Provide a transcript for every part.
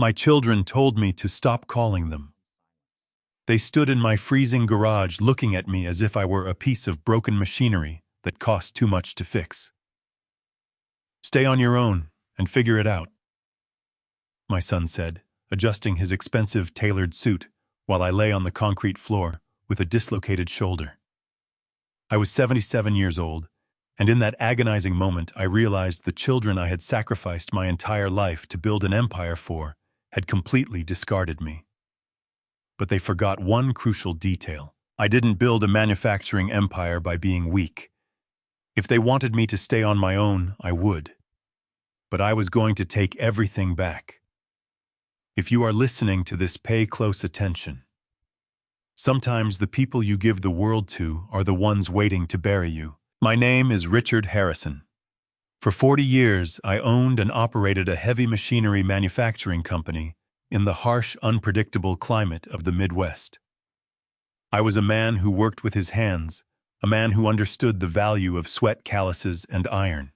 My children told me to stop calling them. They stood in my freezing garage looking at me as if I were a piece of broken machinery that cost too much to fix. "Stay on your own and figure it out," my son said, adjusting his expensive tailored suit while I lay on the concrete floor with a dislocated shoulder. I was 77 years old, and in that agonizing moment I realized the children I had sacrificed my entire life to build an empire for had completely discarded me. But they forgot one crucial detail. I didn't build a manufacturing empire by being weak. If they wanted me to stay on my own, I would. But I was going to take everything back. If you are listening to this, pay close attention. Sometimes the people you give the world to are the ones waiting to bury you. My name is Richard Harrison. For 40 years, I owned and operated a heavy machinery manufacturing company in the harsh, unpredictable climate of the Midwest. I was a man who worked with his hands, a man who understood the value of sweat, calluses, and iron.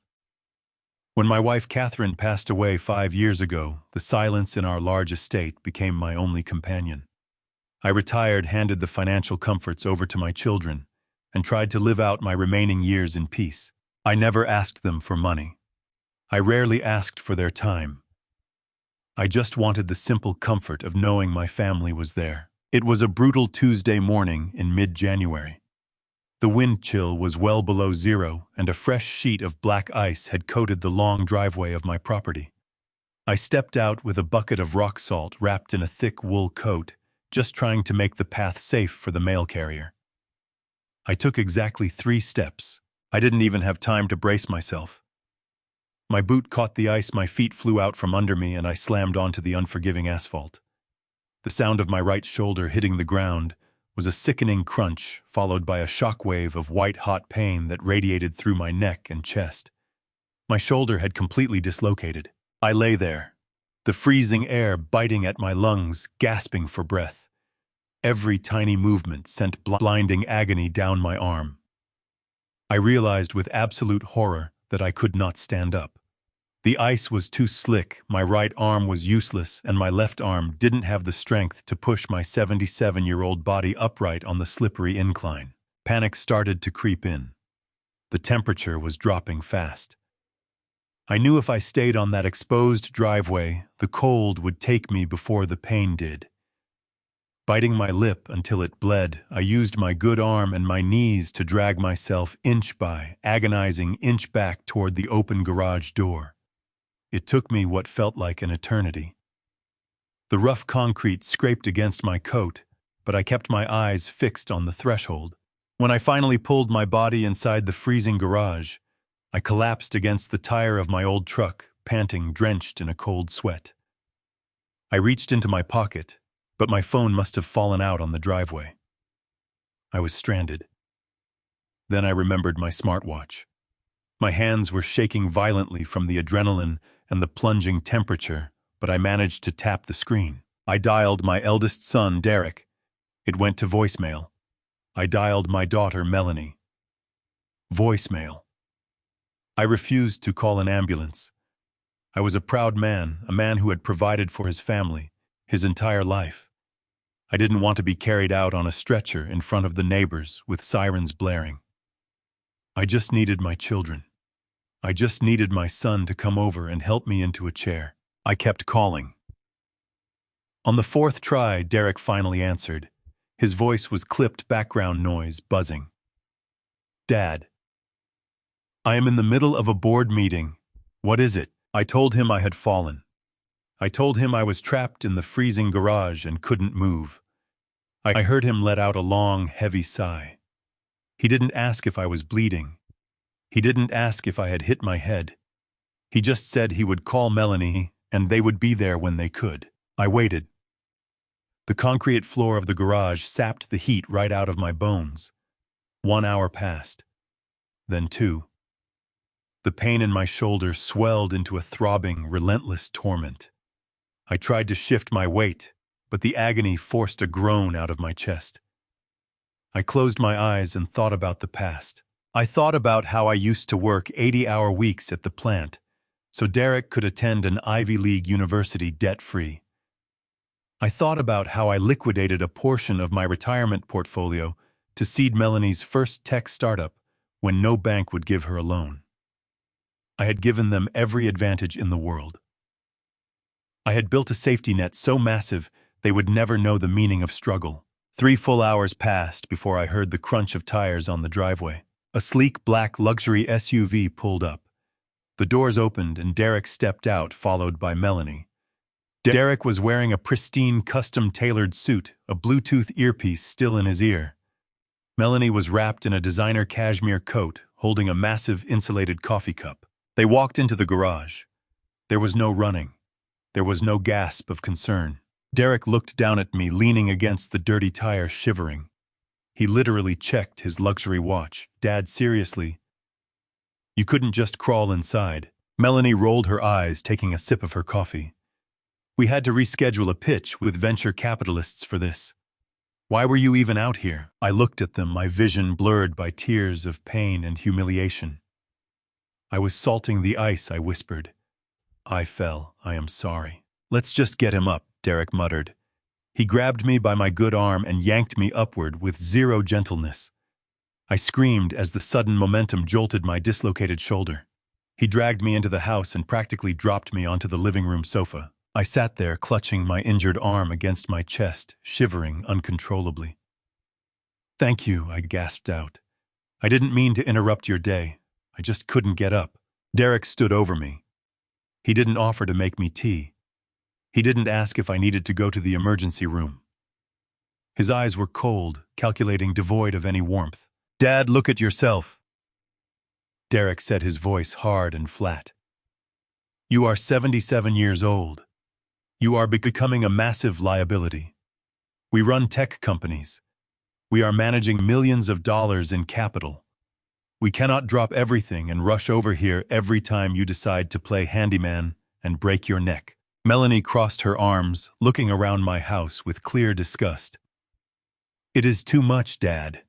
When my wife Catherine passed away 5 years ago, the silence in our large estate became my only companion. I retired, handed the financial comforts over to my children, and tried to live out my remaining years in peace. I never asked them for money. I rarely asked for their time. I just wanted the simple comfort of knowing my family was there. It was a brutal Tuesday morning in mid-January. The wind chill was well below zero, and a fresh sheet of black ice had coated the long driveway of my property. I stepped out with a bucket of rock salt wrapped in a thick wool coat, just trying to make the path safe for the mail carrier. I took exactly 3 steps. I didn't even have time to brace myself. My boot caught the ice, my feet flew out from under me, and I slammed onto the unforgiving asphalt. The sound of my right shoulder hitting the ground was a sickening crunch, followed by a shockwave of white-hot pain that radiated through my neck and chest. My shoulder had completely dislocated. I lay there, the freezing air biting at my lungs, gasping for breath. Every tiny movement sent blinding agony down my arm. I realized with absolute horror that I could not stand up. The ice was too slick, my right arm was useless, and my left arm didn't have the strength to push my 77-year-old body upright on the slippery incline. Panic started to creep in. The temperature was dropping fast. I knew if I stayed on that exposed driveway, the cold would take me before the pain did. Biting my lip until it bled, I used my good arm and my knees to drag myself inch by agonizing inch back toward the open garage door. It took me what felt like an eternity. The rough concrete scraped against my coat, but I kept my eyes fixed on the threshold. When I finally pulled my body inside the freezing garage, I collapsed against the tire of my old truck, panting, drenched in a cold sweat. I reached into my pocket, but my phone must have fallen out on the driveway. I was stranded. Then I remembered my smartwatch. My hands were shaking violently from the adrenaline and the plunging temperature, but I managed to tap the screen. I dialed my eldest son, Derek. It went to voicemail. I dialed my daughter, Melanie. Voicemail. I refused to call an ambulance. I was a proud man, a man who had provided for his family, his entire life. I didn't want to be carried out on a stretcher in front of the neighbors with sirens blaring. I just needed my children. I just needed my son to come over and help me into a chair. I kept calling. On the 4th try, Derek finally answered. His voice was clipped background noise buzzing. "Dad, I am in the middle of a board meeting. What is it?" I told him I had fallen. I told him I was trapped in the freezing garage and couldn't move. I heard him let out a long, heavy sigh. He didn't ask if I was bleeding. He didn't ask if I had hit my head. He just said he would call Melanie and they would be there when they could. I waited. The concrete floor of the garage sapped the heat right out of my bones. 1 hour passed. Then 2. The pain in my shoulder swelled into a throbbing, relentless torment. I tried to shift my weight, but the agony forced a groan out of my chest. I closed my eyes and thought about the past. I thought about how I used to work 80-hour weeks at the plant, so Derek could attend an Ivy League university debt-free, I thought about how I liquidated a portion of my retirement portfolio to seed Melanie's first tech startup when no bank would give her a loan. I had given them every advantage in the world. I had built a safety net so massive they would never know the meaning of struggle. 3 full hours passed before I heard the crunch of tires on the driveway. A sleek black luxury SUV pulled up. The doors opened and Derek stepped out, followed by Melanie. Derek was wearing a pristine, custom-tailored suit, a Bluetooth earpiece still in his ear. Melanie was wrapped in a designer cashmere coat, holding a massive insulated coffee cup. They walked into the garage. There was no running. There was no gasp of concern. Derek looked down at me, leaning against the dirty tire, shivering. He literally checked his luxury watch. "Dad, seriously? You couldn't just crawl inside?" Melanie rolled her eyes, taking a sip of her coffee. "We had to reschedule a pitch with venture capitalists for this. Why were you even out here?" I looked at them, my vision blurred by tears of pain and humiliation. "I was salting the ice," I whispered. "I fell. I am sorry." "Let's just get him up," Derek muttered. He grabbed me by my good arm and yanked me upward with zero gentleness. I screamed as the sudden momentum jolted my dislocated shoulder. He dragged me into the house and practically dropped me onto the living room sofa. I sat there, clutching my injured arm against my chest, shivering uncontrollably. "Thank you," I gasped out. "I didn't mean to interrupt your day. I just couldn't get up." Derek stood over me. He didn't offer to make me tea. He didn't ask if I needed to go to the emergency room. His eyes were cold, calculating, devoid of any warmth. "Dad, look at yourself." Derek said, his voice hard and flat. "You are 77 years old. You are becoming a massive liability. We run tech companies. We are managing millions of dollars in capital. We cannot drop everything and rush over here every time you decide to play handyman and break your neck." Melanie crossed her arms, looking around my house with clear disgust. "It is too much, Dad.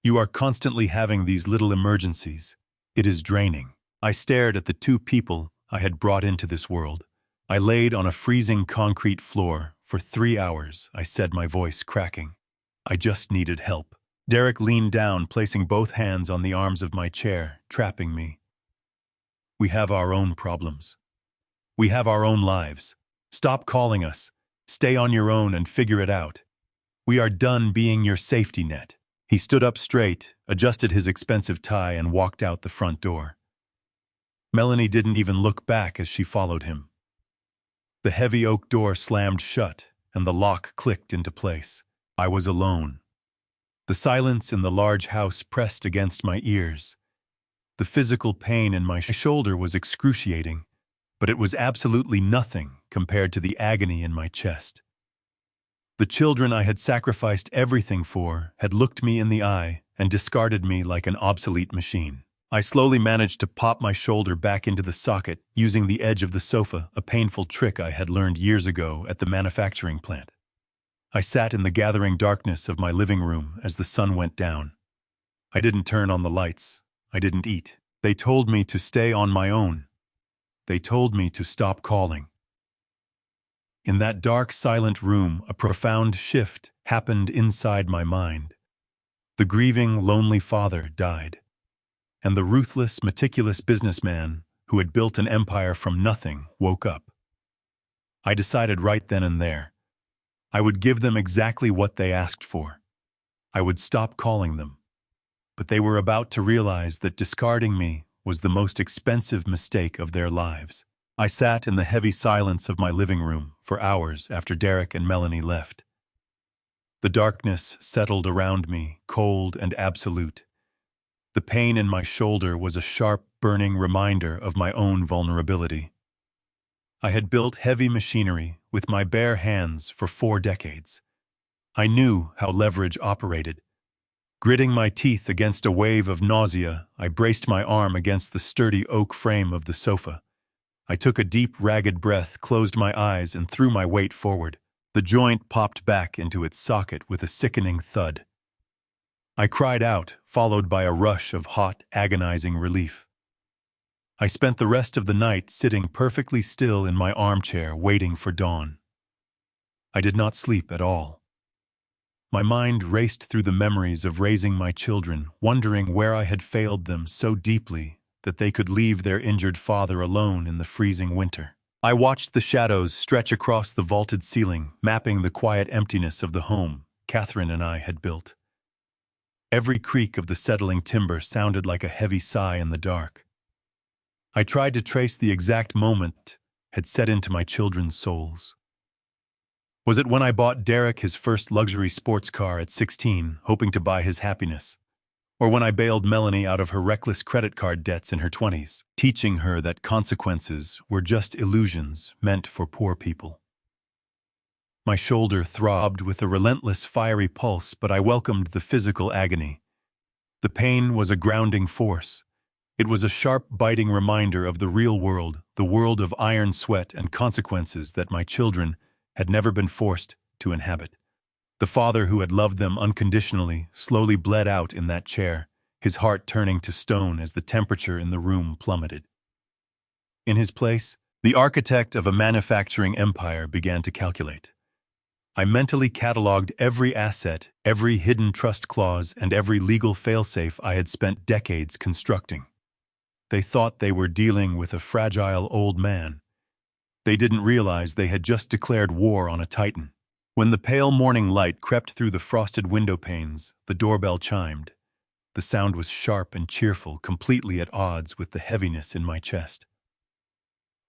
You are constantly having these little emergencies. It is draining." I stared at the 2 people I had brought into this world. I laid on a freezing concrete floor for 3 hours, I said, my voice cracking. I just needed help. Derek leaned down, placing both hands on the arms of my chair, trapping me. "We have our own problems. We have our own lives. Stop calling us. Stay on your own and figure it out. We are done being your safety net." He stood up straight, adjusted his expensive tie, and walked out the front door. Melanie didn't even look back as she followed him. The heavy oak door slammed shut, and the lock clicked into place. I was alone. The silence in the large house pressed against my ears. The physical pain in my shoulder was excruciating, but it was absolutely nothing compared to the agony in my chest. The children I had sacrificed everything for had looked me in the eye and discarded me like an obsolete machine. I slowly managed to pop my shoulder back into the socket using the edge of the sofa, a painful trick I had learned years ago at the manufacturing plant. I sat in the gathering darkness of my living room as the sun went down. I didn't turn on the lights. I didn't eat. They told me to stay on my own. They told me to stop calling. In that dark, silent room, a profound shift happened inside my mind. The grieving, lonely father died, and the ruthless, meticulous businessman who had built an empire from nothing woke up. I decided right then and there. I would give them exactly what they asked for. I would stop calling them. But they were about to realize that discarding me was the most expensive mistake of their lives. I sat in the heavy silence of my living room for hours after Derek and Melanie left. The darkness settled around me, cold and absolute. The pain in my shoulder was a sharp, burning reminder of my own vulnerability. I had built heavy machinery with my bare hands for 4 decades. I knew how leverage operated. Gritting my teeth against a wave of nausea, I braced my arm against the sturdy oak frame of the sofa. I took a deep, ragged breath, closed my eyes, and threw my weight forward. The joint popped back into its socket with a sickening thud. I cried out, followed by a rush of hot, agonizing relief. I spent the rest of the night sitting perfectly still in my armchair, waiting for dawn. I did not sleep at all. My mind raced through the memories of raising my children, wondering where I had failed them so deeply that they could leave their injured father alone in the freezing winter. I watched the shadows stretch across the vaulted ceiling, mapping the quiet emptiness of the home Catherine and I had built. Every creak of the settling timber sounded like a heavy sigh in the dark. I tried to trace the exact moment had set into my children's souls. Was it when I bought Derek his first luxury sports car at 16, hoping to buy his happiness? Or when I bailed Melanie out of her reckless credit card debts in her 20s, teaching her that consequences were just illusions meant for poor people? My shoulder throbbed with a relentless fiery pulse, but I welcomed the physical agony. The pain was a grounding force. It was a sharp, biting reminder of the real world, the world of iron sweat and consequences that my children had never been forced to inhabit. The father who had loved them unconditionally slowly bled out in that chair, his heart turning to stone as the temperature in the room plummeted. In his place, the architect of a manufacturing empire began to calculate. I mentally cataloged every asset, every hidden trust clause, and every legal failsafe I had spent decades constructing. They thought they were dealing with a fragile old man. They didn't realize they had just declared war on a titan. When the pale morning light crept through the frosted window panes, the doorbell chimed. The sound was sharp and cheerful, completely at odds with the heaviness in my chest.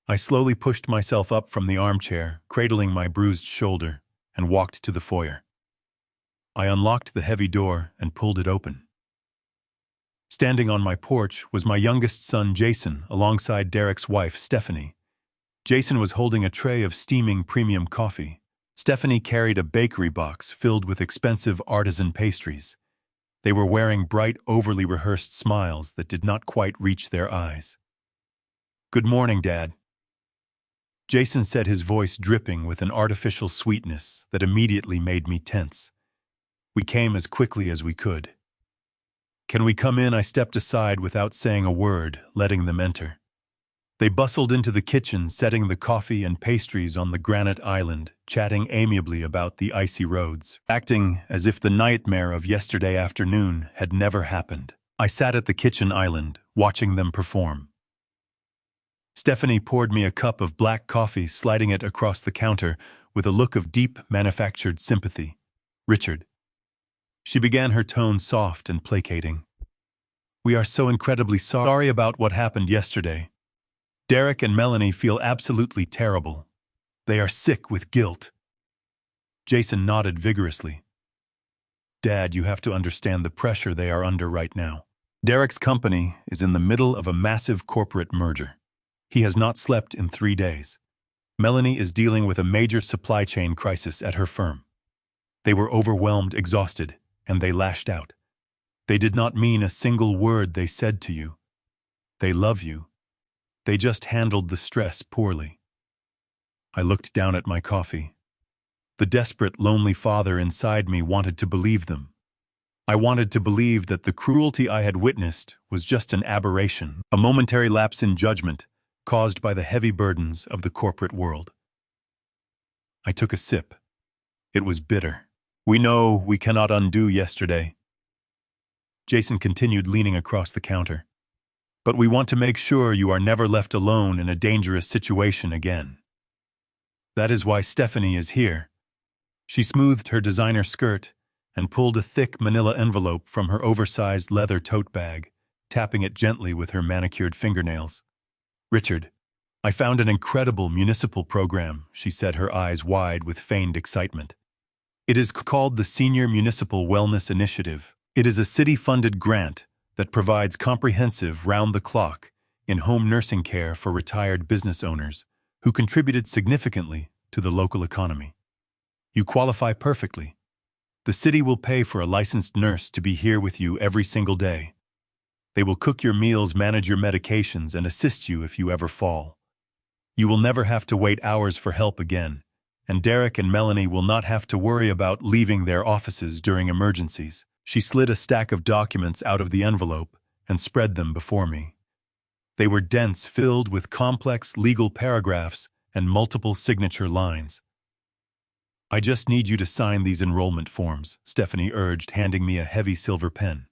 I slowly pushed myself up from the armchair, cradling my bruised shoulder, and walked to the foyer. I unlocked the heavy door and pulled it open. Standing on my porch was my youngest son, Jason, alongside Derek's wife, Stephanie. Jason was holding a tray of steaming premium coffee. Stephanie carried a bakery box filled with expensive artisan pastries. They were wearing bright, overly rehearsed smiles that did not quite reach their eyes. "Good morning, Dad," Jason said, his voice dripping with an artificial sweetness that immediately made me tense. "We came as quickly as we could." "Can we come in?" I stepped aside without saying a word, letting them enter. They bustled into the kitchen, setting the coffee and pastries on the granite island, chatting amiably about the icy roads, acting as if the nightmare of yesterday afternoon had never happened. I sat at the kitchen island, watching them perform. Stephanie poured me a cup of black coffee, sliding it across the counter with a look of deep, manufactured sympathy. "Richard." She began, her tone soft and placating. "We are so incredibly sorry about what happened yesterday. Derek and Melanie feel absolutely terrible. They are sick with guilt." Jason nodded vigorously. "Dad, you have to understand the pressure they are under right now. Derek's company is in the middle of a massive corporate merger. He has not slept in 3 days. Melanie is dealing with a major supply chain crisis at her firm. They were overwhelmed, exhausted, and they lashed out. They did not mean a single word they said to you. They love you. They just handled the stress poorly." I looked down at my coffee. The desperate, lonely father inside me wanted to believe them. I wanted to believe that the cruelty I had witnessed was just an aberration, a momentary lapse in judgment caused by the heavy burdens of the corporate world. I took a sip. It was bitter. "We know we cannot undo yesterday," Jason continued, leaning across the counter. "But we want to make sure you are never left alone in a dangerous situation again. That is why Stephanie is here." She smoothed her designer skirt and pulled a thick manila envelope from her oversized leather tote bag, tapping it gently with her manicured fingernails. "Richard, I found an incredible municipal program," she said, her eyes wide with feigned excitement. "It is called the Senior Municipal Wellness Initiative. It is a city-funded grant that provides comprehensive, round-the-clock, in-home nursing care for retired business owners who contributed significantly to the local economy. You qualify perfectly. The city will pay for a licensed nurse to be here with you every single day. They will cook your meals, manage your medications, and assist you if you ever fall. You will never have to wait hours for help again, and Derek and Melanie will not have to worry about leaving their offices during emergencies." She slid a stack of documents out of the envelope and spread them before me. They were dense, filled with complex legal paragraphs and multiple signature lines. I just need you to sign these enrollment forms, Stephanie urged, handing me a heavy silver pen.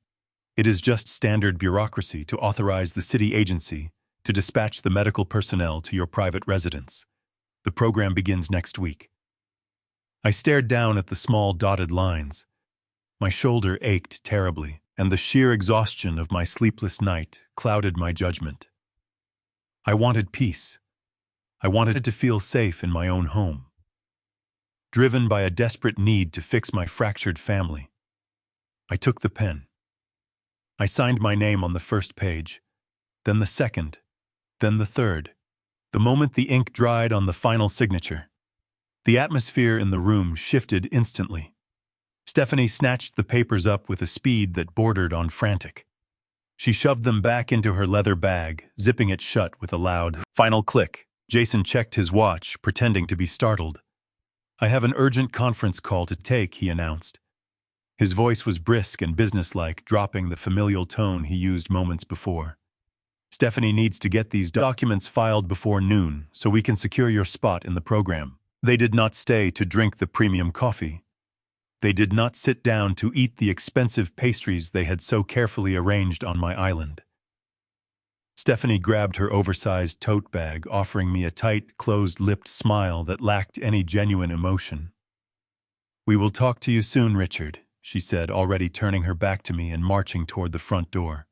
It is just standard bureaucracy to authorize the city agency to dispatch the medical personnel to your private residence. The program begins next week. I stared down at the small dotted lines. My shoulder ached terribly, and the sheer exhaustion of my sleepless night clouded my judgment. I wanted peace. I wanted to feel safe in my own home. Driven by a desperate need to fix my fractured family, I took the pen. I signed my name on the first page, then the second, then the third. The moment the ink dried on the final signature, the atmosphere in the room shifted instantly. Stephanie snatched the papers up with a speed that bordered on frantic. She shoved them back into her leather bag, zipping it shut with a loud, final click. Jason checked his watch, pretending to be startled. "I have an urgent conference call to take," he announced. His voice was brisk and businesslike, dropping the familial tone he used moments before. "Stephanie needs to get these documents filed before noon so we can secure your spot in the program." They did not stay to drink the premium coffee. They did not sit down to eat the expensive pastries they had so carefully arranged on my island. Stephanie grabbed her oversized tote bag, offering me a tight, closed-lipped smile that lacked any genuine emotion. "We will talk to you soon, Richard," she said, already turning her back to me and marching toward the front door.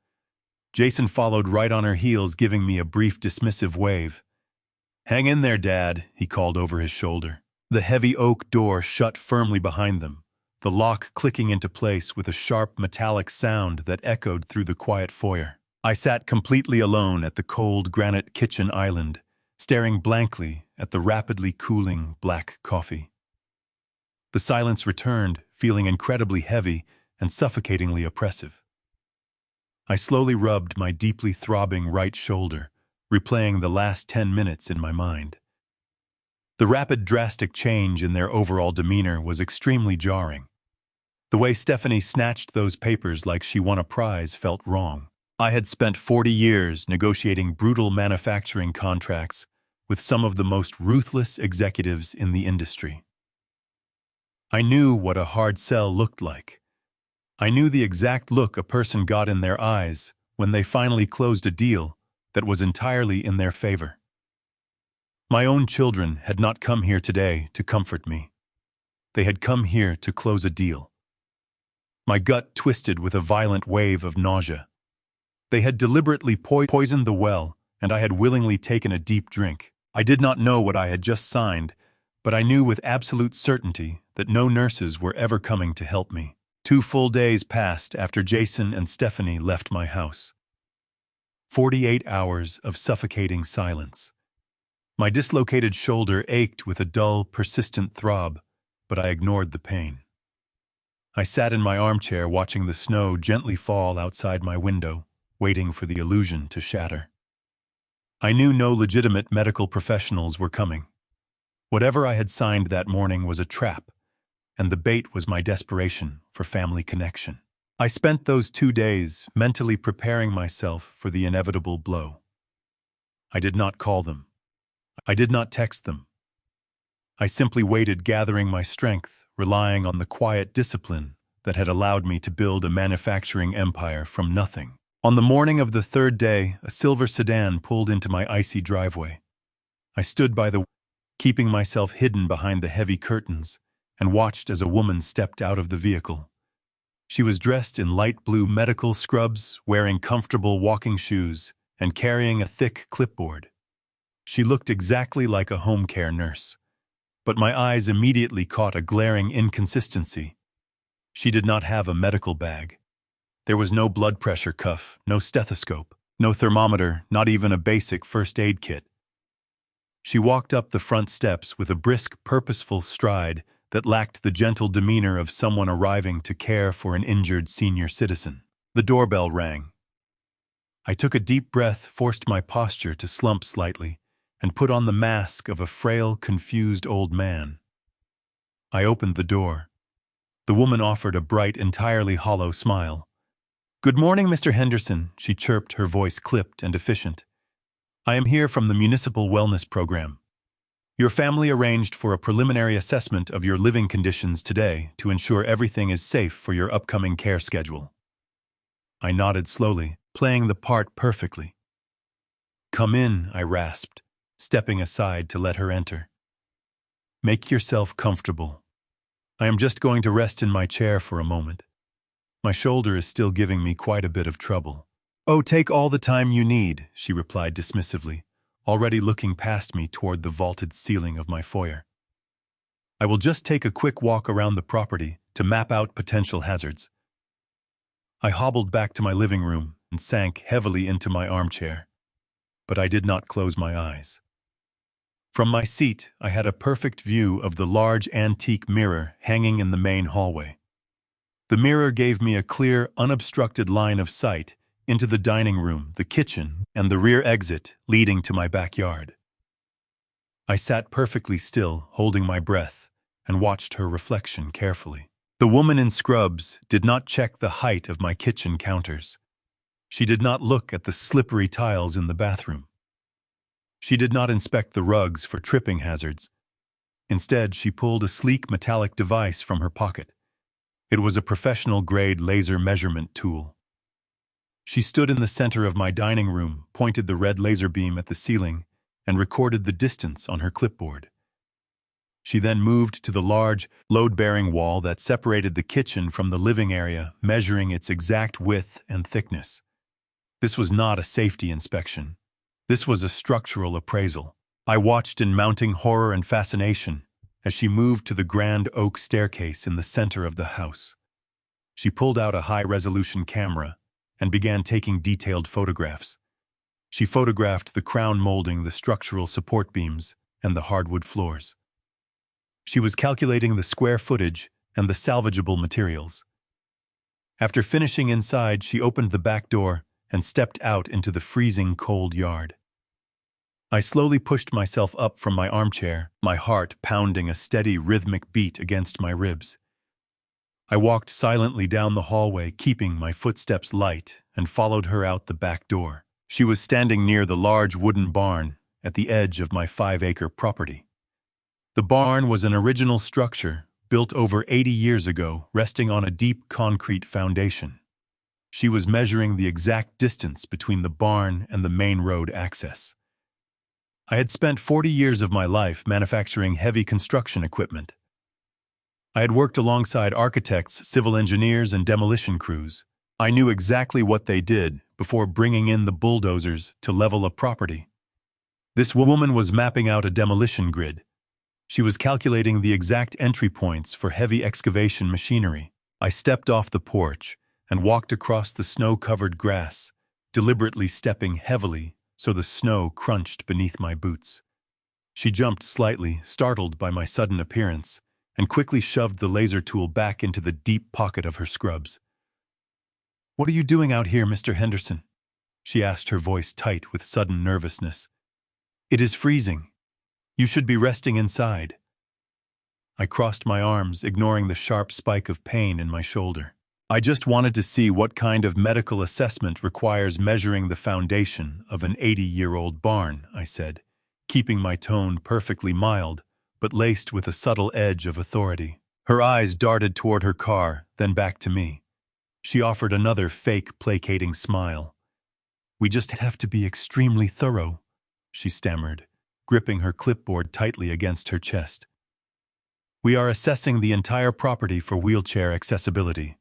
Jason followed right on her heels, giving me a brief dismissive wave. "Hang in there, Dad," he called over his shoulder. The heavy oak door shut firmly behind them, the lock clicking into place with a sharp metallic sound that echoed through the quiet foyer. I sat completely alone at the cold granite kitchen island, staring blankly at the rapidly cooling black coffee. The silence returned, feeling incredibly heavy and suffocatingly oppressive. I slowly rubbed my deeply throbbing right shoulder, replaying the last 10 minutes in my mind. The rapid, drastic change in their overall demeanor was extremely jarring. The way Stephanie snatched those papers like she won a prize felt wrong. I had spent 40 years negotiating brutal manufacturing contracts with some of the most ruthless executives in the industry. I knew what a hard sell looked like. I knew the exact look a person got in their eyes when they finally closed a deal that was entirely in their favor. My own children had not come here today to comfort me. They had come here to close a deal. My gut twisted with a violent wave of nausea. They had deliberately poisoned the well, and I had willingly taken a deep drink. I did not know what I had just signed, but I knew with absolute certainty that no nurses were ever coming to help me. 2 full days passed after Jason and Stephanie left my house. 48 hours of suffocating silence. My dislocated shoulder ached with a dull, persistent throb, but I ignored the pain. I sat in my armchair watching the snow gently fall outside my window, waiting for the illusion to shatter. I knew no legitimate medical professionals were coming. Whatever I had signed that morning was a trap, and the bait was my desperation for family connection. I spent those 2 days mentally preparing myself for the inevitable blow. I did not call them. I did not text them. I simply waited, gathering my strength, relying on the quiet discipline that had allowed me to build a manufacturing empire from nothing. On the morning of the 3rd day, a silver sedan pulled into my icy driveway. I stood by the keeping myself hidden behind the heavy curtains, and watched as a woman stepped out of the vehicle. She was dressed in light blue medical scrubs, wearing comfortable walking shoes, and carrying a thick clipboard. She looked exactly like a home care nurse, but my eyes immediately caught a glaring inconsistency. She did not have a medical bag. There was no blood pressure cuff, no stethoscope, no thermometer, not even a basic first aid kit. She walked up the front steps with a brisk, purposeful stride that lacked the gentle demeanor of someone arriving to care for an injured senior citizen. The doorbell rang. I took a deep breath, forced my posture to slump slightly, and put on the mask of a frail, confused old man. I opened the door. The woman offered a bright, entirely hollow smile. "Good morning, Mr. Henderson," she chirped, her voice clipped and efficient. "I am here from the Municipal Wellness Program." Your family arranged for a preliminary assessment of your living conditions today to ensure everything is safe for your upcoming care schedule. I nodded slowly, playing the part perfectly. Come in, I rasped, stepping aside to let her enter. Make yourself comfortable. I am just going to rest in my chair for a moment. My shoulder is still giving me quite a bit of trouble. Oh, take all the time you need, she replied dismissively, already looking past me toward the vaulted ceiling of my foyer. I will just take a quick walk around the property to map out potential hazards. I hobbled back to my living room and sank heavily into my armchair. But I did not close my eyes. From my seat, I had a perfect view of the large antique mirror hanging in the main hallway. The mirror gave me a clear, unobstructed line of sight into the dining room, the kitchen, and the rear exit leading to my backyard. I sat perfectly still, holding my breath, and watched her reflection carefully. The woman in scrubs did not check the height of my kitchen counters. She did not look at the slippery tiles in the bathroom. She did not inspect the rugs for tripping hazards. Instead, she pulled a sleek metallic device from her pocket. It was a professional-grade laser measurement tool. She stood in the center of my dining room, pointed the red laser beam at the ceiling, and recorded the distance on her clipboard. She then moved to the large, load-bearing wall that separated the kitchen from the living area, measuring its exact width and thickness. This was not a safety inspection. This was a structural appraisal. I watched in mounting horror and fascination as she moved to the grand oak staircase in the center of the house. She pulled out a high-resolution camera and began taking detailed photographs. She photographed the crown molding, the structural support beams, and the hardwood floors. She was calculating the square footage and the salvageable materials. After finishing inside, she opened the back door and stepped out into the freezing cold yard. I slowly pushed myself up from my armchair, my heart pounding a steady rhythmic beat against my ribs. I walked silently down the hallway, keeping my footsteps light, and followed her out the back door. She was standing near the large wooden barn at the edge of my 5-acre property. The barn was an original structure built over 80 years ago, resting on a deep concrete foundation. She was measuring the exact distance between the barn and the main road access. I had spent 40 years of my life manufacturing heavy construction equipment. I had worked alongside architects, civil engineers, and demolition crews. I knew exactly what they did before bringing in the bulldozers to level a property. This woman was mapping out a demolition grid. She was calculating the exact entry points for heavy excavation machinery. I stepped off the porch and walked across the snow-covered grass, deliberately stepping heavily so the snow crunched beneath my boots. She jumped slightly, startled by my sudden appearance, and quickly shoved the laser tool back into the deep pocket of her scrubs. "What are you doing out here, Mr. Henderson?" she asked, her voice tight with sudden nervousness. "It is freezing. You should be resting inside." I crossed my arms, ignoring the sharp spike of pain in my shoulder. "I just wanted to see what kind of medical assessment requires measuring the foundation of an 80-year-old barn," I said, keeping my tone perfectly mild, but laced with a subtle edge of authority. Her eyes darted toward her car, then back to me. She offered another fake, placating smile. "We just have to be extremely thorough," she stammered, gripping her clipboard tightly against her chest. "We are assessing the entire property for wheelchair accessibility.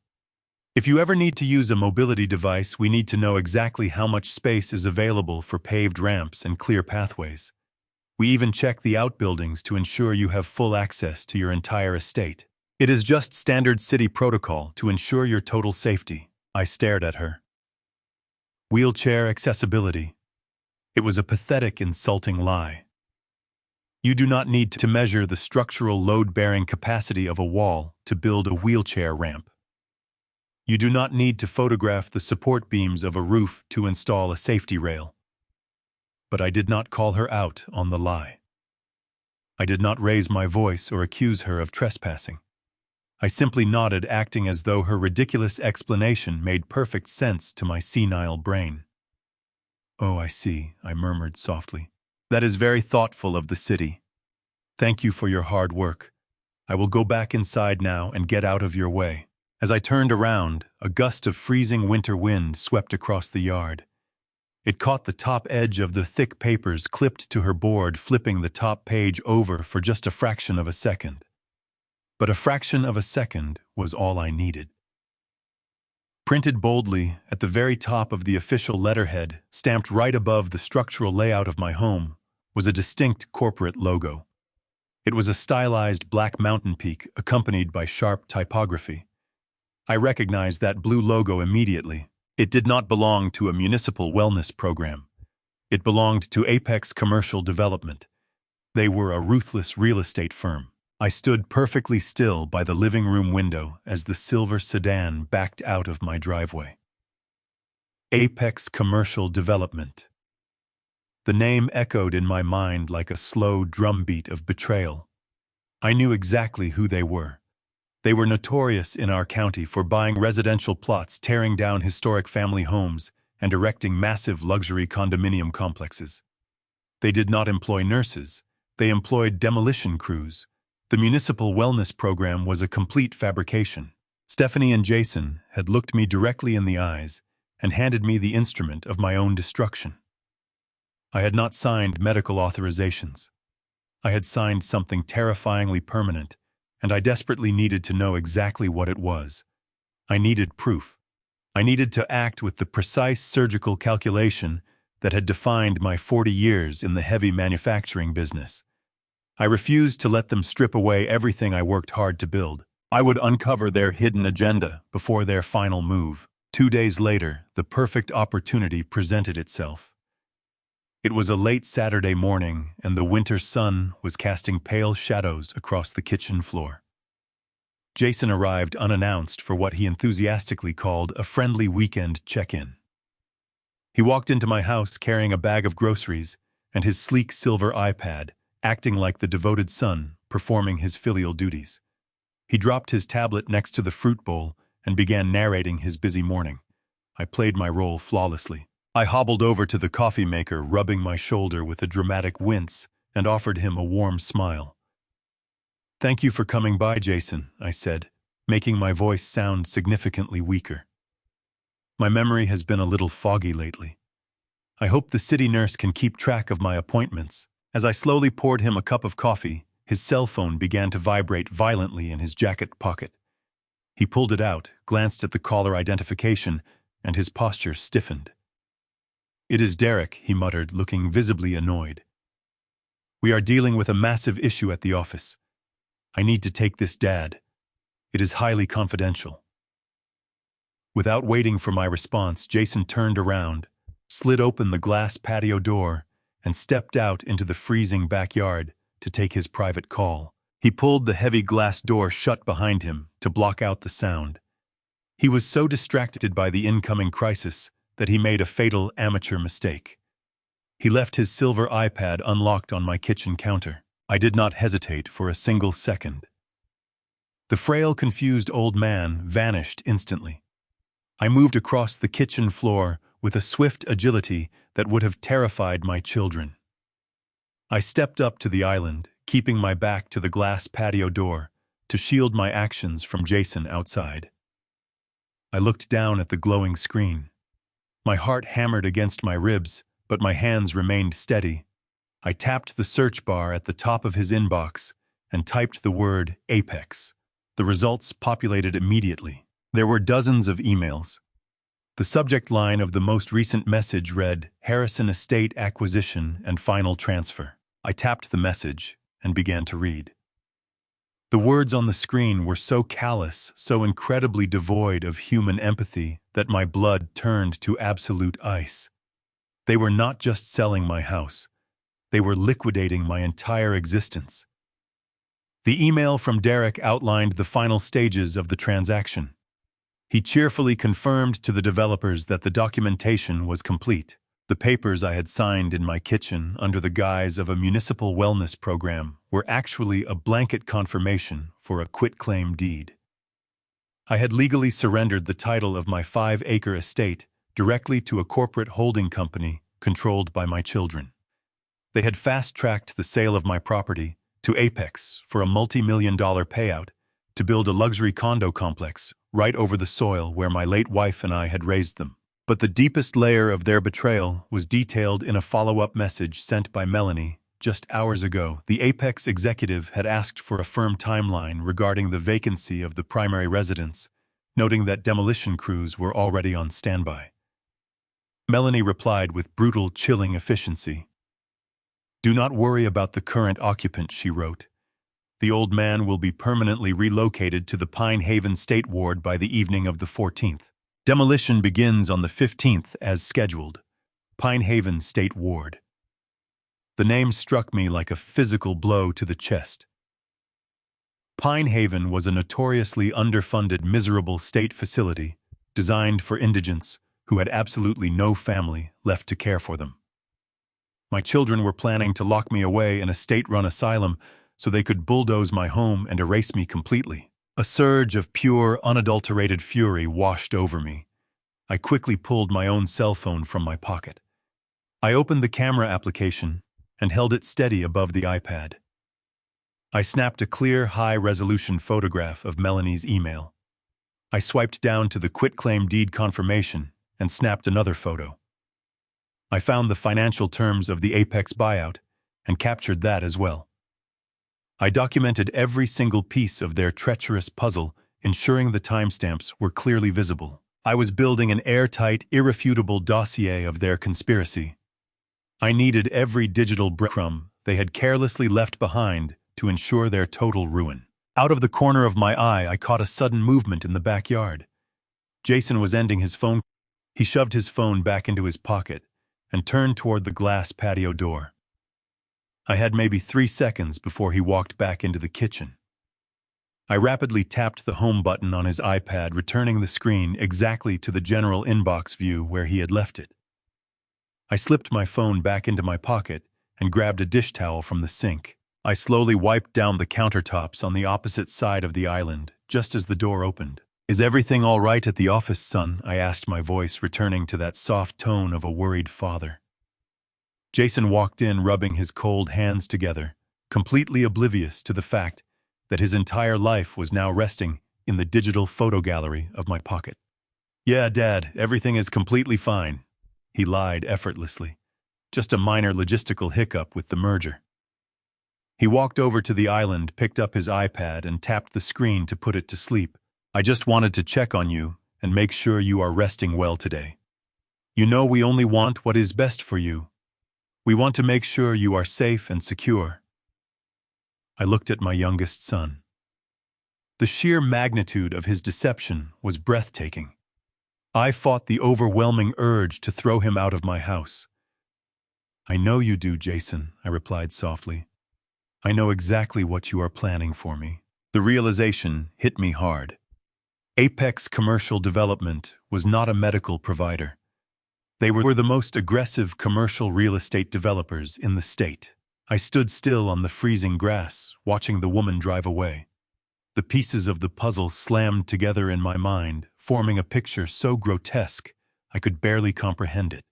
If you ever need to use a mobility device, we need to know exactly how much space is available for paved ramps and clear pathways. We even check the outbuildings to ensure you have full access to your entire estate. It is just standard city protocol to ensure your total safety." I stared at her. Wheelchair accessibility. It was a pathetic, insulting lie. You do not need to measure the structural load-bearing capacity of a wall to build a wheelchair ramp. You do not need to photograph the support beams of a roof to install a safety rail. But I did not call her out on the lie. I did not raise my voice or accuse her of trespassing. I simply nodded, acting as though her ridiculous explanation made perfect sense to my senile brain. "Oh, I see," I murmured softly. "That is very thoughtful of the city. Thank you for your hard work. I will go back inside now and get out of your way. As I turned around, a gust of freezing winter wind swept across the yard. It caught the top edge of the thick papers clipped to her board, flipping the top page over for just a fraction of a second. But a fraction of a second was all I needed. Printed boldly at the very top of the official letterhead, stamped right above the structural layout of my home, was a distinct corporate logo. It was a stylized black mountain peak accompanied by sharp typography. I recognized that blue logo immediately. It did not belong to a municipal wellness program. It belonged to Apex Commercial Development. They were a ruthless real estate firm. I stood perfectly still by the living room window as the silver sedan backed out of my driveway. Apex Commercial Development. The name echoed in my mind like a slow drumbeat of betrayal. I knew exactly who they were. They were notorious in our county for buying residential plots, tearing down historic family homes, and erecting massive luxury condominium complexes. They did not employ nurses. They employed demolition crews. The municipal wellness program was a complete fabrication. Stephanie and Jason had looked me directly in the eyes and handed me the instrument of my own destruction. I had not signed medical authorizations. I had signed something terrifyingly permanent, and I desperately needed to know exactly what it was. I needed proof. I needed to act with the precise surgical calculation that had defined my 40 years in the heavy manufacturing business. I refused to let them strip away everything I worked hard to build. I would uncover their hidden agenda before their final move. 2 days later, the perfect opportunity presented itself. It was a late Saturday morning, and the winter sun was casting pale shadows across the kitchen floor. Jason arrived unannounced for what he enthusiastically called a friendly weekend check-in. He walked into my house carrying a bag of groceries and his sleek silver iPad, acting like the devoted son performing his filial duties. He dropped his tablet next to the fruit bowl and began narrating his busy morning. I played my role flawlessly. I hobbled over to the coffee maker, rubbing my shoulder with a dramatic wince, and offered him a warm smile. "Thank you for coming by, Jason," I said, making my voice sound significantly weaker. "My memory has been a little foggy lately. I hope the city nurse can keep track of my appointments." As I slowly poured him a cup of coffee, his cell phone began to vibrate violently in his jacket pocket. He pulled it out, glanced at the caller identification, and his posture stiffened. "It is Derek," he muttered, looking visibly annoyed. "We are dealing with a massive issue at the office. I need to take this, Dad. It is highly confidential." Without waiting for my response, Jason turned around, slid open the glass patio door, and stepped out into the freezing backyard to take his private call. He pulled the heavy glass door shut behind him to block out the sound. He was so distracted by the incoming crisis that he made a fatal amateur mistake. He left his silver iPad unlocked on my kitchen counter. I did not hesitate for a single second. The frail, confused old man vanished instantly. I moved across the kitchen floor with a swift agility that would have terrified my children. I stepped up to the island, keeping my back to the glass patio door to shield my actions from Jason outside. I looked down at the glowing screen. My heart hammered against my ribs, but my hands remained steady. I tapped the search bar at the top of his inbox and typed the word Apex. The results populated immediately. There were dozens of emails. The subject line of the most recent message read, "Harrison Estate Acquisition and Final Transfer." I tapped the message and began to read. The words on the screen were so callous, so incredibly devoid of human empathy, that my blood turned to absolute ice. They were not just selling my house. They were liquidating my entire existence. The email from Derek outlined the final stages of the transaction. He cheerfully confirmed to the developers that the documentation was complete. The papers I had signed in my kitchen under the guise of a municipal wellness program were actually a blanket confirmation for a quitclaim deed. I had legally surrendered the title of my 5-acre estate directly to a corporate holding company controlled by my children. They had fast-tracked the sale of my property to to Apex for a multi-million-dollar payout to build a luxury condo complex right over the soil where my late wife and I had raised them. But the deepest layer of their betrayal was detailed in a follow-up message sent by Melanie just hours ago. The Apex executive had asked for a firm timeline regarding the vacancy of the primary residence, noting that demolition crews were already on standby. Melanie replied with brutal, chilling efficiency. "Do not worry about the current occupant," she wrote. "The old man will be permanently relocated to the Pine Haven State Ward by the evening of the 14th. Demolition begins on the 15th as scheduled. Pine Haven State Ward." The name struck me like a physical blow to the chest. Pine Haven was a notoriously underfunded, miserable state facility designed for indigents who had absolutely no family left to care for them. My children were planning to lock me away in a state-run asylum so they could bulldoze my home and erase me completely. A surge of pure, unadulterated fury washed over me. I quickly pulled my own cell phone from my pocket. I opened the camera application and held it steady above the iPad. I snapped a clear, high-resolution photograph of Melanie's email. I swiped down to the quitclaim deed confirmation and snapped another photo. I found the financial terms of the Apex buyout and captured that as well. I documented every single piece of their treacherous puzzle, ensuring the timestamps were clearly visible. I was building an airtight, irrefutable dossier of their conspiracy. I needed every digital breadcrumb they had carelessly left behind to ensure their total ruin. Out of the corner of my eye, I caught a sudden movement in the backyard. Jason was ending his phone. He shoved his phone back into his pocket and turned toward the glass patio door. I had maybe 3 seconds before he walked back into the kitchen. I rapidly tapped the home button on his iPad, returning the screen exactly to the general inbox view where he had left it. I slipped my phone back into my pocket and grabbed a dish towel from the sink. I slowly wiped down the countertops on the opposite side of the island, just as the door opened. "Is everything all right at the office, son?" I asked, my voice returning to that soft tone of a worried father. Jason walked in, rubbing his cold hands together, completely oblivious to the fact that his entire life was now resting in the digital photo gallery of my pocket. "Yeah, Dad, everything is completely fine," he lied effortlessly. "Just a minor logistical hiccup with the merger." He walked over to the island, picked up his iPad, and tapped the screen to put it to sleep. "I just wanted to check on you and make sure you are resting well today. You know we only want what is best for you. We want to make sure you are safe and secure." I looked at my youngest son. The sheer magnitude of his deception was breathtaking. I fought the overwhelming urge to throw him out of my house. "I know you do, Jason," I replied softly. "I know exactly what you are planning for me." The realization hit me hard. Apex Commercial Development was not a medical provider. They were the most aggressive commercial real estate developers in the state. I stood still on the freezing grass, watching the woman drive away. The pieces of the puzzle slammed together in my mind, forming a picture so grotesque I could barely comprehend it.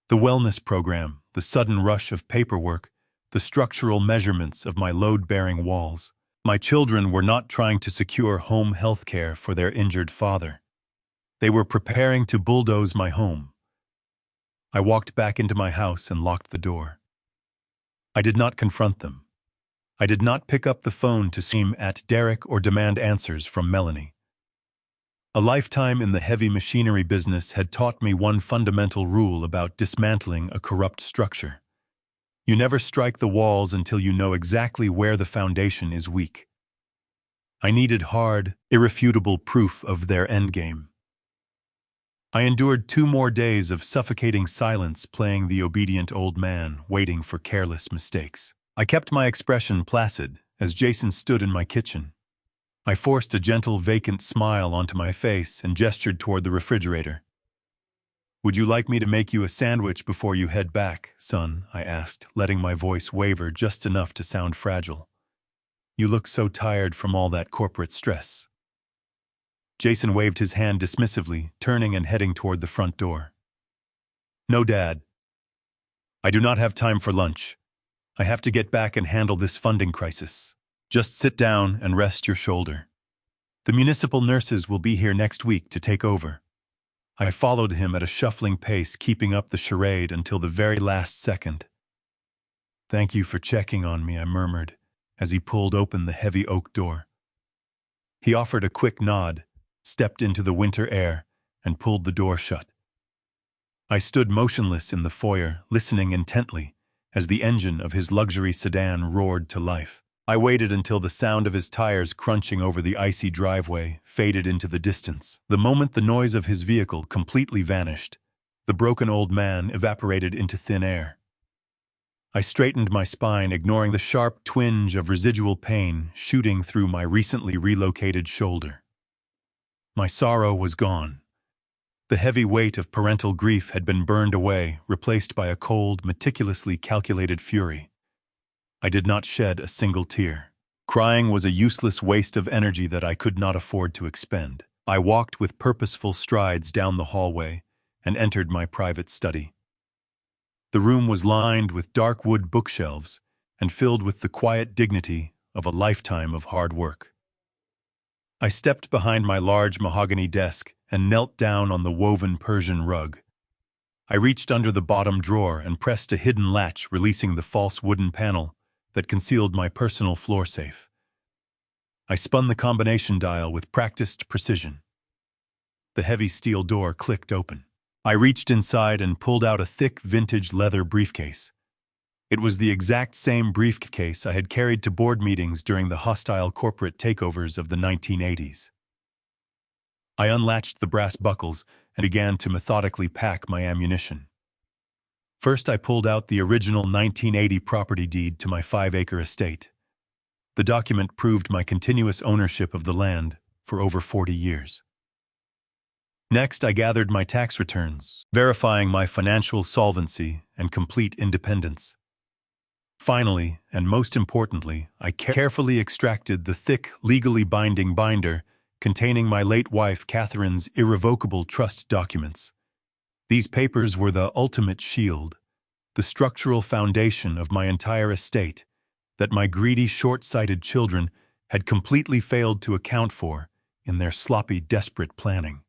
The wellness program, the sudden rush of paperwork, the structural measurements of my load-bearing walls. My children were not trying to secure home health care for their injured father. They were preparing to bulldoze my home. I walked back into my house and locked the door. I did not confront them. I did not pick up the phone to scream at Derek or demand answers from Melanie. A lifetime in the heavy machinery business had taught me one fundamental rule about dismantling a corrupt structure. You never strike the walls until you know exactly where the foundation is weak. I needed hard, irrefutable proof of their endgame. I endured 2 more days of suffocating silence, playing the obedient old man, waiting for careless mistakes. I kept my expression placid as Jason stood in my kitchen. I forced a gentle, vacant smile onto my face and gestured toward the refrigerator. "Would you like me to make you a sandwich before you head back, son?" I asked, letting my voice waver just enough to sound fragile. "You look so tired from all that corporate stress." Jason waved his hand dismissively, turning and heading toward the front door. "No, Dad. I do not have time for lunch. I have to get back and handle this funding crisis. Just sit down and rest your shoulder. The municipal nurses will be here next week to take over. I followed him at a shuffling pace, keeping up the charade until the very last second. Thank you for checking on me, I murmured, as he pulled open the heavy oak door. He offered a quick nod, stepped into the winter air, and pulled the door shut. I stood motionless in the foyer, listening intently, as the engine of his luxury sedan roared to life. I waited until the sound of his tires crunching over the icy driveway faded into the distance. The moment the noise of his vehicle completely vanished, the broken old man evaporated into thin air. I straightened my spine, ignoring the sharp twinge of residual pain shooting through my recently relocated shoulder. My sorrow was gone. The heavy weight of parental grief had been burned away, replaced by a cold, meticulously calculated fury. I did not shed a single tear. Crying was a useless waste of energy that I could not afford to expend. I walked with purposeful strides down the hallway and entered my private study. The room was lined with dark wood bookshelves and filled with the quiet dignity of a lifetime of hard work. I stepped behind my large mahogany desk and knelt down on the woven Persian rug. I reached under the bottom drawer and pressed a hidden latch, releasing the false wooden panel that concealed my personal floor safe. I spun the combination dial with practiced precision. The heavy steel door clicked open. I reached inside and pulled out a thick vintage leather briefcase. It was the exact same briefcase I had carried to board meetings during the hostile corporate takeovers of the 1980s. I unlatched the brass buckles and began to methodically pack my ammunition. First, I pulled out the original 1980 property deed to my 5-acre estate. The document proved my continuous ownership of the land for over 40 years. Next, I gathered my tax returns, verifying my financial solvency and complete independence. Finally, and most importantly, I carefully extracted the thick, legally binding binder containing my late wife Catherine's irrevocable trust documents. These papers were the ultimate shield, the structural foundation of my entire estate that my greedy, short-sighted children had completely failed to account for in their sloppy, desperate planning.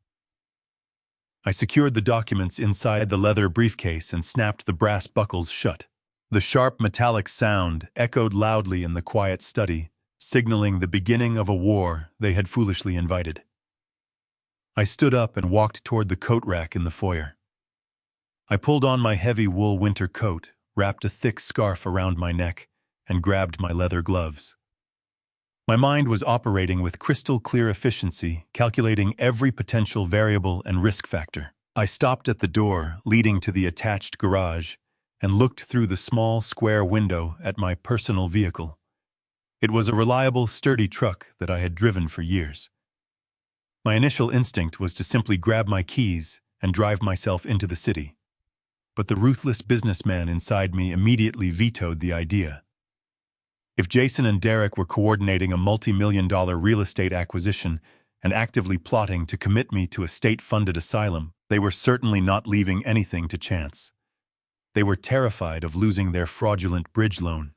I secured the documents inside the leather briefcase and snapped the brass buckles shut. The sharp metallic sound echoed loudly in the quiet study, signaling the beginning of a war they had foolishly invited. I stood up and walked toward the coat rack in the foyer. I pulled on my heavy wool winter coat, wrapped a thick scarf around my neck, and grabbed my leather gloves. My mind was operating with crystal-clear efficiency, calculating every potential variable and risk factor. I stopped at the door leading to the attached garage and looked through the small, square window at my personal vehicle. It was a reliable, sturdy truck that I had driven for years. My initial instinct was to simply grab my keys and drive myself into the city. But the ruthless businessman inside me immediately vetoed the idea. If Jason and Derek were coordinating a multi-million-dollar real estate acquisition and actively plotting to commit me to a state-funded asylum, they were certainly not leaving anything to chance. They were terrified of losing their fraudulent bridge loan.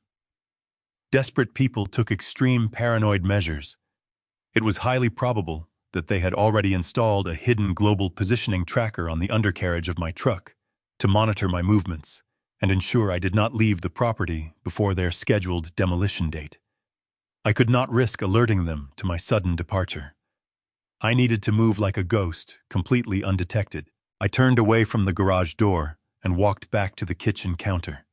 Desperate people took extreme paranoid measures. It was highly probable that they had already installed a hidden global positioning tracker on the undercarriage of my truck to monitor my movements and ensure I did not leave the property before their scheduled demolition date. I could not risk alerting them to my sudden departure. I needed to move like a ghost, completely undetected. I turned away from the garage door and walked back to the kitchen counter.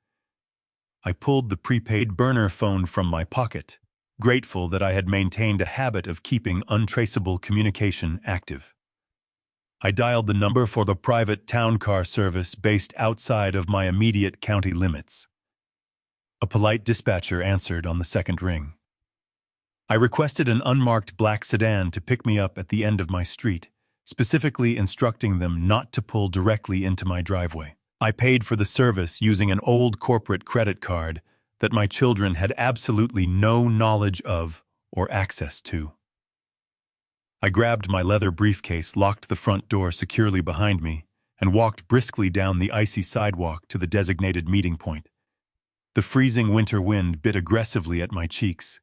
I pulled the prepaid burner phone from my pocket, grateful that I had maintained a habit of keeping untraceable communication active. I dialed the number for the private town car service based outside of my immediate county limits. A polite dispatcher answered on the second ring. I requested an unmarked black sedan to pick me up at the end of my street, specifically instructing them not to pull directly into my driveway. I paid for the service using an old corporate credit card that my children had absolutely no knowledge of or access to. I grabbed my leather briefcase, locked the front door securely behind me, and walked briskly down the icy sidewalk to the designated meeting point. The freezing winter wind bit aggressively at my cheeks,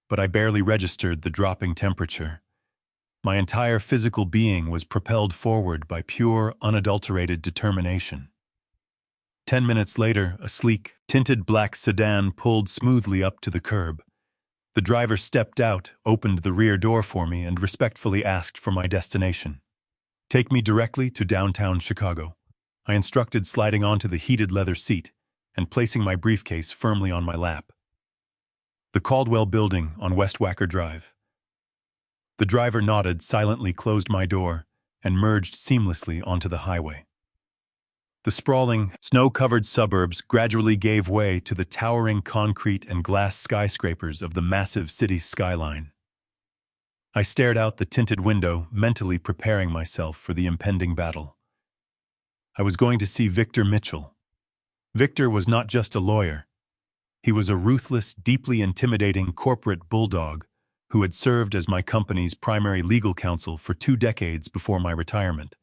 but I barely registered the dropping temperature. My entire physical being was propelled forward by pure, unadulterated determination. 10 minutes later, a sleek, tinted black sedan pulled smoothly up to the curb. The driver stepped out, opened the rear door for me, and respectfully asked for my destination. "Take me directly to downtown Chicago," I instructed, sliding onto the heated leather seat and placing my briefcase firmly on my lap. "The Caldwell Building on West Wacker Drive." The driver nodded, silently closed my door, and merged seamlessly onto the highway. The sprawling, snow-covered suburbs gradually gave way to the towering concrete and glass skyscrapers of the massive city's skyline. I stared out the tinted window, mentally preparing myself for the impending battle. I was going to see Victor Mitchell. Victor was not just a lawyer. He was a ruthless, deeply intimidating corporate bulldog who had served as my company's primary legal counsel for 2 decades before my retirement.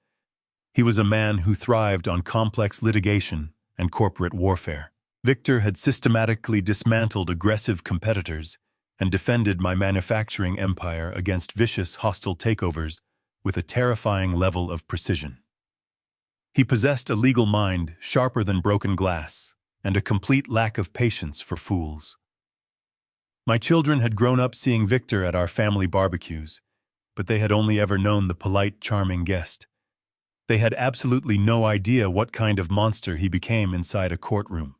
He was a man who thrived on complex litigation and corporate warfare. Victor had systematically dismantled aggressive competitors and defended my manufacturing empire against vicious, hostile takeovers with a terrifying level of precision. He possessed a legal mind sharper than broken glass and a complete lack of patience for fools. My children had grown up seeing Victor at our family barbecues, but they had only ever known the polite, charming guest. They had absolutely no idea what kind of monster he became inside a courtroom.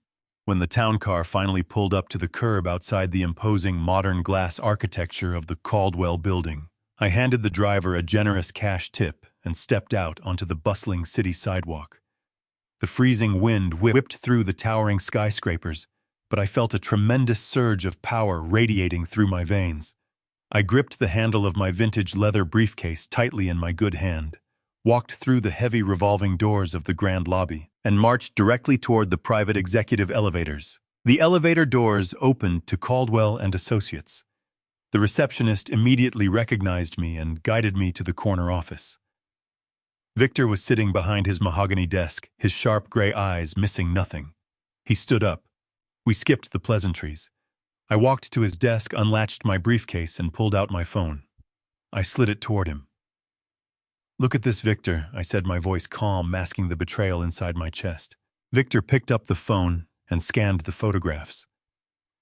When the town car finally pulled up to the curb outside the imposing modern glass architecture of the Caldwell Building, I handed the driver a generous cash tip and stepped out onto the bustling city sidewalk. The freezing wind whipped through the towering skyscrapers, but I felt a tremendous surge of power radiating through my veins. I gripped the handle of my vintage leather briefcase tightly in my good hand, walked through the heavy revolving doors of the grand lobby, and marched directly toward the private executive elevators. The elevator doors opened to Caldwell and Associates. The receptionist immediately recognized me and guided me to the corner office. Victor was sitting behind his mahogany desk, his sharp gray eyes missing nothing. He stood up. We skipped the pleasantries. I walked to his desk, unlatched my briefcase, and pulled out my phone. I slid it toward him. "Look at this, Victor," I said, my voice calm, masking the betrayal inside my chest. Victor picked up the phone and scanned the photographs.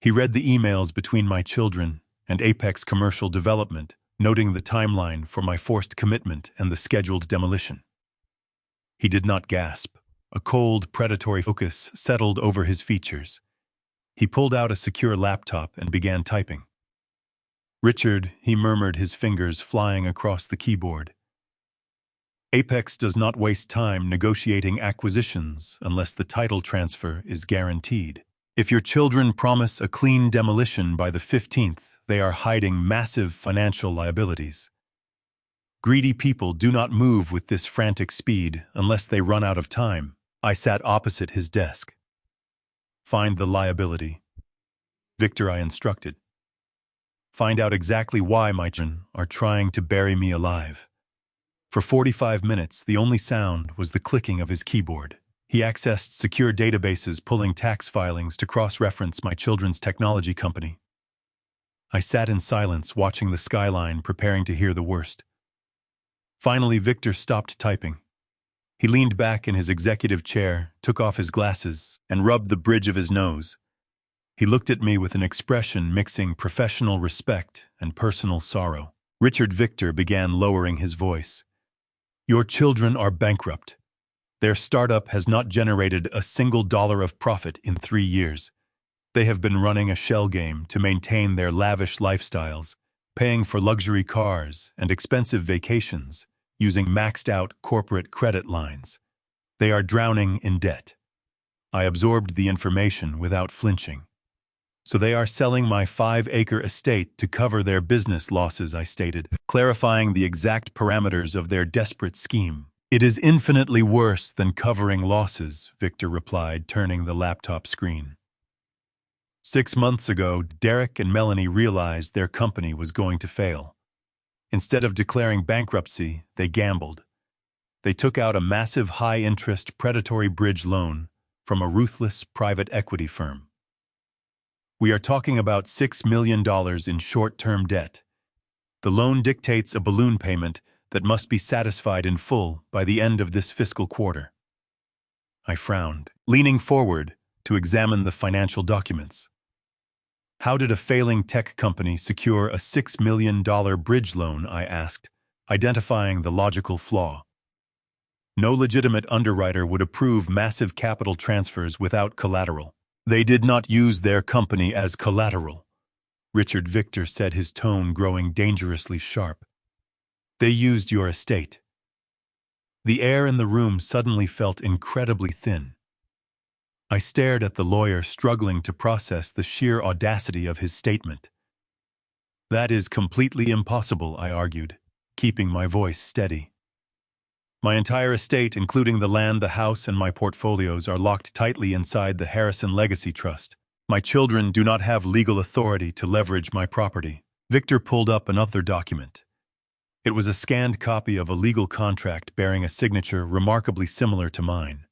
He read the emails between my children and Apex Commercial Development, noting the timeline for my forced commitment and the scheduled demolition. He did not gasp. A cold, predatory focus settled over his features. He pulled out a secure laptop and began typing. "Richard," he murmured, his fingers flying across the keyboard. "Apex does not waste time negotiating acquisitions unless the title transfer is guaranteed. If your children promise a clean demolition by the 15th, they are hiding massive financial liabilities. Greedy people do not move with this frantic speed unless they run out of time." I sat opposite his desk. "Find the liability." "Victor," I instructed. "Find out exactly why my children are trying to bury me alive." For 45 minutes, the only sound was the clicking of his keyboard. He accessed secure databases, pulling tax filings to cross-reference my children's technology company. I sat in silence, watching the skyline, preparing to hear the worst. Finally, Victor stopped typing. He leaned back in his executive chair, took off his glasses, and rubbed the bridge of his nose. He looked at me with an expression mixing professional respect and personal sorrow. "Richard," Victor began, lowering his voice, "your children are bankrupt. Their startup has not generated a single dollar of profit in 3 years. They have been running a shell game to maintain their lavish lifestyles, paying for luxury cars and expensive vacations, using maxed-out corporate credit lines. They are drowning in debt." I absorbed the information without flinching. "So they are selling my 5-acre estate to cover their business losses," I stated, clarifying the exact parameters of their desperate scheme. "It is infinitely worse than covering losses," Victor replied, turning the laptop screen. 6 months ago, Derek and Melanie realized their company was going to fail. Instead of declaring bankruptcy, they gambled. They took out a massive high-interest predatory bridge loan from a ruthless private equity firm. We are talking about $6 million in short-term debt. The loan dictates a balloon payment that must be satisfied in full by the end of this fiscal quarter. I frowned, leaning forward to examine the financial documents. How did a failing tech company secure a $6 million bridge loan, I asked, identifying the logical flaw. No legitimate underwriter would approve massive capital transfers without collateral. They did not use their company as collateral. Richard Victor said, his tone growing dangerously sharp. They used your estate. The air in the room suddenly felt incredibly thin. I stared at the lawyer, struggling to process the sheer audacity of his statement. That is completely impossible, I argued, keeping my voice steady. My entire estate, including the land, the house, and my portfolios, are locked tightly inside the Harrison Legacy Trust. My children do not have legal authority to leverage my property. Victor pulled up another document. It was a scanned copy of a legal contract bearing a signature remarkably similar to mine.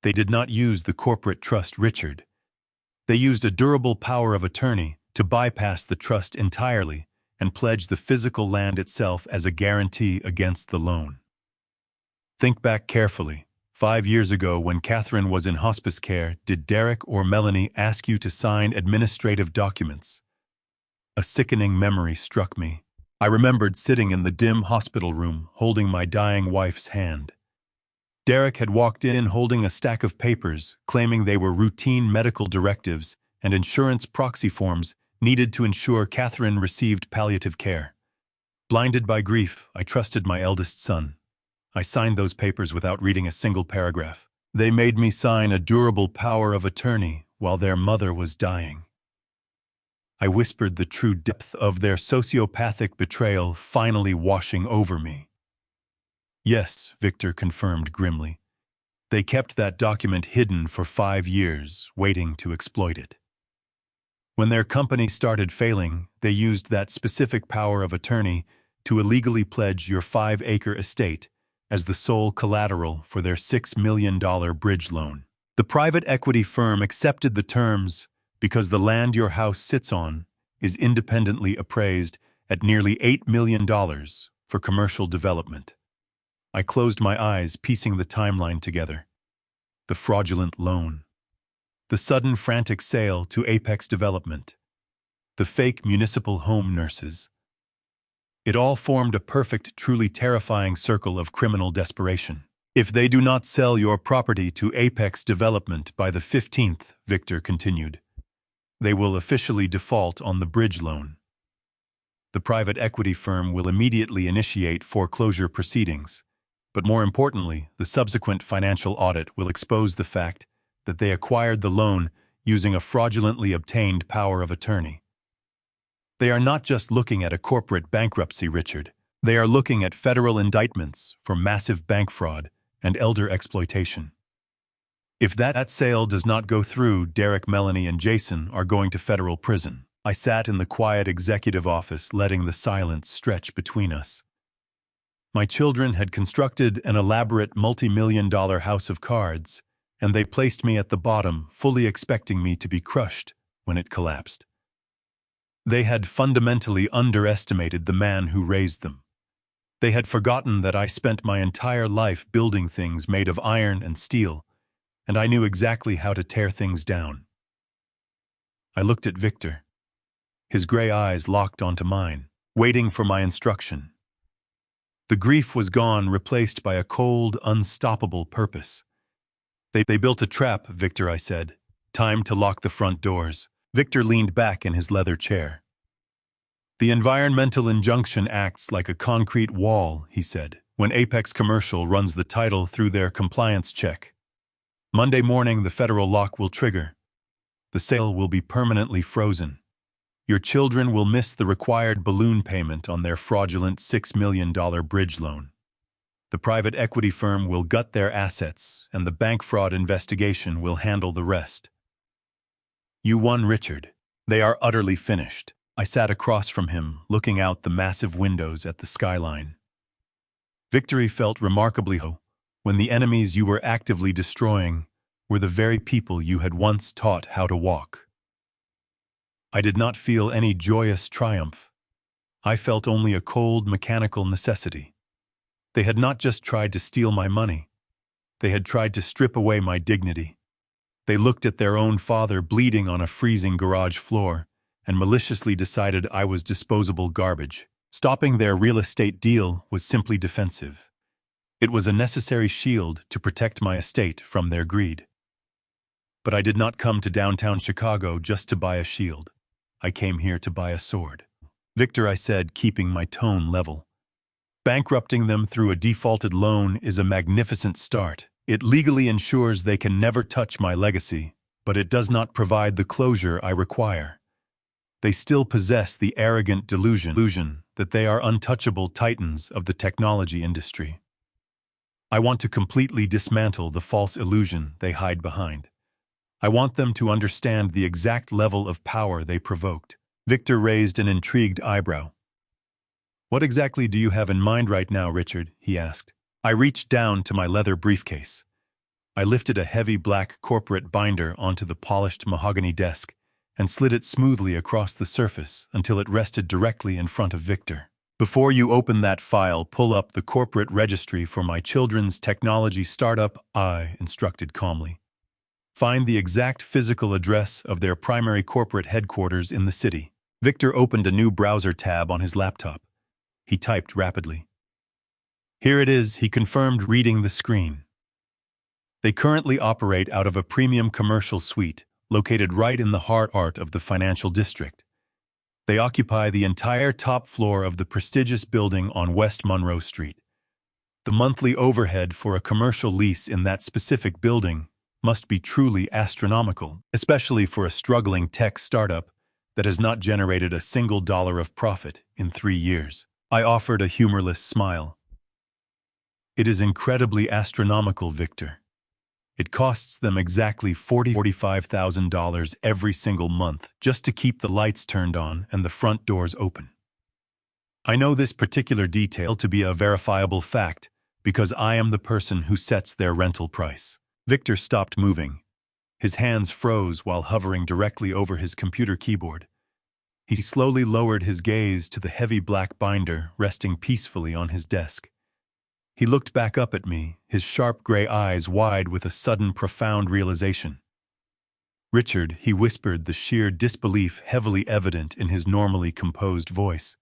They did not use the corporate trust, Richard. They used a durable power of attorney to bypass the trust entirely and pledge the physical land itself as a guarantee against the loan. Think back carefully. 5 years ago, when Catherine was in hospice care, did Derek or Melanie ask you to sign administrative documents? A sickening memory struck me. I remembered sitting in the dim hospital room, holding my dying wife's hand. Derek had walked in holding a stack of papers, claiming they were routine medical directives and insurance proxy forms needed to ensure Catherine received palliative care. Blinded by grief, I trusted my eldest son. I signed those papers without reading a single paragraph. They made me sign a durable power of attorney while their mother was dying. I whispered, the true depth of their sociopathic betrayal finally washing over me. Yes, Victor confirmed grimly. They kept that document hidden for 5 years, waiting to exploit it. When their company started failing, they used that specific power of attorney to illegally pledge your 5-acre estate as the sole collateral for their $6 million bridge loan. The private equity firm accepted the terms because the land your house sits on is independently appraised at nearly $8 million for commercial development. I closed my eyes, piecing the timeline together. The fraudulent loan. The sudden frantic sale to Apex Development. The fake municipal home nurses. It all formed a perfect, truly terrifying circle of criminal desperation. If they do not sell your property to Apex Development by the 15th, Victor continued, they will officially default on the bridge loan. The private equity firm will immediately initiate foreclosure proceedings, but more importantly, the subsequent financial audit will expose the fact that they acquired the loan using a fraudulently obtained power of attorney. They are not just looking at a corporate bankruptcy, Richard. They are looking at federal indictments for massive bank fraud and elder exploitation. If that sale does not go through, Derek, Melanie, and Jason are going to federal prison. I sat in the quiet executive office, letting the silence stretch between us. My children had constructed an elaborate multi-million-dollar house of cards, and they placed me at the bottom, fully expecting me to be crushed when it collapsed. They had fundamentally underestimated the man who raised them. They had forgotten that I spent my entire life building things made of iron and steel, and I knew exactly how to tear things down. I looked at Victor. His gray eyes locked onto mine, waiting for my instruction. The grief was gone, replaced by a cold, unstoppable purpose. They built a trap, Victor, I said. Time to lock the front doors. Victor leaned back in his leather chair. The environmental injunction acts like a concrete wall, he said, when Apex Commercial runs the title through their compliance check. Monday morning, the federal lock will trigger. The sale will be permanently frozen. Your children will miss the required balloon payment on their fraudulent $6 million bridge loan. The private equity firm will gut their assets, and the bank fraud investigation will handle the rest. You won, Richard. They are utterly finished. I sat across from him, looking out the massive windows at the skyline. Victory felt remarkably low when the enemies you were actively destroying were the very people you had once taught how to walk. I did not feel any joyous triumph. I felt only a cold, mechanical necessity. They had not just tried to steal my money. They had tried to strip away my dignity. They looked at their own father bleeding on a freezing garage floor and maliciously decided I was disposable garbage. Stopping their real estate deal was simply defensive. It was a necessary shield to protect my estate from their greed. But I did not come to downtown Chicago just to buy a shield. I came here to buy a sword. Victor, I said, keeping my tone level. Bankrupting them through a defaulted loan is a magnificent start. It legally ensures they can never touch my legacy, but it does not provide the closure I require. They still possess the arrogant delusion that they are untouchable titans of the technology industry. I want to completely dismantle the false illusion they hide behind. I want them to understand the exact level of power they provoked. Victor raised an intrigued eyebrow. "What exactly do you have in mind right now, Richard?" he asked. I reached down to my leather briefcase. I lifted a heavy black corporate binder onto the polished mahogany desk and slid it smoothly across the surface until it rested directly in front of Victor. "Before you open that file, pull up the corporate registry for my children's technology startup," I instructed calmly. "Find the exact physical address of their primary corporate headquarters in the city." Victor opened a new browser tab on his laptop. He typed rapidly. "Here it is," he confirmed, reading the screen. "They currently operate out of a premium commercial suite located right in the heart of the financial district. They occupy the entire top floor of the prestigious building on West Monroe Street. The monthly overhead for a commercial lease in that specific building must be truly astronomical, especially for a struggling tech startup that has not generated a single dollar of profit in 3 years. I offered a humorless smile. "It is incredibly astronomical, Victor. It costs them exactly $45,000 every single month just to keep the lights turned on and the front doors open. I know this particular detail to be a verifiable fact because I am the person who sets their rental price." Victor stopped moving. His hands froze while hovering directly over his computer keyboard. He slowly lowered his gaze to the heavy black binder resting peacefully on his desk. He looked back up at me, his sharp gray eyes wide with a sudden profound realization. "Richard," he whispered, the sheer disbelief heavily evident in his normally composed voice.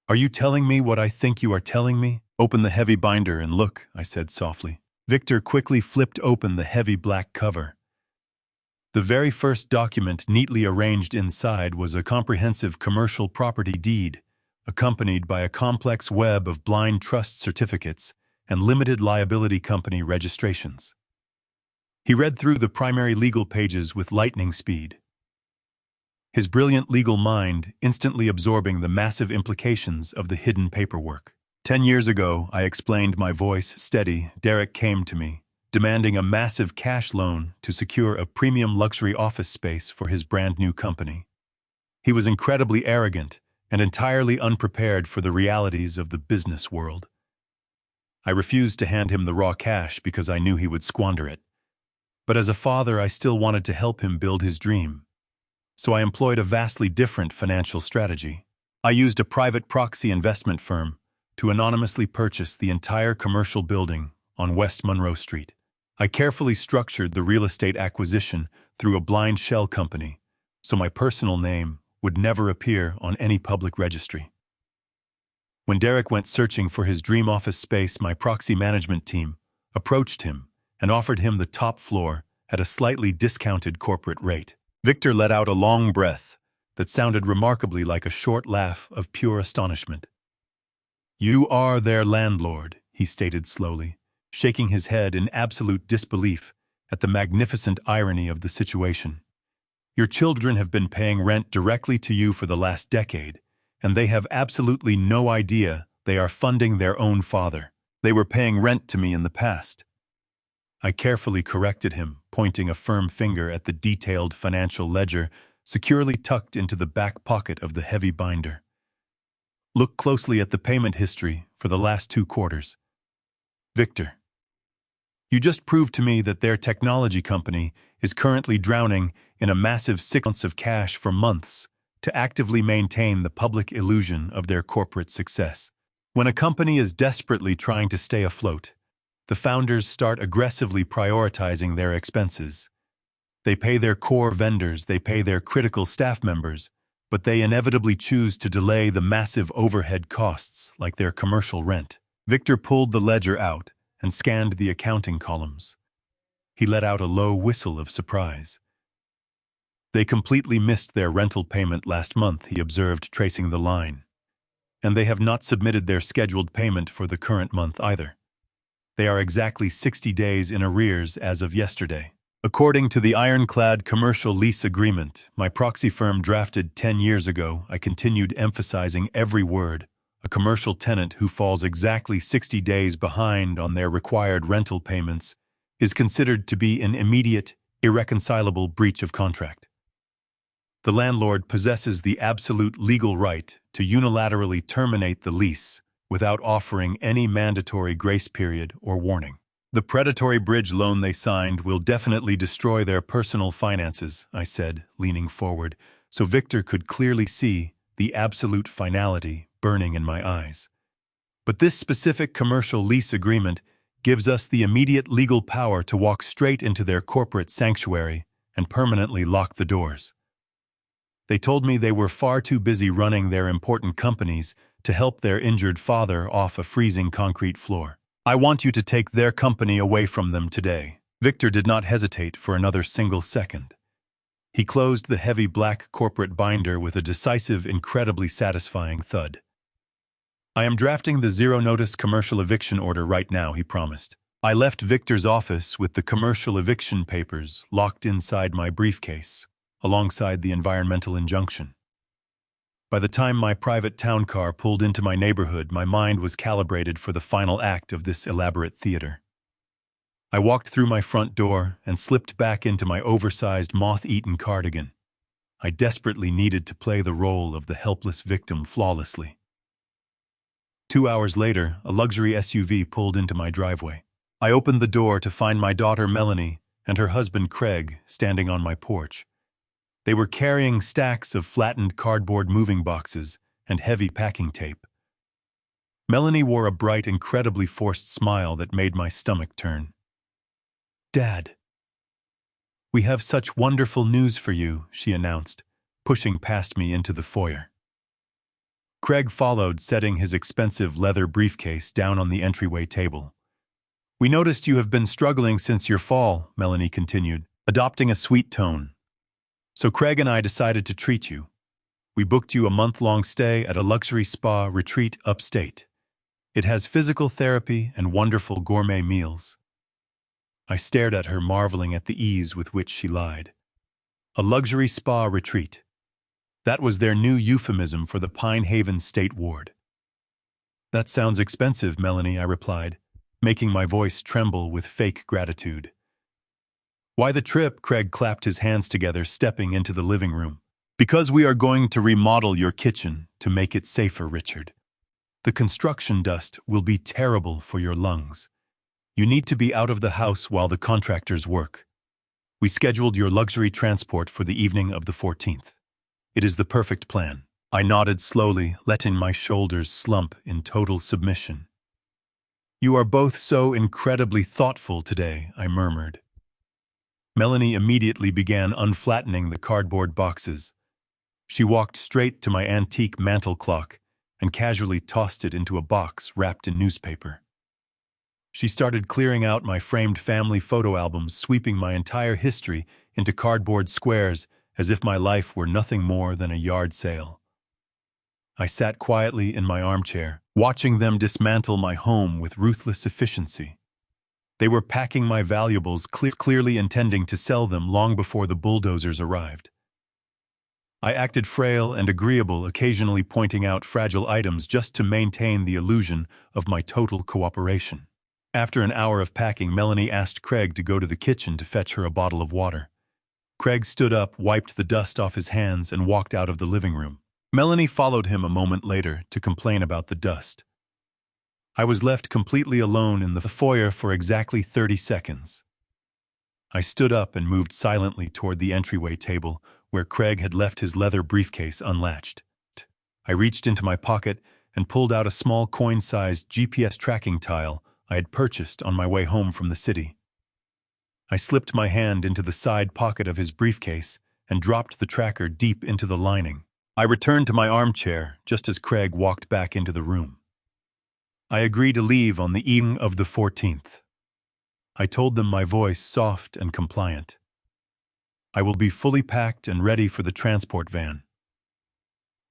"Are you telling me what I think you are telling me?" "Open the heavy binder and look," I said softly. Victor quickly flipped open the heavy black cover. The very first document neatly arranged inside was a comprehensive commercial property deed, accompanied by a complex web of blind trust certificates and limited liability company registrations. He read through the primary legal pages with lightning speed, his brilliant legal mind instantly absorbing the massive implications of the hidden paperwork. 10 years ago, I explained, my voice steady, Derek came to me, demanding a massive cash loan to secure a premium luxury office space for his brand new company. He was incredibly arrogant and entirely unprepared for the realities of the business world. I refused to hand him the raw cash because I knew he would squander it. But as a father, I still wanted to help him build his dream. So I employed a vastly different financial strategy. I used a private proxy investment firm to anonymously purchase the entire commercial building on West Monroe Street. I carefully structured the real estate acquisition through a blind shell company, so my personal name would never appear on any public registry. When Derek went searching for his dream office space, my proxy management team approached him and offered him the top floor at a slightly discounted corporate rate. Victor let out a long breath that sounded remarkably like a short laugh of pure astonishment. "You are their landlord," he stated slowly, shaking his head in absolute disbelief at the magnificent irony of the situation. "Your children have been paying rent directly to you for the last decade, and they have absolutely no idea they are funding their own father. They were paying rent to me in the past." I carefully corrected him, pointing a firm finger at the detailed financial ledger securely tucked into the back pocket of the heavy binder. "Look closely at the payment history for the last 2 quarters. Victor." You just proved to me that their technology company is currently drowning in a massive 6 months of cash for months to actively maintain the public illusion of their corporate success. When a company is desperately trying to stay afloat, the founders start aggressively prioritizing their expenses. They pay their core vendors, they pay their critical staff members, but they inevitably choose to delay the massive overhead costs like their commercial rent. Victor pulled the ledger out and scanned the accounting columns. He let out a low whistle of surprise. They completely missed their rental payment last month, he observed, tracing the line. And they have not submitted their scheduled payment for the current month either. They are exactly 60 days in arrears as of yesterday. According to the ironclad commercial lease agreement my proxy firm drafted 10 years ago, I continued emphasizing every word, a commercial tenant who falls exactly 60 days behind on their required rental payments is considered to be an immediate, irreconcilable breach of contract. The landlord possesses the absolute legal right to unilaterally terminate the lease without offering any mandatory grace period or warning. The predatory bridge loan they signed will definitely destroy their personal finances, I said, leaning forward, so Victor could clearly see the absolute finality burning in my eyes. But this specific commercial lease agreement gives us the immediate legal power to walk straight into their corporate sanctuary and permanently lock the doors. They told me they were far too busy running their important companies to help their injured father off a freezing concrete floor. I want you to take their company away from them today. Victor did not hesitate for another single second. He closed the heavy black corporate binder with a decisive, incredibly satisfying thud. I am drafting the zero-notice commercial eviction order right now, he promised. I left Victor's office with the commercial eviction papers locked inside my briefcase, alongside the environmental injunction. By the time my private town car pulled into my neighborhood, my mind was calibrated for the final act of this elaborate theater. I walked through my front door and slipped back into my oversized, moth-eaten cardigan. I desperately needed to play the role of the helpless victim flawlessly. 2 hours later, a luxury SUV pulled into my driveway. I opened the door to find my daughter Melanie and her husband Craig standing on my porch. They were carrying stacks of flattened cardboard moving boxes and heavy packing tape. Melanie wore a bright, incredibly forced smile that made my stomach turn. "Dad, we have such wonderful news for you," she announced, pushing past me into the foyer. Craig followed, setting his expensive leather briefcase down on the entryway table. "We noticed you have been struggling since your fall," Melanie continued, adopting a sweet tone. "So Craig and I decided to treat you. We booked you a month-long stay at a luxury spa retreat upstate. It has physical therapy and wonderful gourmet meals." I stared at her, marveling at the ease with which she lied. A luxury spa retreat. That was their new euphemism for the Pine Haven State Ward. "That sounds expensive, Melanie," I replied, making my voice tremble with fake gratitude. "Why the trip?" Craig clapped his hands together, stepping into the living room. "Because we are going to remodel your kitchen to make it safer, Richard. The construction dust will be terrible for your lungs. You need to be out of the house while the contractors work. We scheduled your luxury transport for the evening of the 14th. It is the perfect plan." I nodded slowly, letting my shoulders slump in total submission. "You are both so incredibly thoughtful today," I murmured. Melanie immediately began unflattening the cardboard boxes. She walked straight to my antique mantel clock and casually tossed it into a box wrapped in newspaper. She started clearing out my framed family photo albums, sweeping my entire history into cardboard squares as if my life were nothing more than a yard sale. I sat quietly in my armchair, watching them dismantle my home with ruthless efficiency. They were packing my valuables, clearly intending to sell them long before the bulldozers arrived. I acted frail and agreeable, occasionally pointing out fragile items just to maintain the illusion of my total cooperation. After an hour of packing, Melanie asked Craig to go to the kitchen to fetch her a bottle of water. Craig stood up, wiped the dust off his hands, and walked out of the living room. Melanie followed him a moment later to complain about the dust. I was left completely alone in the foyer for exactly 30 seconds. I stood up and moved silently toward the entryway table where Craig had left his leather briefcase unlatched. I reached into my pocket and pulled out a small coin-sized GPS tracking tile I had purchased on my way home from the city. I slipped my hand into the side pocket of his briefcase and dropped the tracker deep into the lining. I returned to my armchair just as Craig walked back into the room. I agreed to leave on the evening of the 14th. I told them, my voice soft and compliant. I will be fully packed and ready for the transport van.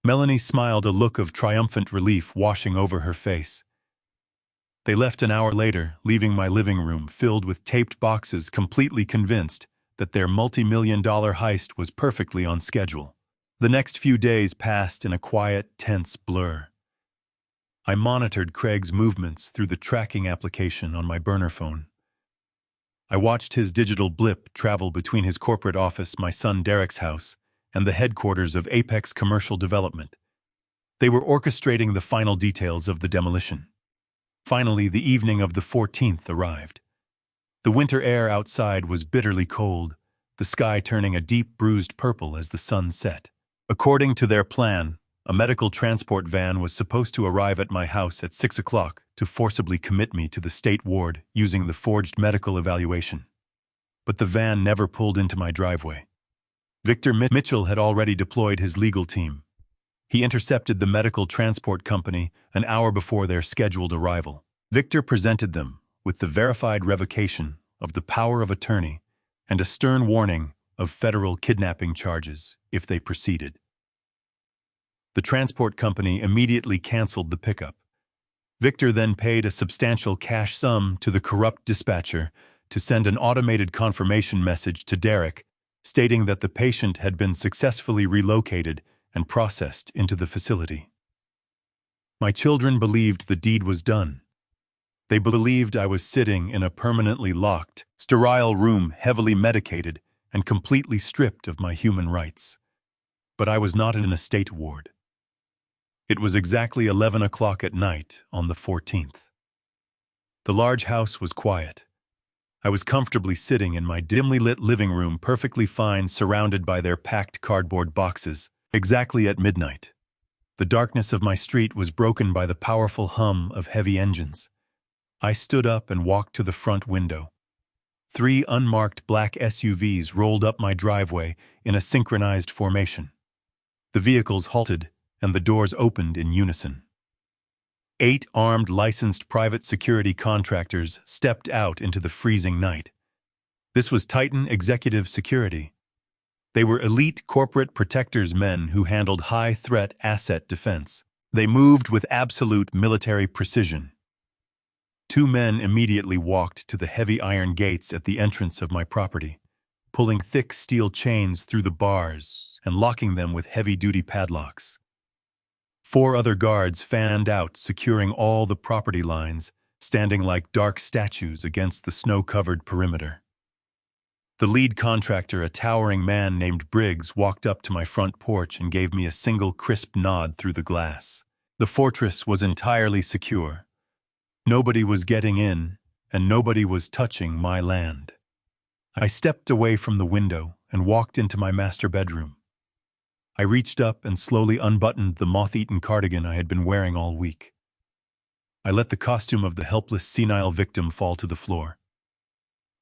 Melanie smiled, a look of triumphant relief washing over her face. They left an hour later, leaving my living room filled with taped boxes, completely convinced that their multi-million-dollar heist was perfectly on schedule. The next few days passed in a quiet, tense blur. I monitored Craig's movements through the tracking application on my burner phone. I watched his digital blip travel between his corporate office, my son Derek's house, and the headquarters of Apex Commercial Development. They were orchestrating the final details of the demolition. Finally, the evening of the 14th arrived. The winter air outside was bitterly cold, the sky turning a deep bruised purple as the sun set. According to their plan, a medical transport van was supposed to arrive at my house at 6 o'clock to forcibly commit me to the state ward using the forged medical evaluation. But the van never pulled into my driveway. Victor Mitchell had already deployed his legal team. He intercepted the medical transport company an hour before their scheduled arrival. Victor presented them with the verified revocation of the power of attorney and a stern warning of federal kidnapping charges if they proceeded. The transport company immediately canceled the pickup. Victor then paid a substantial cash sum to the corrupt dispatcher to send an automated confirmation message to Derek stating that the patient had been successfully relocated and processed into the facility. My children believed the deed was done. They believed I was sitting in a permanently locked, sterile room, heavily medicated and completely stripped of my human rights. But I was not in a state ward. It was exactly 11 o'clock at night on the 14th. The large house was quiet. I was comfortably sitting in my dimly lit living room, perfectly fine, surrounded by their packed cardboard boxes. Exactly at midnight, the darkness of my street was broken by the powerful hum of heavy engines. I stood up and walked to the front window. 3 unmarked black SUVs rolled up my driveway in a synchronized formation. The vehicles halted, and the doors opened in unison. 8 armed, licensed private security contractors stepped out into the freezing night. This was Titan Executive Security. They were elite corporate protectors, men who handled high-threat asset defense. They moved with absolute military precision. 2 men immediately walked to the heavy iron gates at the entrance of my property, pulling thick steel chains through the bars and locking them with heavy-duty padlocks. 4 other guards fanned out, securing all the property lines, standing like dark statues against the snow-covered perimeter. The lead contractor, a towering man named Briggs, walked up to my front porch and gave me a single crisp nod through the glass. The fortress was entirely secure. Nobody was getting in, and nobody was touching my land. I stepped away from the window and walked into my master bedroom. I reached up and slowly unbuttoned the moth-eaten cardigan I had been wearing all week. I let the costume of the helpless, senile victim fall to the floor.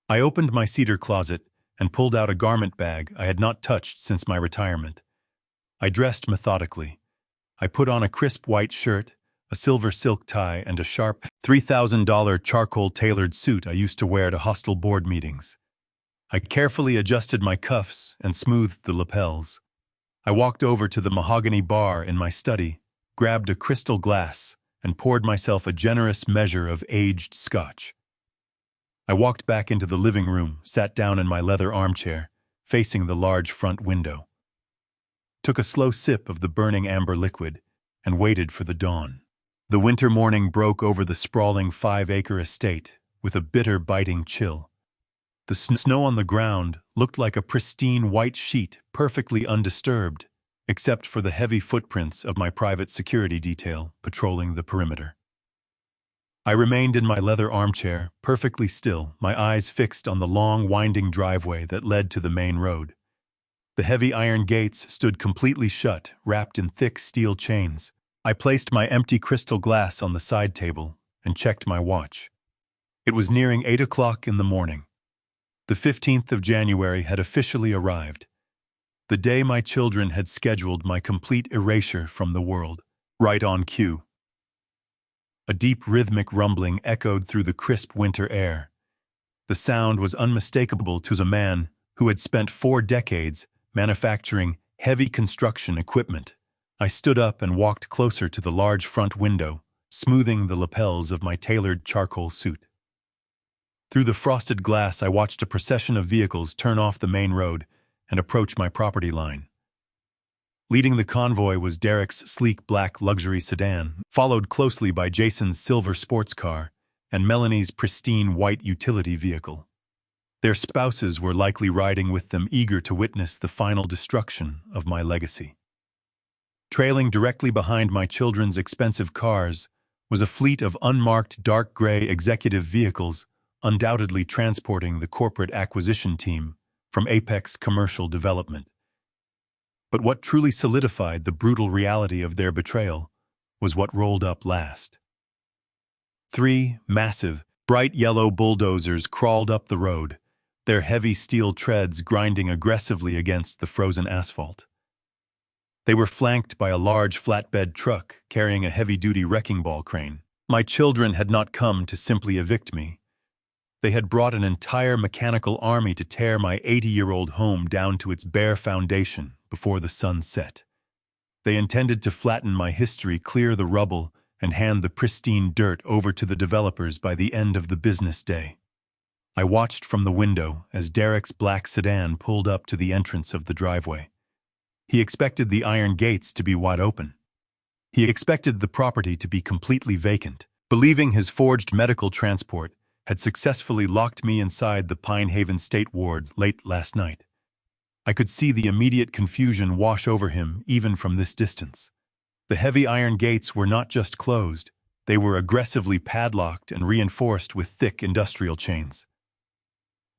I opened my cedar closet and pulled out a garment bag I had not touched since my retirement. I dressed methodically. I put on a crisp white shirt, a silver silk tie, and a sharp $3,000 charcoal-tailored suit I used to wear to hostile board meetings. I carefully adjusted my cuffs and smoothed the lapels. I walked over to the mahogany bar in my study, grabbed a crystal glass, and poured myself a generous measure of aged scotch. I walked back into the living room, sat down in my leather armchair, facing the large front window, took a slow sip of the burning amber liquid, and waited for the dawn. The winter morning broke over the sprawling 5-acre estate with a bitter, biting chill. The snow on the ground looked like a pristine white sheet, perfectly undisturbed, except for the heavy footprints of my private security detail patrolling the perimeter. I remained in my leather armchair, perfectly still, my eyes fixed on the long, winding driveway that led to the main road. The heavy iron gates stood completely shut, wrapped in thick steel chains. I placed my empty crystal glass on the side table and checked my watch. It was nearing 8 o'clock in the morning. The 15th of January had officially arrived. The day my children had scheduled my complete erasure from the world. Right on cue. A deep rhythmic rumbling echoed through the crisp winter air. The sound was unmistakable to a man who had spent 4 decades manufacturing heavy construction equipment. I stood up and walked closer to the large front window, smoothing the lapels of my tailored charcoal suit. Through the frosted glass, I watched a procession of vehicles turn off the main road and approach my property line. Leading the convoy was Derek's sleek black luxury sedan, followed closely by Jason's silver sports car and Melanie's pristine white utility vehicle. Their spouses were likely riding with them, eager to witness the final destruction of my legacy. Trailing directly behind my children's expensive cars was a fleet of unmarked dark gray executive vehicles, undoubtedly transporting the corporate acquisition team from Apex Commercial Development. But what truly solidified the brutal reality of their betrayal was what rolled up last. 3 massive, bright yellow bulldozers crawled up the road, their heavy steel treads grinding aggressively against the frozen asphalt. They were flanked by a large flatbed truck carrying a heavy-duty wrecking ball crane. My children had not come to simply evict me. They had brought an entire mechanical army to tear my 80-year-old home down to its bare foundation before the sun set. They intended to flatten my history, clear the rubble, and hand the pristine dirt over to the developers by the end of the business day. I watched from the window as Derek's black sedan pulled up to the entrance of the driveway. He expected the iron gates to be wide open. He expected the property to be completely vacant, believing his forged medical transport had successfully locked me inside the Pine Haven State Ward late last night. I could see the immediate confusion wash over him even from this distance. The heavy iron gates were not just closed, they were aggressively padlocked and reinforced with thick industrial chains.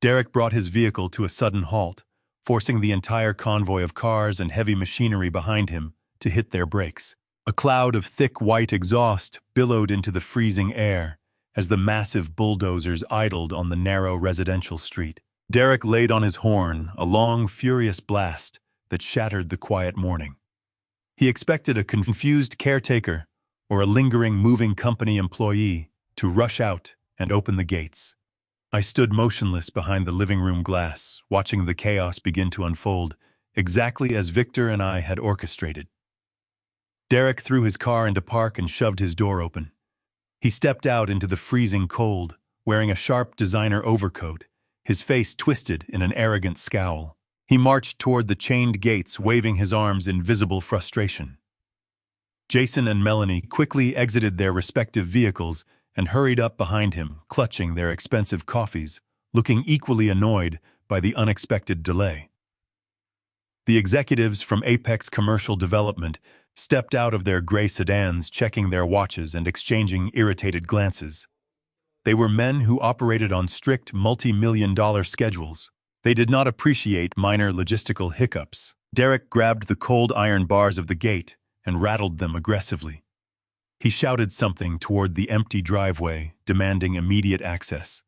Derek brought his vehicle to a sudden halt, forcing the entire convoy of cars and heavy machinery behind him to hit their brakes. A cloud of thick white exhaust billowed into the freezing air as the massive bulldozers idled on the narrow residential street. Derek laid on his horn, a long, furious blast that shattered the quiet morning. He expected a confused caretaker or a lingering moving company employee to rush out and open the gates. I stood motionless behind the living room glass, watching the chaos begin to unfold, exactly as Victor and I had orchestrated. Derek threw his car into park and shoved his door open. He stepped out into the freezing cold, wearing a sharp designer overcoat, his face twisted in an arrogant scowl. He marched toward the chained gates, waving his arms in visible frustration. Jason and Melanie quickly exited their respective vehicles and hurried up behind him, clutching their expensive coffees, looking equally annoyed by the unexpected delay. The executives from Apex Commercial Development stepped out of their gray sedans, checking their watches and exchanging irritated glances. They were men who operated on strict multi-million-dollar schedules. They did not appreciate minor logistical hiccups. Derek grabbed the cold iron bars of the gate and rattled them aggressively. He shouted something toward the empty driveway, demanding immediate access.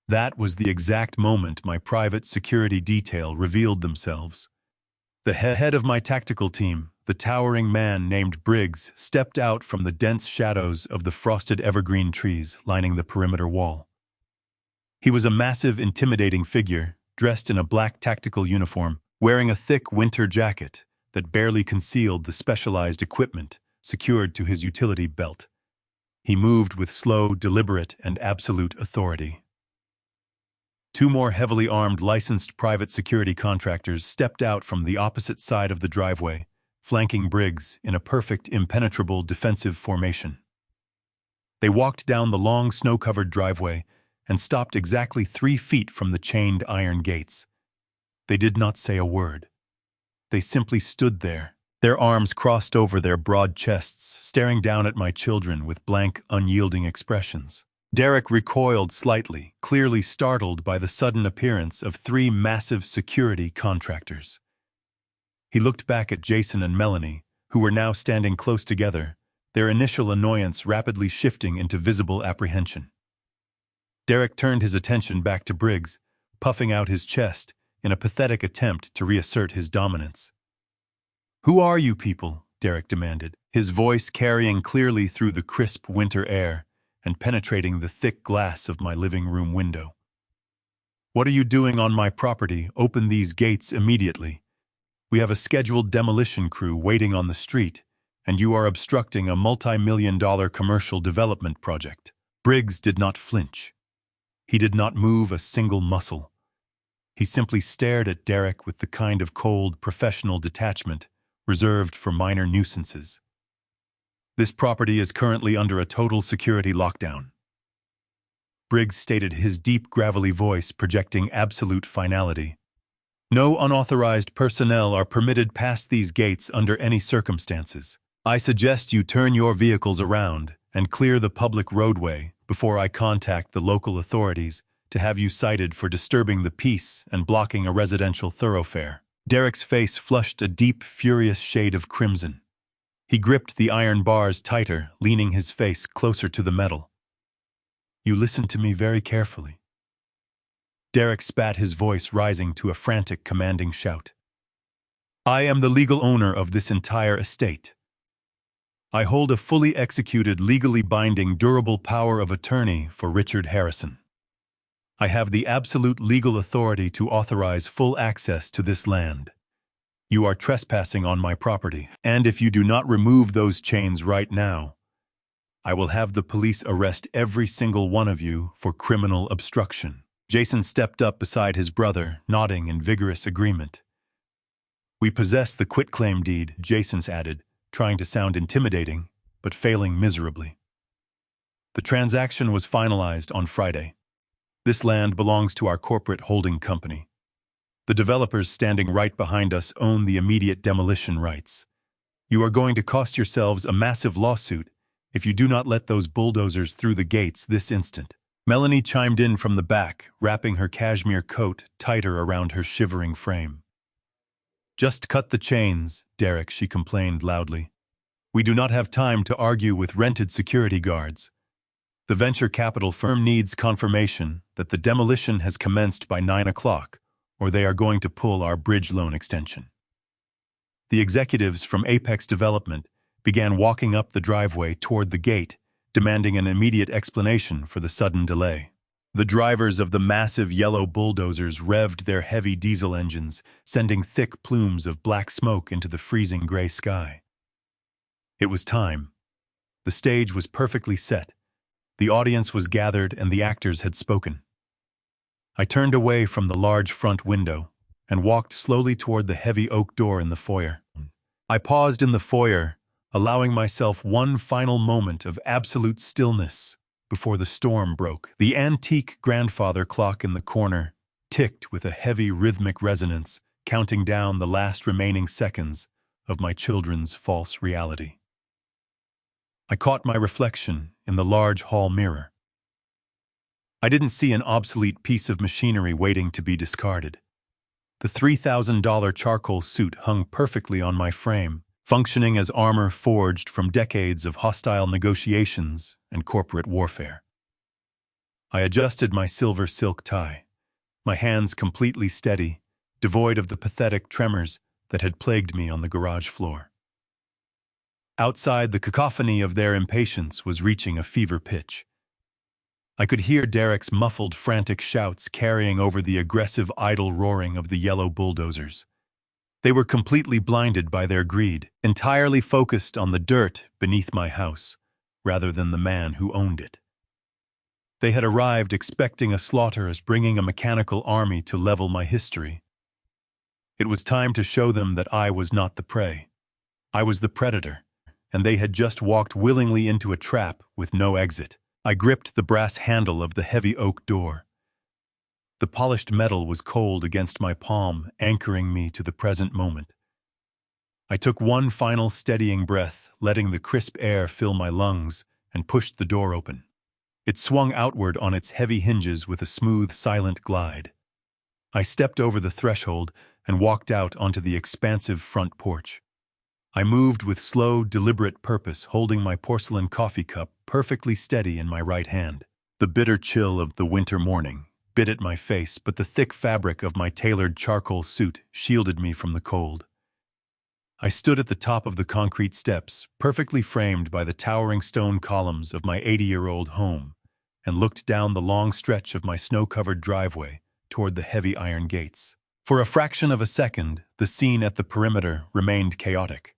That was the exact moment my private security detail revealed themselves. The head of my tactical team, the towering man named Briggs, stepped out from the dense shadows of the frosted evergreen trees lining the perimeter wall. He was a massive, intimidating figure, dressed in a black tactical uniform, wearing a thick winter jacket that barely concealed the specialized equipment secured to his utility belt. He moved with slow, deliberate, and absolute authority. 2 more heavily armed licensed private security contractors stepped out from the opposite side of the driveway, flanking Briggs in a perfect, impenetrable defensive formation. They walked down the long, snow-covered driveway and stopped exactly 3 feet from the chained iron gates. They did not say a word. They simply stood there, Their arms crossed over their broad chests, staring down at my children with blank, unyielding expressions. Derek recoiled slightly, clearly startled by the sudden appearance of three massive security contractors. He looked back at Jason and Melanie, who were now standing close together, their initial annoyance rapidly shifting into visible apprehension. Derek turned his attention back to Briggs, puffing out his chest in a pathetic attempt to reassert his dominance. "Who are you people?" Derek demanded, his voice carrying clearly through the crisp winter air and penetrating the thick glass of my living room window. "What are you doing on my property? Open these gates immediately. We have a scheduled demolition crew waiting on the street, and you are obstructing a multi-million-dollar commercial development project." Briggs did not flinch. He did not move a single muscle. He simply stared at Derek with the kind of cold, professional detachment reserved for minor nuisances. "This property is currently under a total security lockdown," Briggs stated, his deep, gravelly voice projecting absolute finality. "No unauthorized personnel are permitted past these gates under any circumstances. I suggest you turn your vehicles around and clear the public roadway before I contact the local authorities to have you cited for disturbing the peace and blocking a residential thoroughfare." Derek's face flushed a deep, furious shade of crimson. He gripped the iron bars tighter, leaning his face closer to the metal. "You listen to me very carefully." Derek spat, his voice rising to a frantic, commanding shout. "I am the legal owner of this entire estate. I hold a fully executed, legally binding, durable power of attorney for Richard Harrison. I have the absolute legal authority to authorize full access to this land. You are trespassing on my property, and if you do not remove those chains right now, I will have the police arrest every single one of you for criminal obstruction." Jason stepped up beside his brother, nodding in vigorous agreement. "We possess the quitclaim deed," Jason added, trying to sound intimidating, but failing miserably. "The transaction was finalized on Friday. This land belongs to our corporate holding company. The developers standing right behind us own the immediate demolition rights. You are going to cost yourselves a massive lawsuit if you do not let those bulldozers through the gates this instant." Melanie chimed in from the back, wrapping her cashmere coat tighter around her shivering frame. "Just cut the chains, Derek," she complained loudly. "We do not have time to argue with rented security guards. The venture capital firm needs confirmation that the demolition has commenced by 9 o'clock, or they are going to pull our bridge loan extension." The executives from Apex Development began walking up the driveway toward the gate, demanding an immediate explanation for the sudden delay. The drivers of the massive yellow bulldozers revved their heavy diesel engines, sending thick plumes of black smoke into the freezing gray sky. It was time. The stage was perfectly set. The audience was gathered and the actors had spoken. I turned away from the large front window and walked slowly toward the heavy oak door in the foyer. I paused in the foyer, allowing myself one final moment of absolute stillness before the storm broke. The antique grandfather clock in the corner ticked with a heavy rhythmic resonance, counting down the last remaining seconds of my children's false reality. I caught my reflection in the large hall mirror. I didn't see an obsolete piece of machinery waiting to be discarded. The $3,000 charcoal suit hung perfectly on my frame, functioning as armor forged from decades of hostile negotiations and corporate warfare. I adjusted my silver silk tie, my hands completely steady, devoid of the pathetic tremors that had plagued me on the garage floor. Outside, the cacophony of their impatience was reaching a fever pitch. I could hear Derek's muffled, frantic shouts carrying over the aggressive, idle roaring of the yellow bulldozers. They were completely blinded by their greed, entirely focused on the dirt beneath my house, rather than the man who owned it. They had arrived expecting a slaughter, as bringing a mechanical army to level my history. It was time to show them that I was not the prey. I was the predator, and they had just walked willingly into a trap with no exit. I gripped the brass handle of the heavy oak door. The polished metal was cold against my palm, anchoring me to the present moment. I took one final steadying breath, letting the crisp air fill my lungs, and pushed the door open. It swung outward on its heavy hinges with a smooth, silent glide. I stepped over the threshold and walked out onto the expansive front porch. I moved with slow, deliberate purpose, holding my porcelain coffee cup perfectly steady in my right hand. The bitter chill of the winter morning bit at my face, but the thick fabric of my tailored charcoal suit shielded me from the cold. I stood at the top of the concrete steps, perfectly framed by the towering stone columns of my 80-year-old home, and looked down the long stretch of my snow-covered driveway toward the heavy iron gates. For a fraction of a second, the scene at the perimeter remained chaotic.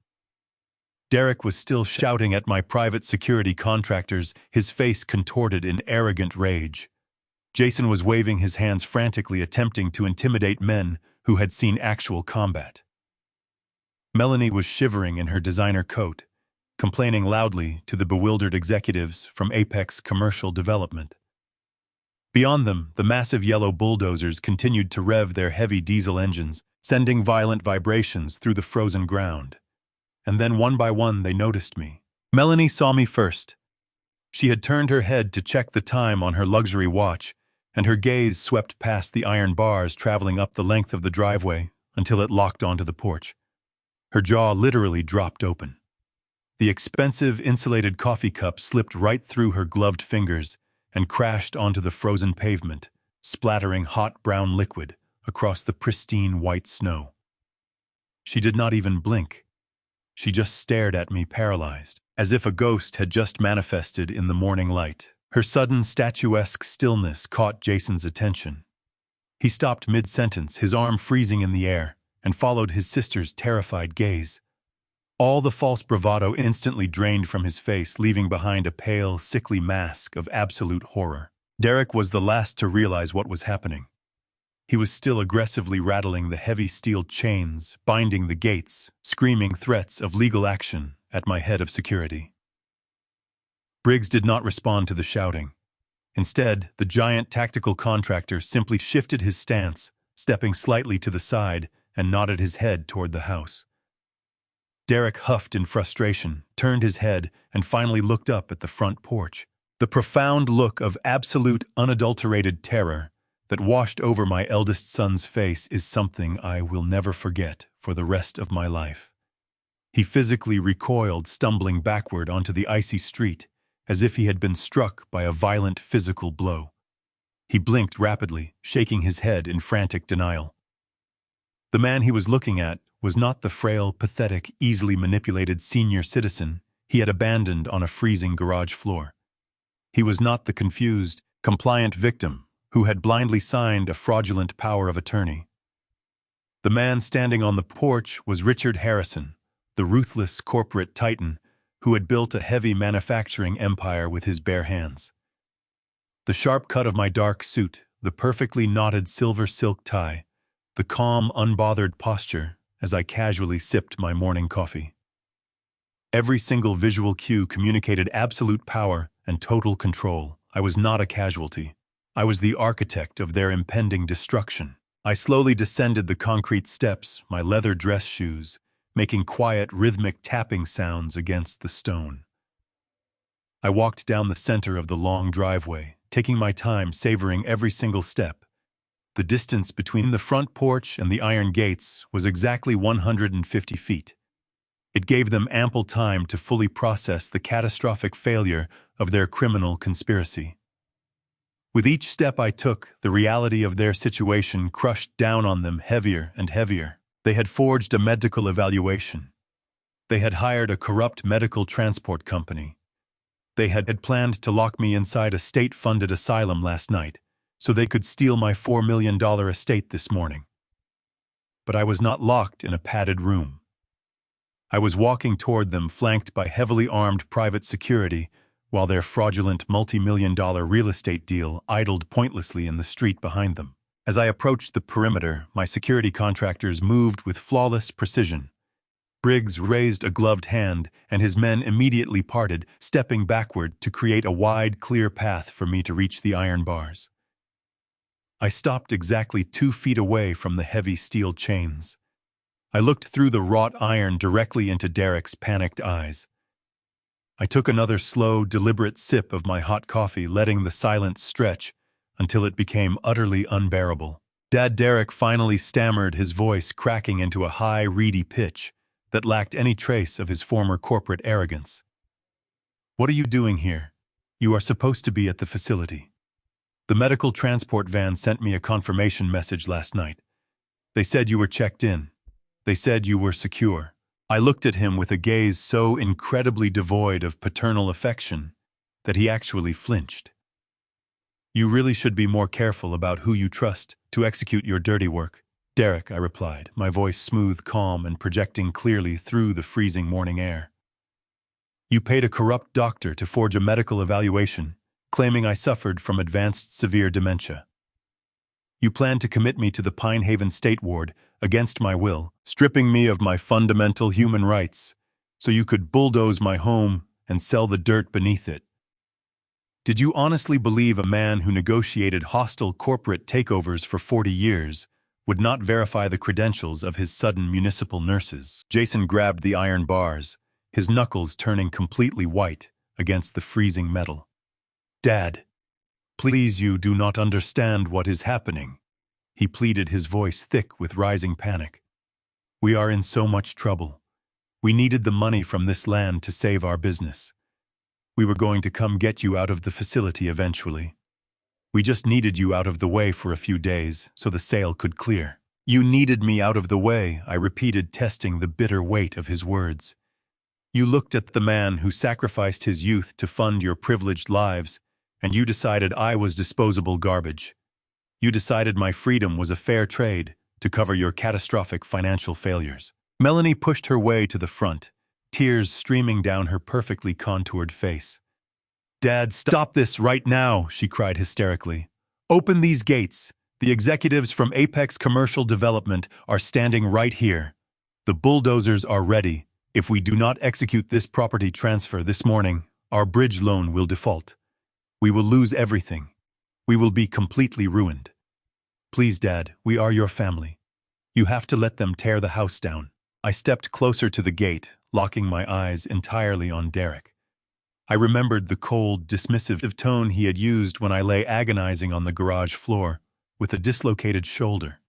Derek was still shouting at my private security contractors, his face contorted in arrogant rage. Jason was waving his hands frantically, attempting to intimidate men who had seen actual combat. Melanie was shivering in her designer coat, complaining loudly to the bewildered executives from Apex Commercial Development. Beyond them, the massive yellow bulldozers continued to rev their heavy diesel engines, sending violent vibrations through the frozen ground. And then one by one they noticed me. Melanie saw me first. She had turned her head to check the time on her luxury watch, and her gaze swept past the iron bars traveling up the length of the driveway until it locked onto the porch. Her jaw literally dropped open. The expensive insulated coffee cup slipped right through her gloved fingers and crashed onto the frozen pavement, splattering hot brown liquid across the pristine white snow. She did not even blink. She just stared at me, paralyzed, as if a ghost had just manifested in the morning light. Her sudden statuesque stillness caught Jason's attention. He stopped mid-sentence, his arm freezing in the air, and followed his sister's terrified gaze. All the false bravado instantly drained from his face, leaving behind a pale, sickly mask of absolute horror. Derek was the last to realize what was happening. He was still aggressively rattling the heavy steel chains, binding the gates, screaming threats of legal action at my head of security. Briggs did not respond to the shouting. Instead, the giant tactical contractor simply shifted his stance, stepping slightly to the side, and nodded his head toward the house. Derek huffed in frustration, turned his head, and finally looked up at the front porch. The profound look of absolute, unadulterated terror that washed over my eldest son's face is something I will never forget for the rest of my life. He physically recoiled, stumbling backward onto the icy street, as if he had been struck by a violent physical blow. He blinked rapidly, shaking his head in frantic denial. The man he was looking at was not the frail, pathetic, easily manipulated senior citizen he had abandoned on a freezing garage floor. He was not the confused, compliant victim who had blindly signed a fraudulent power of attorney. The man standing on the porch was Richard Harrison, the ruthless corporate titan who had built a heavy manufacturing empire with his bare hands. The sharp cut of my dark suit, the perfectly knotted silver silk tie, the calm, unbothered posture as I casually sipped my morning coffee. Every single visual cue communicated absolute power and total control. I was not a casualty. I was the architect of their impending destruction. I slowly descended the concrete steps, my leather dress shoes, making quiet, rhythmic tapping sounds against the stone. I walked down the center of the long driveway, taking my time, savoring every single step. The distance between the front porch and the iron gates was exactly 150 feet. It gave them ample time to fully process the catastrophic failure of their criminal conspiracy. With each step I took, the reality of their situation crushed down on them heavier and heavier. They had forged a medical evaluation. They had hired a corrupt medical transport company. They had planned to lock me inside a state-funded asylum last night, so they could steal my $4 million estate this morning. But I was not locked in a padded room. I was walking toward them, flanked by heavily armed private security, while their fraudulent multi-million-dollar real estate deal idled pointlessly in the street behind them. As I approached the perimeter, my security contractors moved with flawless precision. Briggs raised a gloved hand, and his men immediately parted, stepping backward to create a wide, clear path for me to reach the iron bars. I stopped exactly 2 feet away from the heavy steel chains. I looked through the wrought iron directly into Derek's panicked eyes. I took another slow, deliberate sip of my hot coffee, letting the silence stretch until it became utterly unbearable. Dad Derek finally stammered, his voice cracking into a high, reedy pitch that lacked any trace of his former corporate arrogance. "What are you doing here? You are supposed to be at the facility. The medical transport van sent me a confirmation message last night. They said you were checked in. They said you were secure." I looked at him with a gaze so incredibly devoid of paternal affection that he actually flinched. "You really should be more careful about who you trust to execute your dirty work, Derek," I replied, my voice smooth, calm, and projecting clearly through the freezing morning air. "You paid a corrupt doctor to forge a medical evaluation, claiming I suffered from advanced severe dementia. You planned to commit me to the Pine Haven State Ward against my will, stripping me of my fundamental human rights, so you could bulldoze my home and sell the dirt beneath it. Did you honestly believe a man who negotiated hostile corporate takeovers for 40 years would not verify the credentials of his sudden municipal nurses?" Jason grabbed the iron bars, his knuckles turning completely white against the freezing metal. "Dad, please, you do not understand what is happening," he pleaded, his voice thick with rising panic. "We are in so much trouble. We needed the money from this land to save our business. We were going to come get you out of the facility eventually. We just needed you out of the way for a few days so the sale could clear." "You needed me out of the way," I repeated, testing the bitter weight of his words. "You looked at the man who sacrificed his youth to fund your privileged lives, and you decided I was disposable garbage. You decided my freedom was a fair trade to cover your catastrophic financial failures." Melanie pushed her way to the front, tears streaming down her perfectly contoured face. "Dad, stop this right now," she cried hysterically. "Open these gates. The executives from Apex Commercial Development are standing right here. The bulldozers are ready. If we do not execute this property transfer this morning, our bridge loan will default. We will lose everything. We will be completely ruined. Please, Dad, we are your family. You have to let them tear the house down." I stepped closer to the gate, locking my eyes entirely on Derek. I remembered the cold, dismissive tone he had used when I lay agonizing on the garage floor with a dislocated shoulder.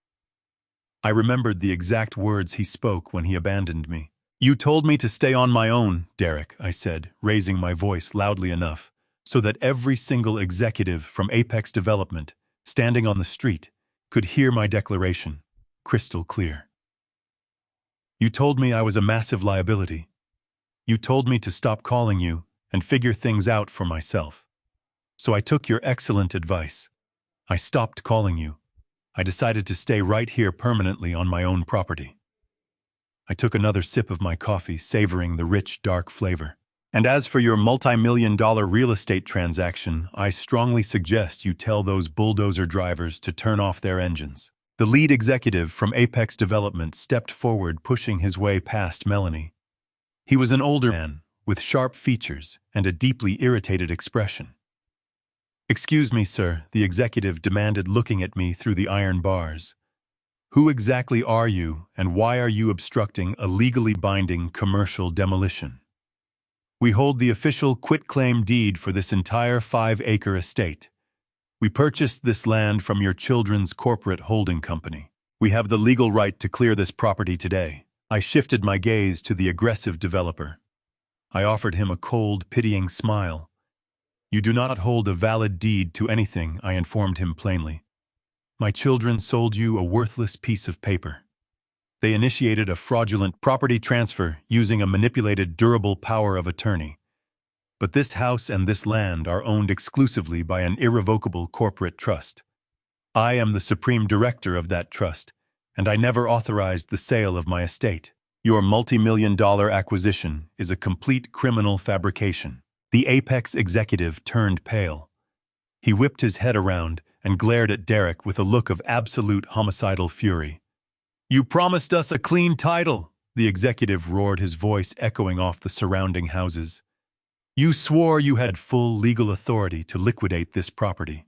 I remembered the exact words he spoke when he abandoned me. "You told me to stay on my own, Derek," I said, raising my voice loudly enough so that every single executive from Apex Development standing on the street could hear my declaration, crystal clear. "You told me I was a massive liability. You told me to stop calling you and figure things out for myself. So I took your excellent advice. I stopped calling you. I decided to stay right here permanently on my own property." I took another sip of my coffee, savoring the rich, dark flavor. "And as for your multi-million-dollar real estate transaction, I strongly suggest you tell those bulldozer drivers to turn off their engines." The lead executive from Apex Development stepped forward, pushing his way past Melanie. He was an older man, with sharp features and a deeply irritated expression. "Excuse me, sir," the executive demanded, looking at me through the iron bars. "Who exactly are you, and why are you obstructing a legally binding commercial demolition? We hold the official quitclaim deed for this entire 5-acre estate. We purchased this land from your children's corporate holding company. We have the legal right to clear this property today." I shifted my gaze to the aggressive developer. I offered him a cold, pitying smile. "You do not hold a valid deed to anything," I informed him plainly. "My children sold you a worthless piece of paper. They initiated a fraudulent property transfer using a manipulated durable power of attorney. But this house and this land are owned exclusively by an irrevocable corporate trust. I am the supreme director of that trust, and I never authorized the sale of my estate. Your multi-million-dollar acquisition is a complete criminal fabrication." The Apex executive turned pale. He whipped his head around and glared at Derek with a look of absolute homicidal fury. "You promised us a clean title," the executive roared, his voice echoing off the surrounding houses. "You swore you had full legal authority to liquidate this property.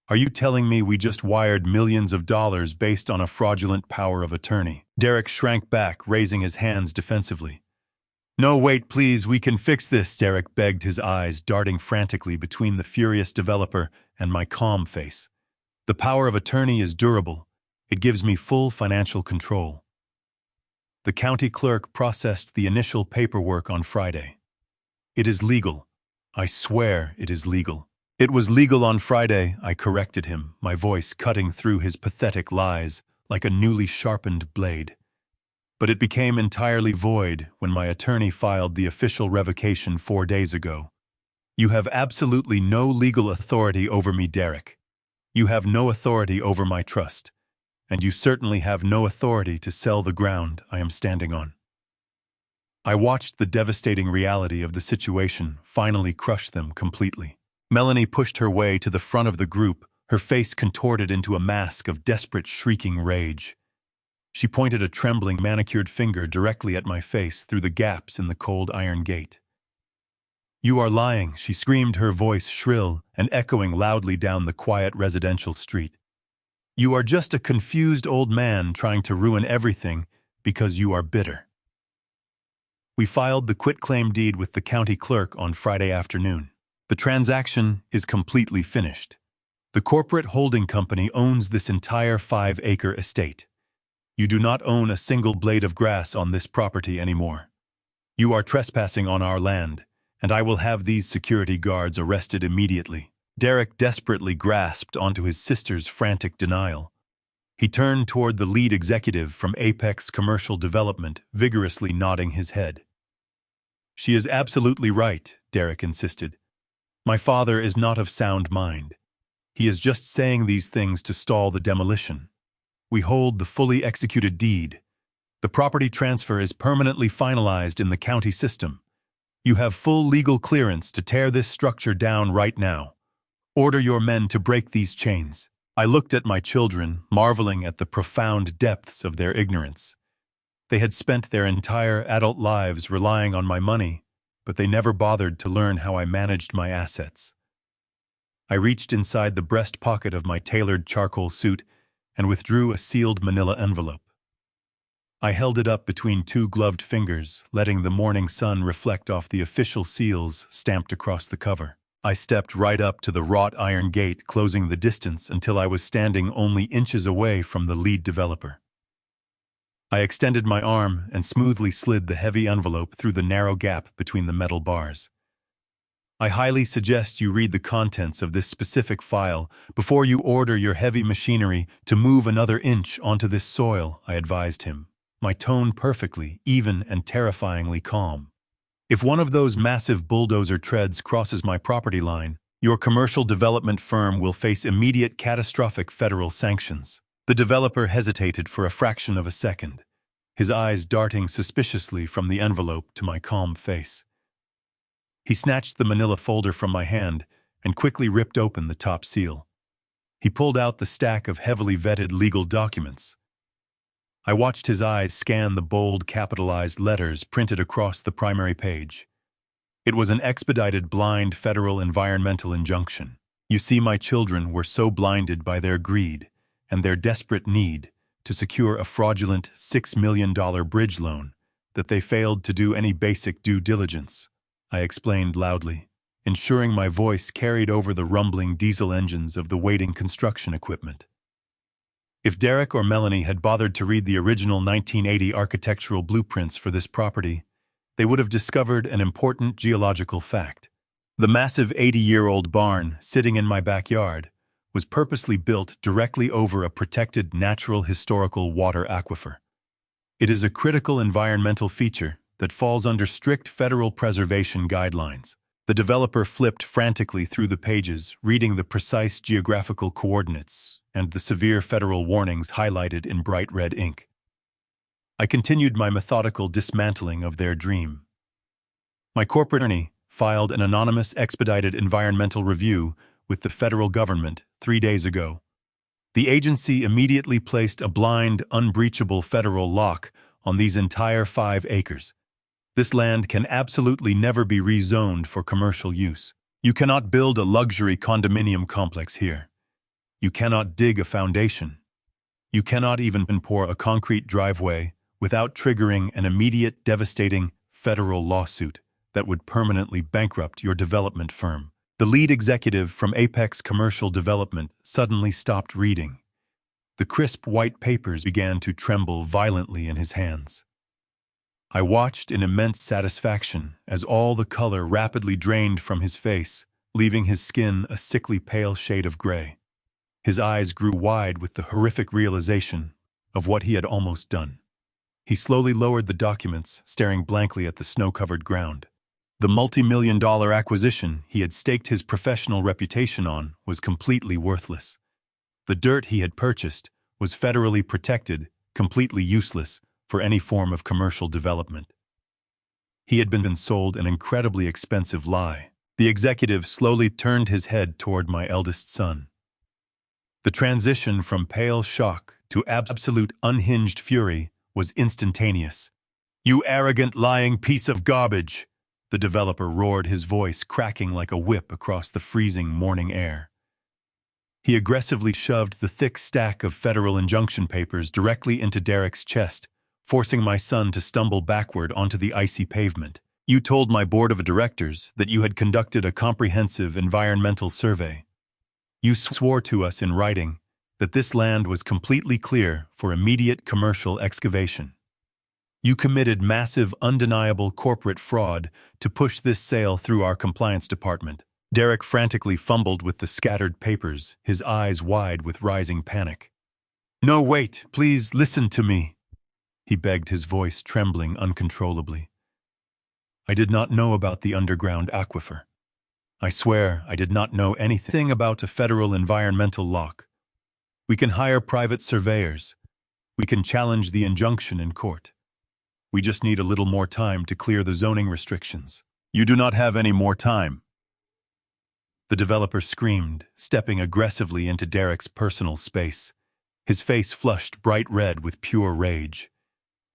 Are you telling me we just wired millions of dollars based on a fraudulent power of attorney? Derek shrank back, raising his hands defensively. No, wait, please, we can fix this, Derek begged, his eyes darting frantically between the furious developer and my calm face. The power of attorney is durable. It gives me full financial control. The county clerk processed the initial paperwork on Friday. It is legal. I swear it is legal. It was legal on Friday, I corrected him, my voice cutting through his pathetic lies like a newly sharpened blade. But it became entirely void when my attorney filed the official revocation 4 days ago. You have absolutely no legal authority over me, Derek. You have no authority over my trust, and you certainly have no authority to sell the ground I am standing on. I watched the devastating reality of the situation finally crush them completely. Melanie pushed her way to the front of the group, her face contorted into a mask of desperate, shrieking rage. She pointed a trembling, manicured finger directly at my face through the gaps in the cold iron gate. You are lying, she screamed, her voice shrill and echoing loudly down the quiet residential street. You are just a confused old man trying to ruin everything because you are bitter. We filed the quitclaim deed with the county clerk on Friday afternoon. The transaction is completely finished. The corporate holding company owns this entire 5-acre estate. You do not own a single blade of grass on this property anymore. You are trespassing on our land, and I will have these security guards arrested immediately. Derek desperately grasped onto his sister's frantic denial. He turned toward the lead executive from Apex Commercial Development, vigorously nodding his head. She is absolutely right, Derek insisted. My father is not of sound mind. He is just saying these things to stall the demolition. We hold the fully executed deed. The property transfer is permanently finalized in the county system. You have full legal clearance to tear this structure down right now. Order your men to break these chains. I looked at my children, marveling at the profound depths of their ignorance. They had spent their entire adult lives relying on my money, but they never bothered to learn how I managed my assets. I reached inside the breast pocket of my tailored charcoal suit and withdrew a sealed manila envelope. I held it up between 2 gloved fingers, letting the morning sun reflect off the official seals stamped across the cover. I stepped right up to the wrought iron gate, closing the distance until I was standing only inches away from the lead developer. I extended my arm and smoothly slid the heavy envelope through the narrow gap between the metal bars. I highly suggest you read the contents of this specific file before you order your heavy machinery to move another inch onto this soil, I advised him, my tone perfectly, even and terrifyingly calm. If one of those massive bulldozer treads crosses my property line, your commercial development firm will face immediate catastrophic federal sanctions. The developer hesitated for a fraction of a second, his eyes darting suspiciously from the envelope to my calm face. He snatched the manila folder from my hand and quickly ripped open the top seal. He pulled out the stack of heavily vetted legal documents. I watched his eyes scan the bold, capitalized letters printed across the primary page. It was an expedited, blind federal environmental injunction. You see, my children were so blinded by their greed and their desperate need to secure a fraudulent $6 million bridge loan that they failed to do any basic due diligence, I explained loudly, ensuring my voice carried over the rumbling diesel engines of the waiting construction equipment. If Derek or Melanie had bothered to read the original 1980 architectural blueprints for this property, they would have discovered an important geological fact. The massive 80-year-old barn sitting in my backyard was purposely built directly over a protected natural historical water aquifer. It is a critical environmental feature that falls under strict federal preservation guidelines. The developer flipped frantically through the pages, reading the precise geographical coordinates and the severe federal warnings highlighted in bright red ink. I continued my methodical dismantling of their dream. My corporate attorney filed an anonymous expedited environmental review with the federal government 3 days ago. The agency immediately placed a blind, unbreachable federal lock on these entire 5 acres. This land can absolutely never be rezoned for commercial use. You cannot build a luxury condominium complex here. You cannot dig a foundation. You cannot even pour a concrete driveway without triggering an immediate, devastating federal lawsuit that would permanently bankrupt your development firm. The lead executive from Apex Commercial Development suddenly stopped reading. The crisp white papers began to tremble violently in his hands. I watched in immense satisfaction as all the color rapidly drained from his face, leaving his skin a sickly pale shade of gray. His eyes grew wide with the horrific realization of what he had almost done. He slowly lowered the documents, staring blankly at the snow-covered ground. The multi-million-dollar acquisition he had staked his professional reputation on was completely worthless. The dirt he had purchased was federally protected, completely useless for any form of commercial development. He had been sold an incredibly expensive lie. The executive slowly turned his head toward my eldest son. The transition from pale shock to absolute unhinged fury was instantaneous. "You arrogant, lying piece of garbage!" The developer roared, his voice cracking like a whip across the freezing morning air. He aggressively shoved the thick stack of federal injunction papers directly into Derek's chest, forcing my son to stumble backward onto the icy pavement. "You told my board of directors that you had conducted a comprehensive environmental survey. You swore to us in writing that this land was completely clear for immediate commercial excavation. You committed massive, undeniable corporate fraud to push this sale through our compliance department." Derek frantically fumbled with the scattered papers, his eyes wide with rising panic. "No, wait, please listen to me," he begged, his voice trembling uncontrollably. "I did not know about the underground aquifer. I swear I did not know anything about a federal environmental lock. We can hire private surveyors. We can challenge the injunction in court. We just need a little more time to clear the zoning restrictions." "You do not have any more time," the developer screamed, stepping aggressively into Derek's personal space. His face flushed bright red with pure rage.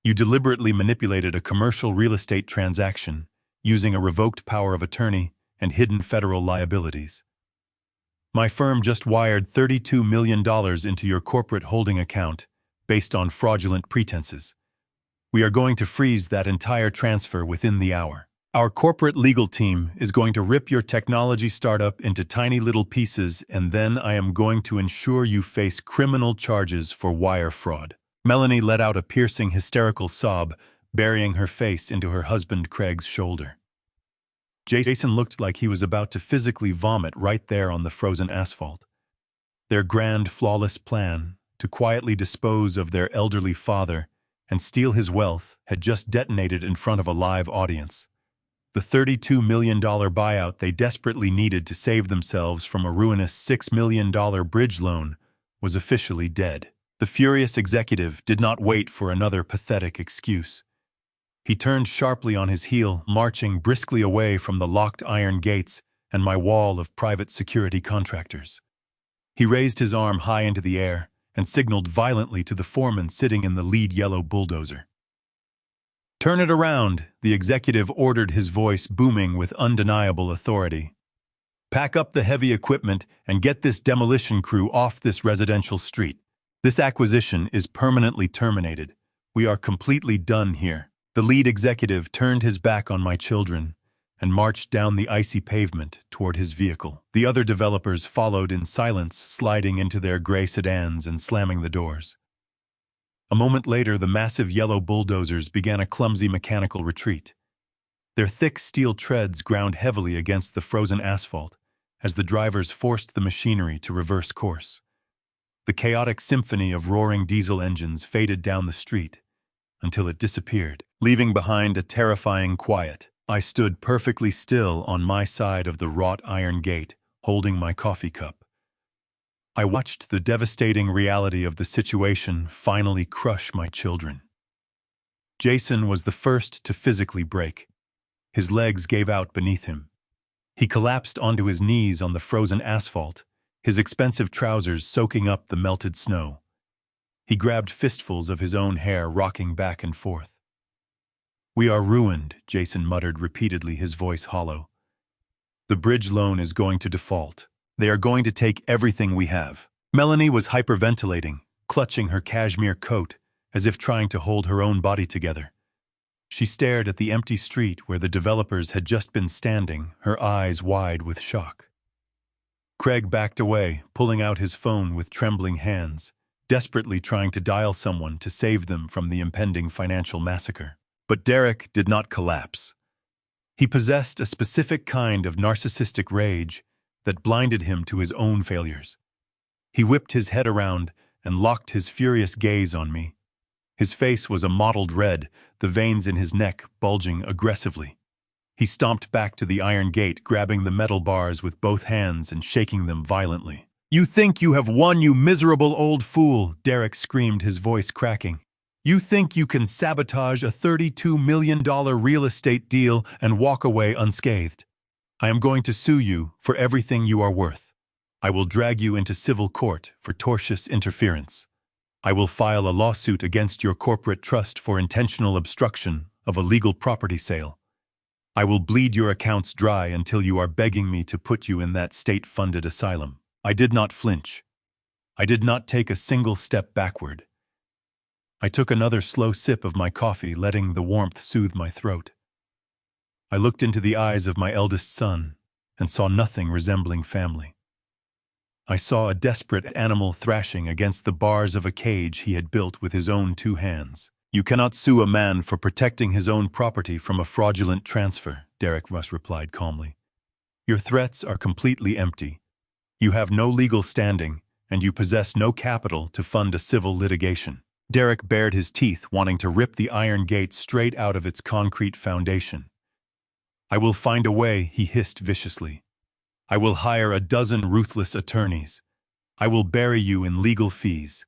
"You deliberately manipulated a commercial real estate transaction, using a revoked power of attorney and hidden federal liabilities. My firm just wired $32 million into your corporate holding account based on fraudulent pretenses. We are going to freeze that entire transfer within the hour. Our corporate legal team is going to rip your technology startup into tiny little pieces, and then I am going to ensure you face criminal charges for wire fraud." Melanie let out a piercing, hysterical sob, burying her face into her husband Craig's shoulder. Jason looked like he was about to physically vomit right there on the frozen asphalt. Their grand, flawless plan to quietly dispose of their elderly father and steal his wealth had just detonated in front of a live audience. The $32 million buyout they desperately needed to save themselves from a ruinous $6 million bridge loan was officially dead. The furious executive did not wait for another pathetic excuse. He turned sharply on his heel, marching briskly away from the locked iron gates and my wall of private security contractors. He raised his arm high into the air and signaled violently to the foreman sitting in the lead yellow bulldozer. "Turn it around," the executive ordered, his voice booming with undeniable authority. "Pack up the heavy equipment and get this demolition crew off this residential street. This acquisition is permanently terminated. We are completely done here." The lead executive turned his back on my children and marched down the icy pavement toward his vehicle. The other developers followed in silence, sliding into their gray sedans and slamming the doors. A moment later, the massive yellow bulldozers began a clumsy mechanical retreat. Their thick steel treads ground heavily against the frozen asphalt as the drivers forced the machinery to reverse course. The chaotic symphony of roaring diesel engines faded down the street until it disappeared, leaving behind a terrifying quiet. I stood perfectly still on my side of the wrought iron gate, holding my coffee cup. I watched the devastating reality of the situation finally crush my children. Jason was the first to physically break. His legs gave out beneath him. He collapsed onto his knees on the frozen asphalt, his expensive trousers soaking up the melted snow. He grabbed fistfuls of his own hair, rocking back and forth. "We are ruined," Jason muttered repeatedly, his voice hollow. "The bridge loan is going to default. They are going to take everything we have. Melanie was hyperventilating, clutching her cashmere coat, as if trying to hold her own body together. She stared at the empty street where the developers had just been standing, her eyes wide with shock. Craig backed away, pulling out his phone with trembling hands, desperately trying to dial someone to save them from the impending financial massacre. But Derek did not collapse. He possessed a specific kind of narcissistic rage that blinded him to his own failures. He whipped his head around and locked his furious gaze on me. His face was a mottled red, the veins in his neck bulging aggressively. He stomped back to the iron gate, grabbing the metal bars with both hands and shaking them violently. "You think you have won, you miserable old fool," Derek screamed, his voice cracking. "You think you can sabotage a $32 million real estate deal and walk away unscathed. I am going to sue you for everything you are worth. I will drag you into civil court for tortious interference. I will file a lawsuit against your corporate trust for intentional obstruction of a legal property sale. I will bleed your accounts dry until you are begging me to put you in that state-funded asylum." I did not flinch. I did not take a single step backward. I took another slow sip of my coffee, letting the warmth soothe my throat. I looked into the eyes of my eldest son and saw nothing resembling family. I saw a desperate animal thrashing against the bars of a cage he had built with his own 2 hands. "You cannot sue a man for protecting his own property from a fraudulent transfer," Derek Russ replied calmly. "Your threats are completely empty. You have no legal standing, and you possess no capital to fund a civil litigation." Derek bared his teeth, wanting to rip the iron gate straight out of its concrete foundation. "I will find a way," he hissed viciously. "I will hire a dozen ruthless attorneys. I will bury you in legal fees.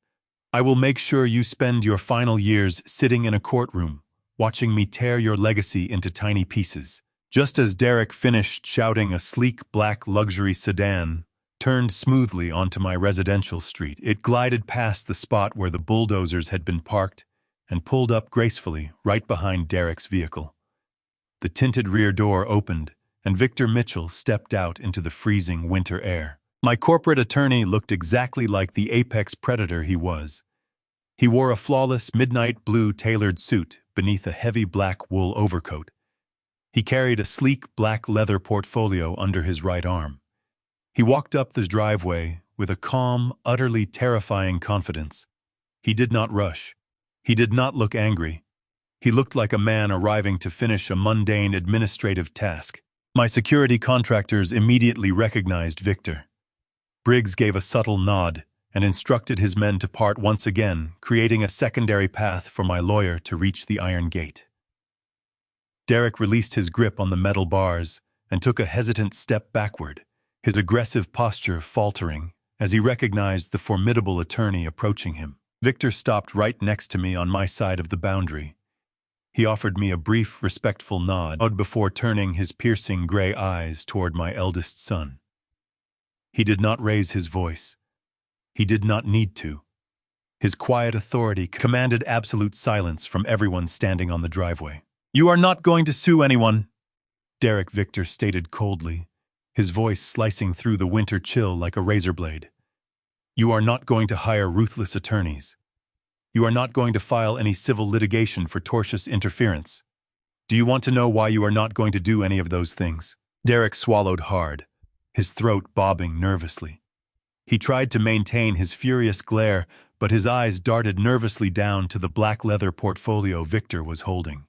I will make sure you spend your final years sitting in a courtroom, watching me tear your legacy into tiny pieces." Just as Derek finished shouting, a sleek black luxury sedan turned smoothly onto my residential street. It glided past the spot where the bulldozers had been parked and pulled up gracefully right behind Derek's vehicle. The tinted rear door opened, and Victor Mitchell stepped out into the freezing winter air. My corporate attorney looked exactly like the apex predator he was. He wore a flawless midnight blue tailored suit beneath a heavy black wool overcoat. He carried a sleek black leather portfolio under his right arm. He walked up the driveway with a calm, utterly terrifying confidence. He did not rush. He did not look angry. He looked like a man arriving to finish a mundane administrative task. My security contractors immediately recognized Victor. Briggs gave a subtle nod and instructed his men to part once again, creating a secondary path for my lawyer to reach the iron gate. Derek released his grip on the metal bars and took a hesitant step backward, his aggressive posture faltering as he recognized the formidable attorney approaching him. Victor stopped right next to me on my side of the boundary. He offered me a brief, respectful nod before turning his piercing gray eyes toward my eldest son. He did not raise his voice. He did not need to. His quiet authority commanded absolute silence from everyone standing on the driveway. "You are not going to sue anyone," Derek Victor stated coldly, his voice slicing through the winter chill like a razor blade. "You are not going to hire ruthless attorneys. You are not going to file any civil litigation for tortious interference. Do you want to know why you are not going to do any of those things?" Derek swallowed hard, his throat bobbing nervously. He tried to maintain his furious glare, but his eyes darted nervously down to the black leather portfolio Victor was holding.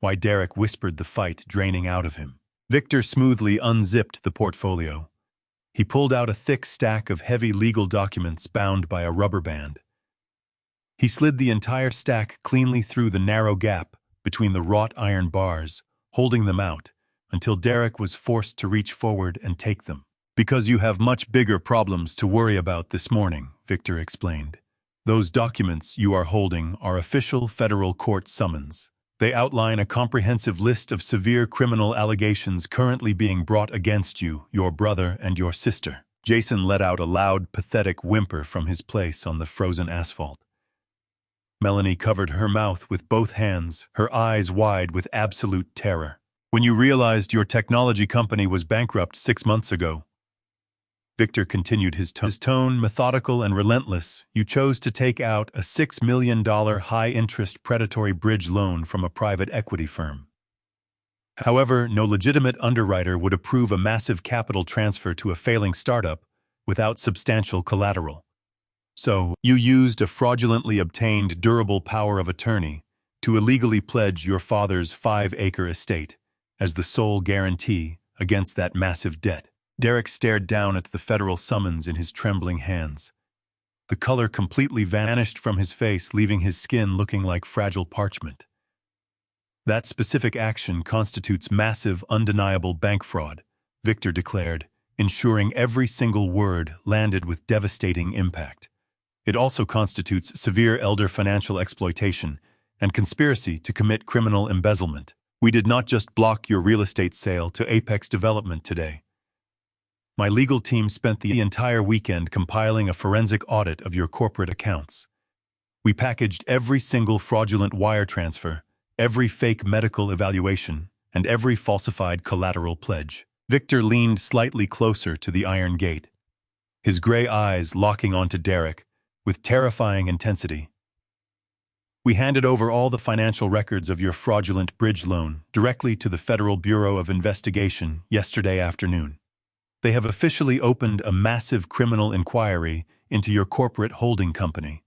Why, Derek whispered, the fight draining out of him. Victor smoothly unzipped the portfolio. He pulled out a thick stack of heavy legal documents bound by a rubber band. He slid the entire stack cleanly through the narrow gap between the wrought iron bars, holding them out, until Derek was forced to reach forward and take them. "Because you have much bigger problems to worry about this morning," Victor explained. "Those documents you are holding are official federal court summons. They outline a comprehensive list of severe criminal allegations currently being brought against you, your brother, and your sister." Jason let out a loud, pathetic whimper from his place on the frozen asphalt. Melanie covered her mouth with both hands, her eyes wide with absolute terror. "When you realized your technology company was bankrupt 6 months ago," Victor continued, his tone methodical and relentless. You chose to take out a $6 million high-interest predatory bridge loan from a private equity firm. However, no legitimate underwriter would approve a massive capital transfer to a failing startup without substantial collateral. So, you used a fraudulently obtained durable power of attorney to illegally pledge your father's 5-acre estate as the sole guarantee against that massive debt. Derek stared down at the federal summons in his trembling hands. The color completely vanished from his face, leaving his skin looking like fragile parchment. That specific action constitutes massive, undeniable bank fraud, Victor declared, ensuring every single word landed with devastating impact. It also constitutes severe elder financial exploitation and conspiracy to commit criminal embezzlement. We did not just block your real estate sale to Apex Development today. My legal team spent the entire weekend compiling a forensic audit of your corporate accounts. We packaged every single fraudulent wire transfer, every fake medical evaluation, and every falsified collateral pledge. Victor leaned slightly closer to the iron gate, his gray eyes locking onto Derek with terrifying intensity. We handed over all the financial records of your fraudulent bridge loan directly to the Federal Bureau of Investigation yesterday afternoon. They have officially opened a massive criminal inquiry into your corporate holding company.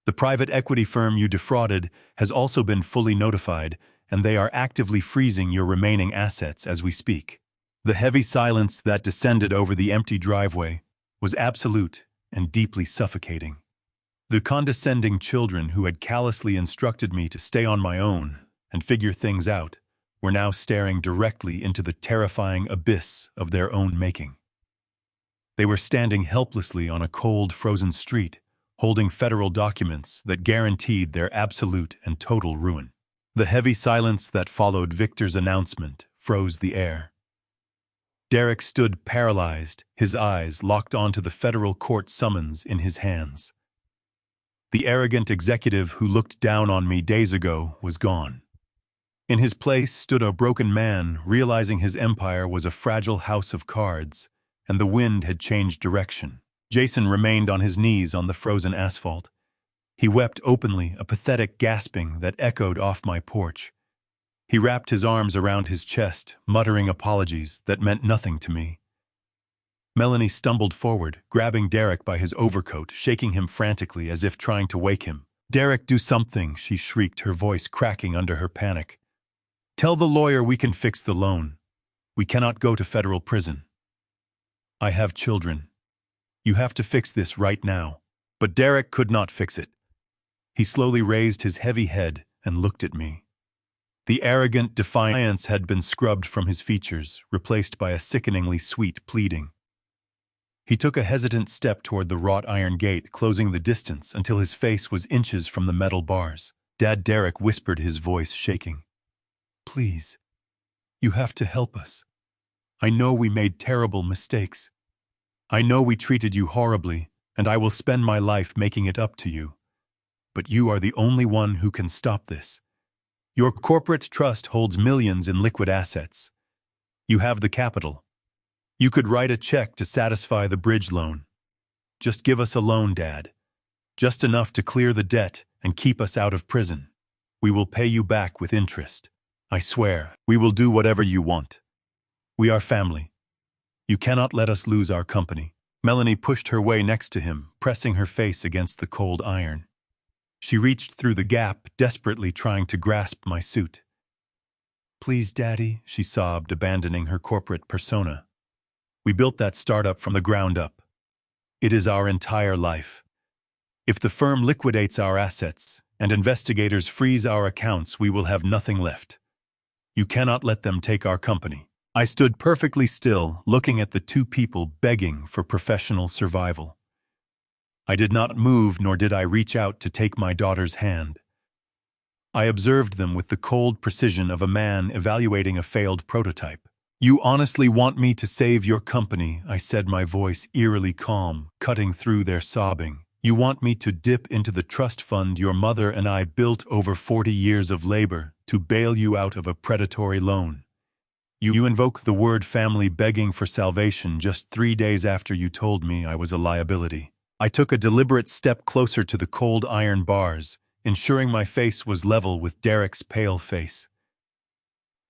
The private equity firm you defrauded has also been fully notified, and they are actively freezing your remaining assets as we speak. The heavy silence that descended over the empty driveway was absolute and deeply suffocating. The condescending children who had callously instructed me to stay on my own and figure things out were now staring directly into the terrifying abyss of their own making. They were standing helplessly on a cold, frozen street, holding federal documents that guaranteed their absolute and total ruin. The heavy silence that followed Victor's announcement froze the air. Derek stood paralyzed, his eyes locked onto the federal court summons in his hands. The arrogant executive who looked down on me days ago was gone. In his place stood a broken man, realizing his empire was a fragile house of cards, and the wind had changed direction. Jason remained on his knees on the frozen asphalt. He wept openly, a pathetic gasping that echoed off my porch. He wrapped his arms around his chest, muttering apologies that meant nothing to me. Melanie stumbled forward, grabbing Derek by his overcoat, shaking him frantically as if trying to wake him. "Derek, do something," she shrieked, her voice cracking under her panic. "Tell the lawyer we can fix the loan. We cannot go to federal prison. I have children. You have to fix this right now." But Derek could not fix it. He slowly raised his heavy head and looked at me. The arrogant defiance had been scrubbed from his features, replaced by a sickeningly sweet pleading. He took a hesitant step toward the wrought iron gate, closing the distance until his face was inches from the metal bars. Dad, Derek whispered, his voice shaking. "Please, you have to help us. I know we made terrible mistakes. I know we treated you horribly, and I will spend my life making it up to you. But you are the only one who can stop this. Your corporate trust holds millions in liquid assets. You have the capital. You could write a check to satisfy the bridge loan. Just give us a loan, Dad. Just enough to clear the debt and keep us out of prison. We will pay you back with interest. I swear, we will do whatever you want. We are family. You cannot let us lose our company." Melanie pushed her way next to him, pressing her face against the cold iron. She reached through the gap, desperately trying to grasp my suit. "Please, Daddy," she sobbed, abandoning her corporate persona. "We built that startup from the ground up. It is our entire life. If the firm liquidates our assets and investigators freeze our accounts, we will have nothing left. You cannot let them take our company." I stood perfectly still, looking at the two people begging for professional survival. I did not move, nor did I reach out to take my daughter's hand. I observed them with the cold precision of a man evaluating a failed prototype. "You honestly want me to save your company," I said, my voice eerily calm, cutting through their sobbing. "You want me to dip into the trust fund your mother and I built over 40 years of labor to bail you out of a predatory loan. You invoke the word family begging for salvation just 3 days after you told me I was a liability. I took a deliberate step closer to the cold iron bars, ensuring my face was level with Derek's pale face.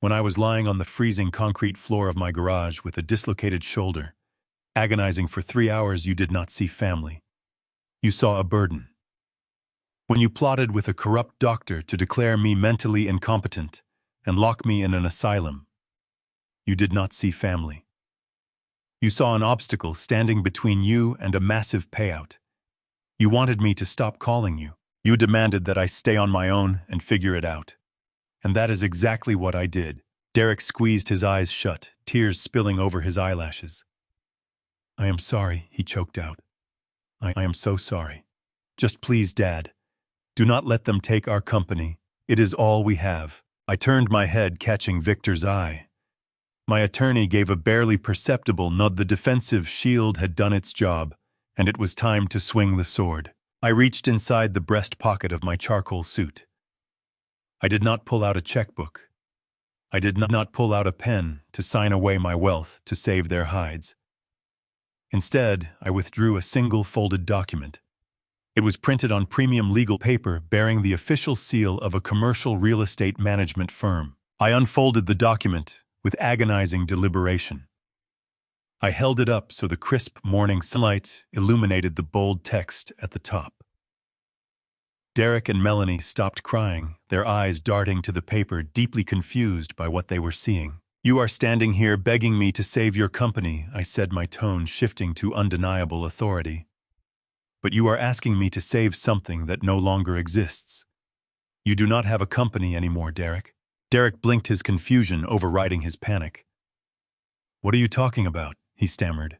When I was lying on the freezing concrete floor of my garage with a dislocated shoulder, agonizing for 3 hours, you did not see family. You saw a burden. When you plotted with a corrupt doctor to declare me mentally incompetent and lock me in an asylum, you did not see family. You saw an obstacle standing between you and a massive payout. You wanted me to stop calling you. You demanded that I stay on my own and figure it out. And that is exactly what I did. Derek squeezed his eyes shut, tears spilling over his eyelashes. I am sorry, he choked out. I am so sorry. Just please, Dad, do not let them take our company. It is all we have. I turned my head, catching Victor's eye. My attorney gave a barely perceptible nod. The defensive shield had done its job, and it was time to swing the sword. I reached inside the breast pocket of my charcoal suit. I did not pull out a checkbook. I did not pull out a pen to sign away my wealth to save their hides. Instead, I withdrew a single folded document. It was printed on premium legal paper bearing the official seal of a commercial real estate management firm. I unfolded the document with agonizing deliberation. I held it up so the crisp morning sunlight illuminated the bold text at the top. Derek and Melanie stopped crying, their eyes darting to the paper, deeply confused by what they were seeing. You are standing here begging me to save your company, I said, my tone shifting to undeniable authority. But you are asking me to save something that no longer exists. You do not have a company anymore, Derek. Derek blinked, his confusion overriding his panic. What are you talking about? He stammered.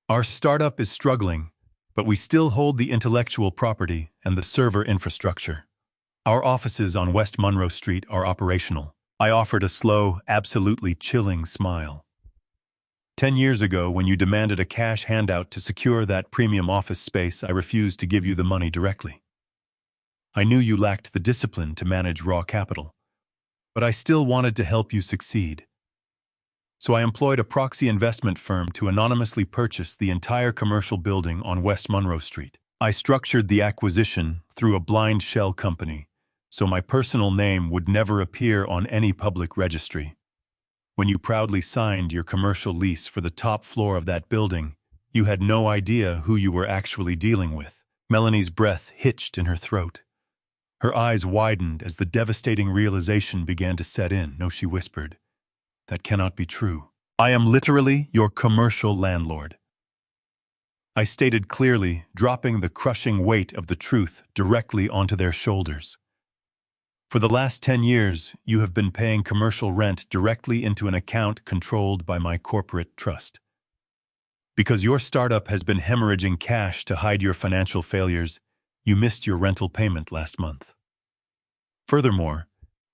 Our startup is struggling, but we still hold the intellectual property and the server infrastructure. Our offices on West Monroe Street are operational. I offered a slow, absolutely chilling smile. 10 years ago, when you demanded a cash handout to secure that premium office space, I refused to give you the money directly. I knew you lacked the discipline to manage raw capital, but I still wanted to help you succeed. So I employed a proxy investment firm to anonymously purchase the entire commercial building on West Monroe Street. I structured the acquisition through a blind shell company, so my personal name would never appear on any public registry. When you proudly signed your commercial lease for the top floor of that building, you had no idea who you were actually dealing with. Melanie's breath hitched in her throat. Her eyes widened as the devastating realization began to set in. No, she whispered. That cannot be true. I am literally your commercial landlord. I stated clearly, dropping the crushing weight of the truth directly onto their shoulders. For the last 10 years, you have been paying commercial rent directly into an account controlled by my corporate trust. Because your startup has been hemorrhaging cash to hide your financial failures, you missed your rental payment last month. Furthermore,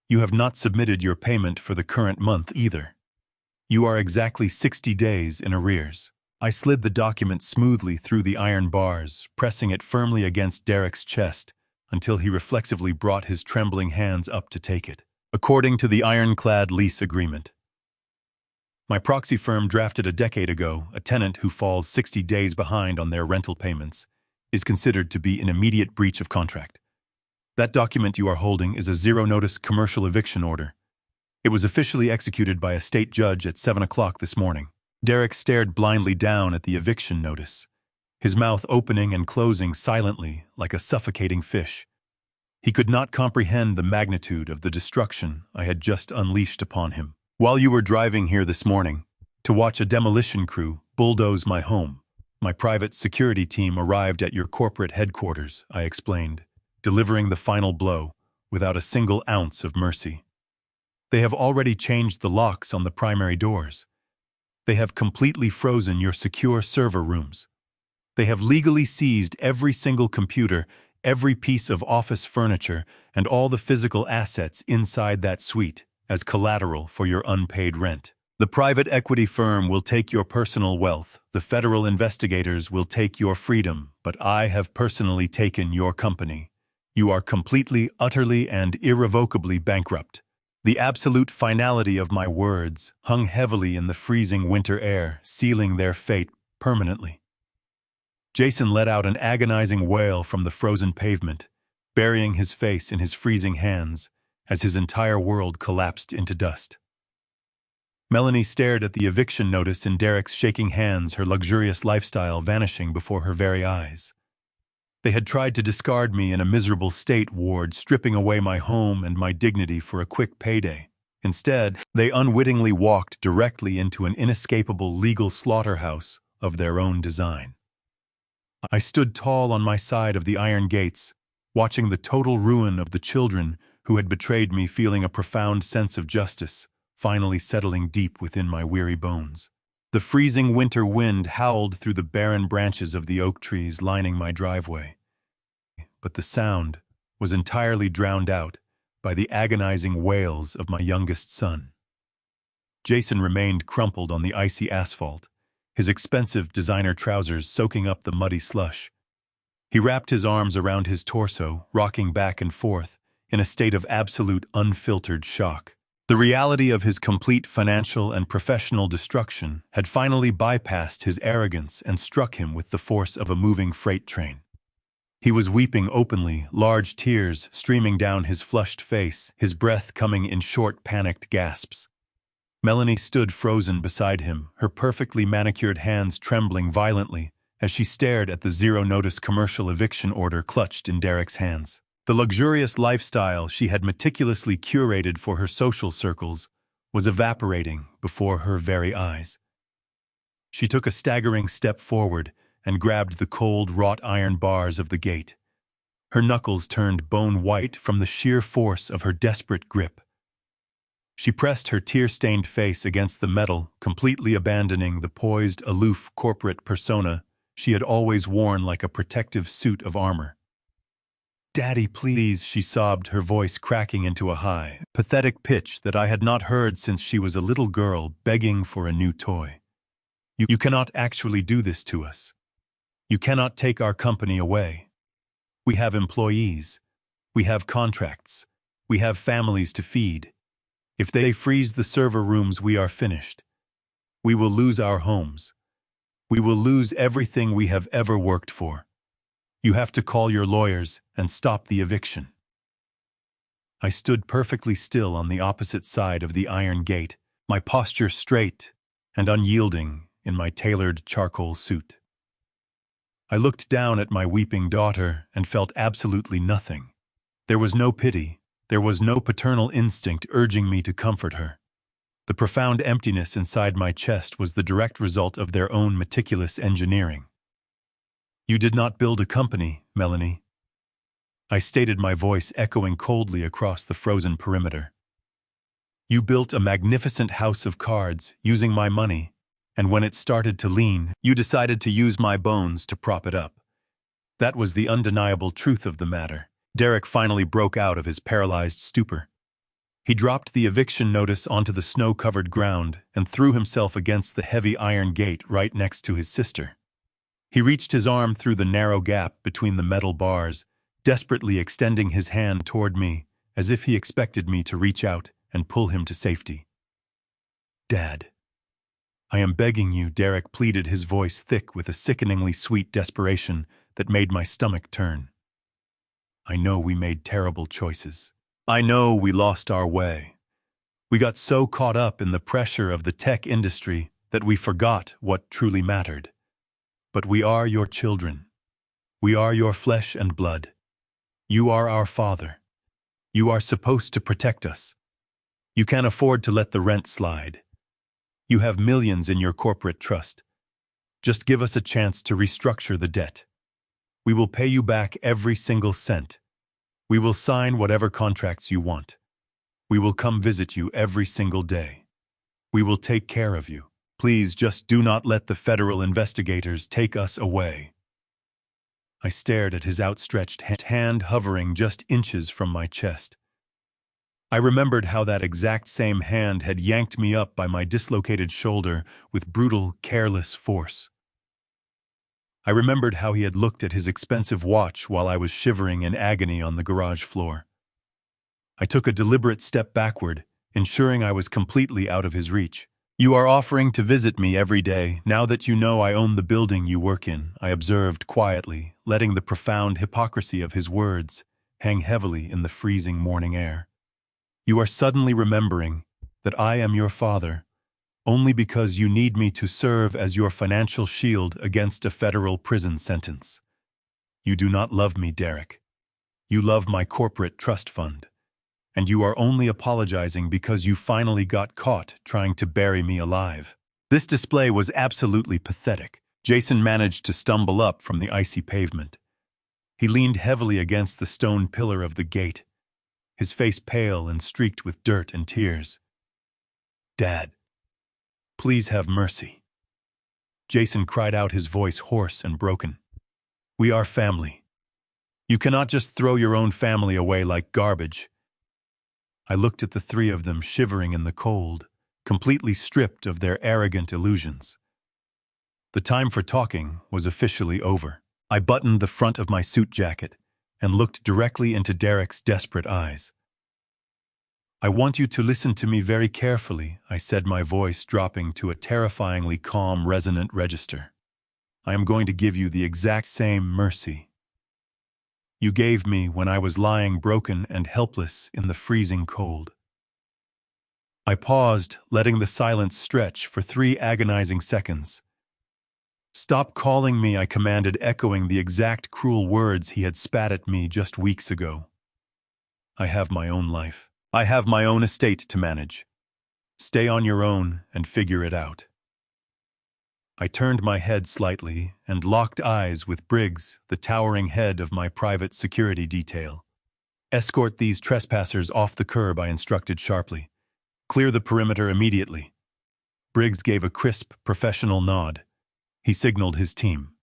you have not submitted your payment for the current month either. You are exactly 60 days in arrears. I slid the document smoothly through the iron bars, pressing it firmly against Derek's chest until he reflexively brought his trembling hands up to take it. According to the ironclad lease agreement, my proxy firm drafted a decade ago, a tenant who falls 60 days behind on their rental payments is considered to be in immediate breach of contract. That document you are holding is a zero-notice commercial eviction order. It was officially executed by a state judge at 7 o'clock this morning. Derek stared blindly down at the eviction notice, his mouth opening and closing silently like a suffocating fish. He could not comprehend the magnitude of the destruction I had just unleashed upon him. While you were driving here this morning to watch a demolition crew bulldoze my home, my private security team arrived at your corporate headquarters, I explained, delivering the final blow without a single ounce of mercy. They have already changed the locks on the primary doors. They have completely frozen your secure server rooms. They have legally seized every single computer, every piece of office furniture, and all the physical assets inside that suite as collateral for your unpaid rent. The private equity firm will take your personal wealth, the federal investigators will take your freedom, but I have personally taken your company. You are completely, utterly, and irrevocably bankrupt. The absolute finality of my words hung heavily in the freezing winter air, sealing their fate permanently. Jason let out an agonizing wail from the frozen pavement, burying his face in his freezing hands as his entire world collapsed into dust. Melanie stared at the eviction notice in Derek's shaking hands, her luxurious lifestyle vanishing before her very eyes. They had tried to discard me in a miserable state ward, stripping away my home and my dignity for a quick payday. Instead, they unwittingly walked directly into an inescapable legal slaughterhouse of their own design. I stood tall on my side of the iron gates, watching the total ruin of the children who had betrayed me, feeling a profound sense of justice finally settling deep within my weary bones. The freezing winter wind howled through the barren branches of the oak trees lining my driveway, but the sound was entirely drowned out by the agonizing wails of my youngest son. Jason remained crumpled on the icy asphalt, his expensive designer trousers soaking up the muddy slush. He wrapped his arms around his torso, rocking back and forth in a state of absolute unfiltered shock. The reality of his complete financial and professional destruction had finally bypassed his arrogance and struck him with the force of a moving freight train. He was weeping openly, large tears streaming down his flushed face, his breath coming in short, panicked gasps. Melanie stood frozen beside him, her perfectly manicured hands trembling violently as she stared at the zero-notice commercial eviction order clutched in Derek's hands. The luxurious lifestyle she had meticulously curated for her social circles was evaporating before her very eyes. She took a staggering step forward and grabbed the cold, wrought iron bars of the gate. Her knuckles turned bone white from the sheer force of her desperate grip. She pressed her tear-stained face against the metal, completely abandoning the poised, aloof corporate persona she had always worn like a protective suit of armor. "Daddy, please," she sobbed, her voice cracking into a high, pathetic pitch that I had not heard since she was a little girl begging for a new toy. You cannot actually do this to us. You cannot take our company away. We have employees. We have contracts. We have families to feed. If they freeze the server rooms, we are finished. We will lose our homes. We will lose everything we have ever worked for. You have to call your lawyers and stop the eviction." I stood perfectly still on the opposite side of the iron gate, my posture straight and unyielding in my tailored charcoal suit. I looked down at my weeping daughter and felt absolutely nothing. There was no pity, there was no paternal instinct urging me to comfort her. The profound emptiness inside my chest was the direct result of their own meticulous engineering. "You did not build a company, Melanie," I stated, my voice echoing coldly across the frozen perimeter. "You built a magnificent house of cards using my money, and when it started to lean, you decided to use my bones to prop it up. That was the undeniable truth of the matter." Derek finally broke out of his paralyzed stupor. He dropped the eviction notice onto the snow-covered ground and threw himself against the heavy iron gate right next to his sister. He reached his arm through the narrow gap between the metal bars, desperately extending his hand toward me, as if he expected me to reach out and pull him to safety. "Dad, I am begging you," Derek pleaded, his voice thick with a sickeningly sweet desperation that made my stomach turn. "I know we made terrible choices. I know we lost our way. We got so caught up in the pressure of the tech industry that we forgot what truly mattered. But we are your children. We are your flesh and blood. You are our father. You are supposed to protect us. You can't afford to let the rent slide. You have millions in your corporate trust. Just give us a chance to restructure the debt. We will pay you back every single cent. We will sign whatever contracts you want. We will come visit you every single day. We will take care of you. Please just do not let the federal investigators take us away." I stared at his outstretched hand hovering just inches from my chest. I remembered how that exact same hand had yanked me up by my dislocated shoulder with brutal, careless force. I remembered how he had looked at his expensive watch while I was shivering in agony on the garage floor. I took a deliberate step backward, ensuring I was completely out of his reach. "You are offering to visit me every day, now that you know I own the building you work in," I observed quietly, letting the profound hypocrisy of his words hang heavily in the freezing morning air. "You are suddenly remembering that I am your father, only because you need me to serve as your financial shield against a federal prison sentence. You do not love me, Derek. You love my corporate trust fund. And you are only apologizing because you finally got caught trying to bury me alive." This display was absolutely pathetic. Jason managed to stumble up from the icy pavement. He leaned heavily against the stone pillar of the gate, his face pale and streaked with dirt and tears. "Dad, please have mercy." Jason cried out, his voice hoarse and broken. "We are family. You cannot just throw your own family away like garbage." I looked at the three of them shivering in the cold, completely stripped of their arrogant illusions. The time for talking was officially over. I buttoned the front of my suit jacket and looked directly into Derek's desperate eyes. "I want you to listen to me very carefully," I said, my voice dropping to a terrifyingly calm, resonant register. "I am going to give you the exact same mercy you gave me when I was lying broken and helpless in the freezing cold." I paused, letting the silence stretch for 3 agonizing seconds. "Stop calling me," I commanded, echoing the exact cruel words he had spat at me just weeks ago. "I have my own life. I have my own estate to manage. Stay on your own and figure it out." I turned my head slightly and locked eyes with Briggs, the towering head of my private security detail. "Escort these trespassers off the curb," I instructed sharply. "Clear the perimeter immediately." Briggs gave a crisp, professional nod. He signaled his team.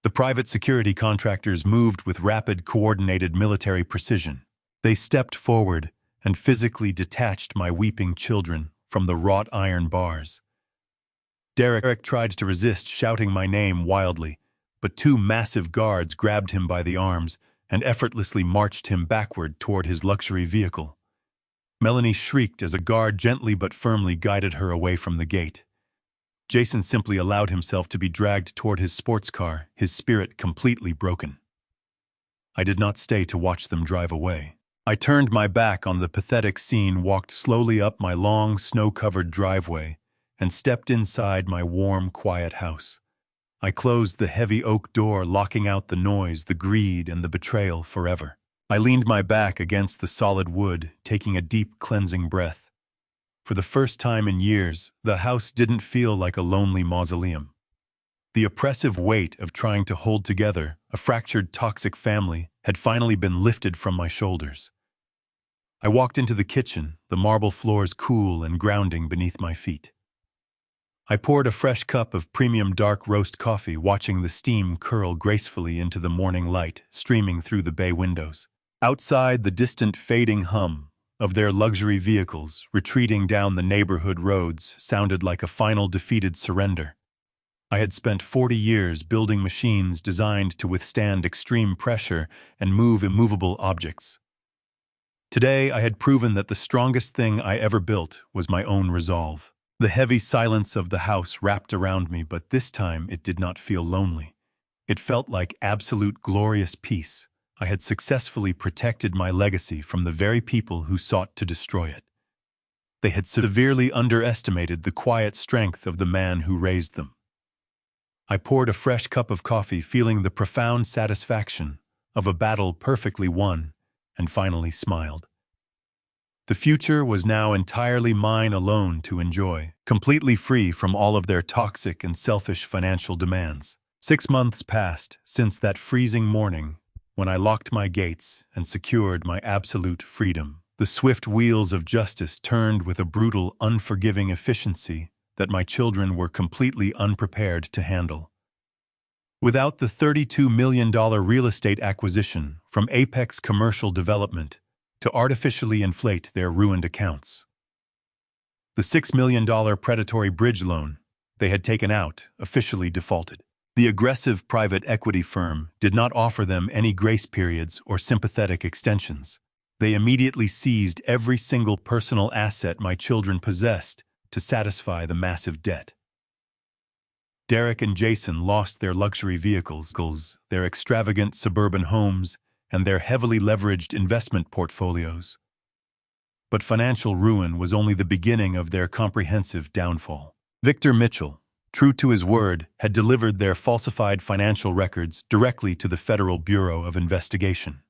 The private security contractors moved with rapid, coordinated military precision. They stepped forward and physically detached my weeping children from the wrought iron bars. Derek tried to resist, shouting my name wildly, but 2 massive guards grabbed him by the arms and effortlessly marched him backward toward his luxury vehicle. Melanie shrieked as a guard gently but firmly guided her away from the gate. Jason simply allowed himself to be dragged toward his sports car, his spirit completely broken. I did not stay to watch them drive away. I turned my back on the pathetic scene, walked slowly up my long, snow-covered driveway, and stepped inside my warm, quiet house. I closed the heavy oak door, locking out the noise, the greed, and the betrayal forever. I leaned my back against the solid wood, taking a deep, cleansing breath. For the first time in years, the house didn't feel like a lonely mausoleum. The oppressive weight of trying to hold together a fractured, toxic family had finally been lifted from my shoulders. I walked into the kitchen, the marble floors cool and grounding beneath my feet. I poured a fresh cup of premium dark roast coffee, watching the steam curl gracefully into the morning light streaming through the bay windows. Outside, the distant fading hum of their luxury vehicles retreating down the neighborhood roads sounded like a final defeated surrender. I had spent 40 years building machines designed to withstand extreme pressure and move immovable objects. Today, I had proven that the strongest thing I ever built was my own resolve. The heavy silence of the house wrapped around me, but this time it did not feel lonely. It felt like absolute glorious peace. I had successfully protected my legacy from the very people who sought to destroy it. They had severely underestimated the quiet strength of the man who raised them. I poured a fresh cup of coffee, feeling the profound satisfaction of a battle perfectly won, and finally smiled. The future was now entirely mine alone to enjoy, completely free from all of their toxic and selfish financial demands. 6 months passed since that freezing morning when I locked my gates and secured my absolute freedom. The swift wheels of justice turned with a brutal, unforgiving efficiency that my children were completely unprepared to handle. Without the $32 million real estate acquisition from Apex Commercial Development to artificially inflate their ruined accounts, the $6 million predatory bridge loan they had taken out officially defaulted. The aggressive private equity firm did not offer them any grace periods or sympathetic extensions. They immediately seized every single personal asset my children possessed to satisfy the massive debt. Derek and Jason lost their luxury vehicles, their extravagant suburban homes, and their heavily leveraged investment portfolios. But financial ruin was only the beginning of their comprehensive downfall. Victor Mitchell, true to his word, had delivered their falsified financial records directly to the Federal Bureau of Investigation.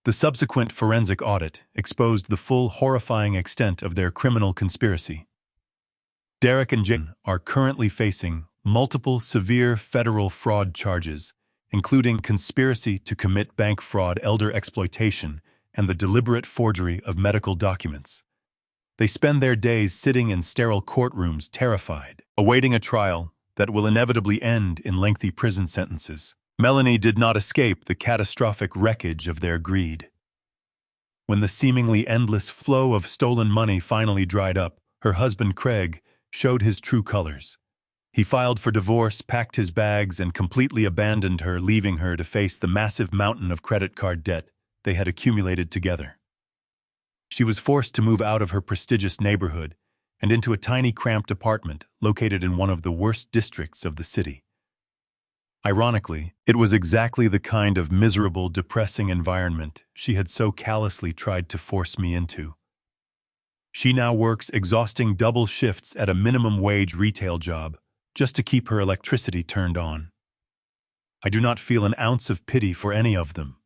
The subsequent forensic audit exposed the full horrifying extent of their criminal conspiracy. Derek and Jason are currently facing multiple severe federal fraud charges, including conspiracy to commit bank fraud, elder exploitation, and the deliberate forgery of medical documents. They spend their days sitting in sterile courtrooms terrified, awaiting a trial that will inevitably end in lengthy prison sentences. Melanie did not escape the catastrophic wreckage of their greed. When the seemingly endless flow of stolen money finally dried up, her husband Craig showed his true colors. He filed for divorce, packed his bags, and completely abandoned her, leaving her to face the massive mountain of credit card debt they had accumulated together. She was forced to move out of her prestigious neighborhood and into a tiny cramped apartment located in one of the worst districts of the city. Ironically, it was exactly the kind of miserable, depressing environment she had so callously tried to force me into. She now works exhausting double shifts at a minimum wage retail job just to keep her electricity turned on. I do not feel an ounce of pity for any of them.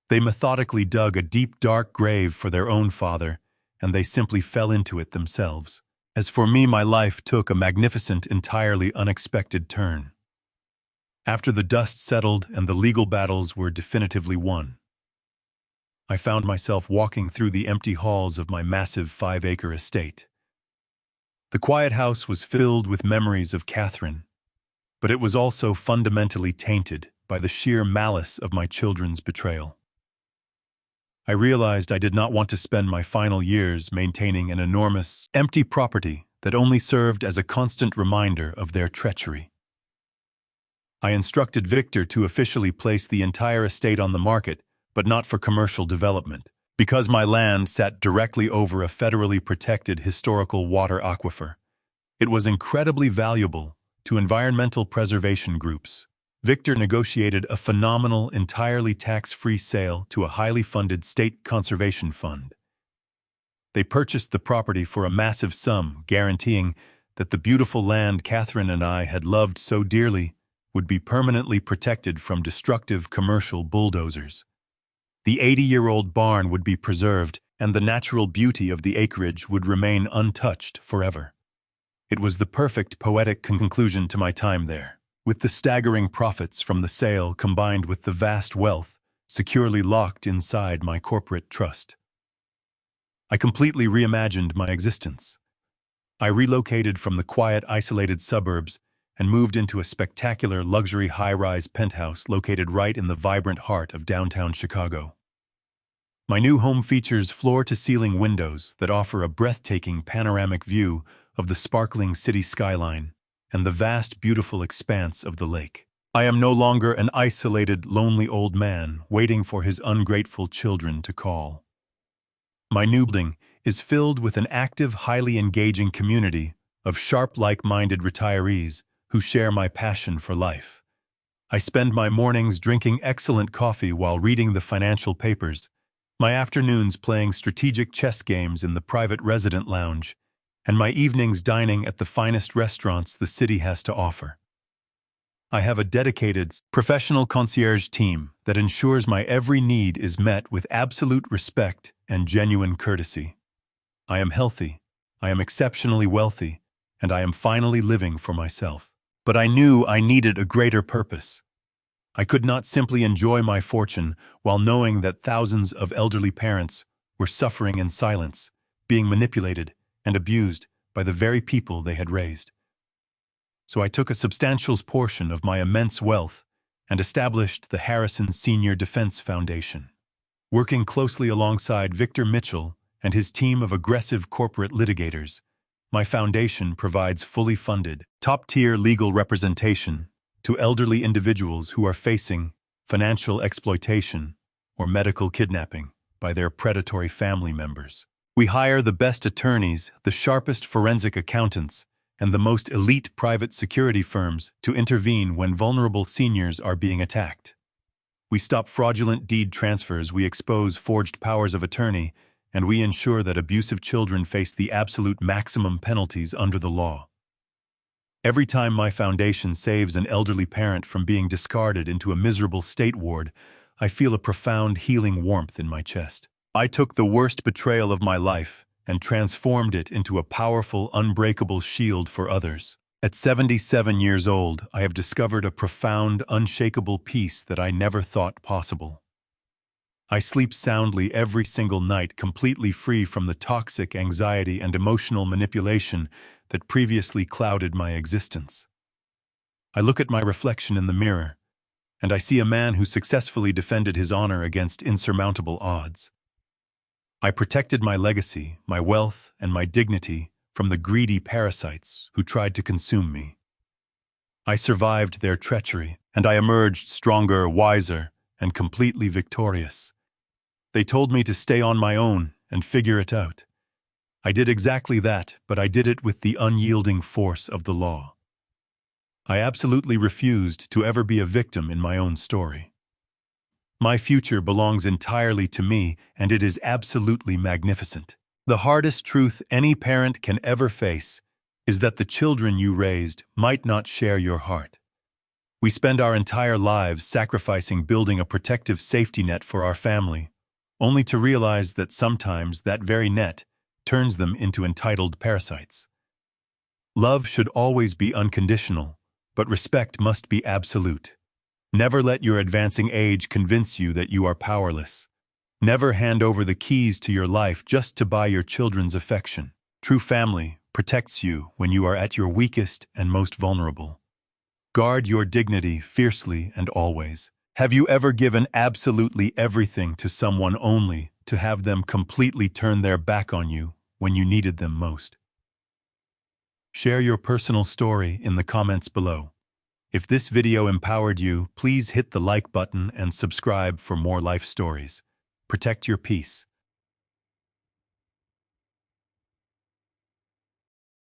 They methodically dug a deep, dark grave for their own father, and they simply fell into it themselves. As for me, my life took a magnificent, entirely unexpected turn. After the dust settled and the legal battles were definitively won, I found myself walking through the empty halls of my massive 5-acre estate. The quiet house was filled with memories of Catherine, but it was also fundamentally tainted by the sheer malice of my children's betrayal. I realized I did not want to spend my final years maintaining an enormous, empty property that only served as a constant reminder of their treachery. I instructed Victor to officially place the entire estate on the market, but not for commercial development, because my land sat directly over a federally protected historical water aquifer. It was incredibly valuable to environmental preservation groups. Victor negotiated a phenomenal, entirely tax-free sale to a highly funded state conservation fund. They purchased the property for a massive sum, guaranteeing that the beautiful land Catherine and I had loved so dearly would be permanently protected from destructive commercial bulldozers. The 80-year-old barn would be preserved, and the natural beauty of the acreage would remain untouched forever. It was the perfect poetic conclusion to my time there, with the staggering profits from the sale combined with the vast wealth securely locked inside my corporate trust. I completely reimagined my existence. I relocated from the quiet, isolated suburbs and moved into a spectacular luxury high-rise penthouse located right in the vibrant heart of downtown Chicago. My new home features floor-to-ceiling windows that offer a breathtaking panoramic view of the sparkling city skyline and the vast, beautiful expanse of the lake. I am no longer an isolated, lonely old man waiting for his ungrateful children to call. My new building is filled with an active, highly engaging community of sharp, like-minded retirees who share my passion for life. I spend my mornings drinking excellent coffee while reading the financial papers, my afternoons playing strategic chess games in the private resident lounge, and my evenings dining at the finest restaurants the city has to offer. I have a dedicated, professional concierge team that ensures my every need is met with absolute respect and genuine courtesy. I am healthy, I am exceptionally wealthy, and I am finally living for myself. But I knew I needed a greater purpose. I could not simply enjoy my fortune while knowing that thousands of elderly parents were suffering in silence, being manipulated and abused by the very people they had raised. So I took a substantial portion of my immense wealth and established the Harrison Senior Defense Foundation. Working closely alongside Victor Mitchell and his team of aggressive corporate litigators, my foundation provides fully funded, top-tier legal representation to elderly individuals who are facing financial exploitation or medical kidnapping. by their predatory family members. We hire the best attorneys, the sharpest forensic accountants, and the most elite private security firms to intervene when vulnerable seniors are being attacked. We stop fraudulent deed transfers, we expose forged powers of attorney, and we ensure that abusive children face the absolute maximum penalties under the law. Every time my foundation saves an elderly parent from being discarded into a miserable state ward, I feel a profound healing warmth in my chest. I took the worst betrayal of my life and transformed it into a powerful, unbreakable shield for others. At 77 years old, I have discovered a profound, unshakable peace that I never thought possible. I sleep soundly every single night, completely free from the toxic anxiety and emotional manipulation that previously clouded my existence. I look at my reflection in the mirror, and I see a man who successfully defended his honor against insurmountable odds. I protected my legacy, my wealth, and my dignity from the greedy parasites who tried to consume me. I survived their treachery, and I emerged stronger, wiser, and completely victorious. They told me to stay on my own and figure it out. I did exactly that, but I did it with the unyielding force of the law. I absolutely refused to ever be a victim in my own story. My future belongs entirely to me, and it is absolutely magnificent. The hardest truth any parent can ever face is that the children you raised might not share your heart. We spend our entire lives sacrificing building a protective safety net for our family, only to realize that sometimes that very net turns them into entitled parasites. Love should always be unconditional, but respect must be absolute. Never let your advancing age convince you that you are powerless. Never hand over the keys to your life just to buy your children's affection. True family protects you when you are at your weakest and most vulnerable. Guard your dignity fiercely and always. Have you ever given absolutely everything to someone only to have them completely turn their back on you when you needed them most? Share your personal story in the comments below. If this video empowered you, please hit the like button and subscribe for more life stories. Protect your peace.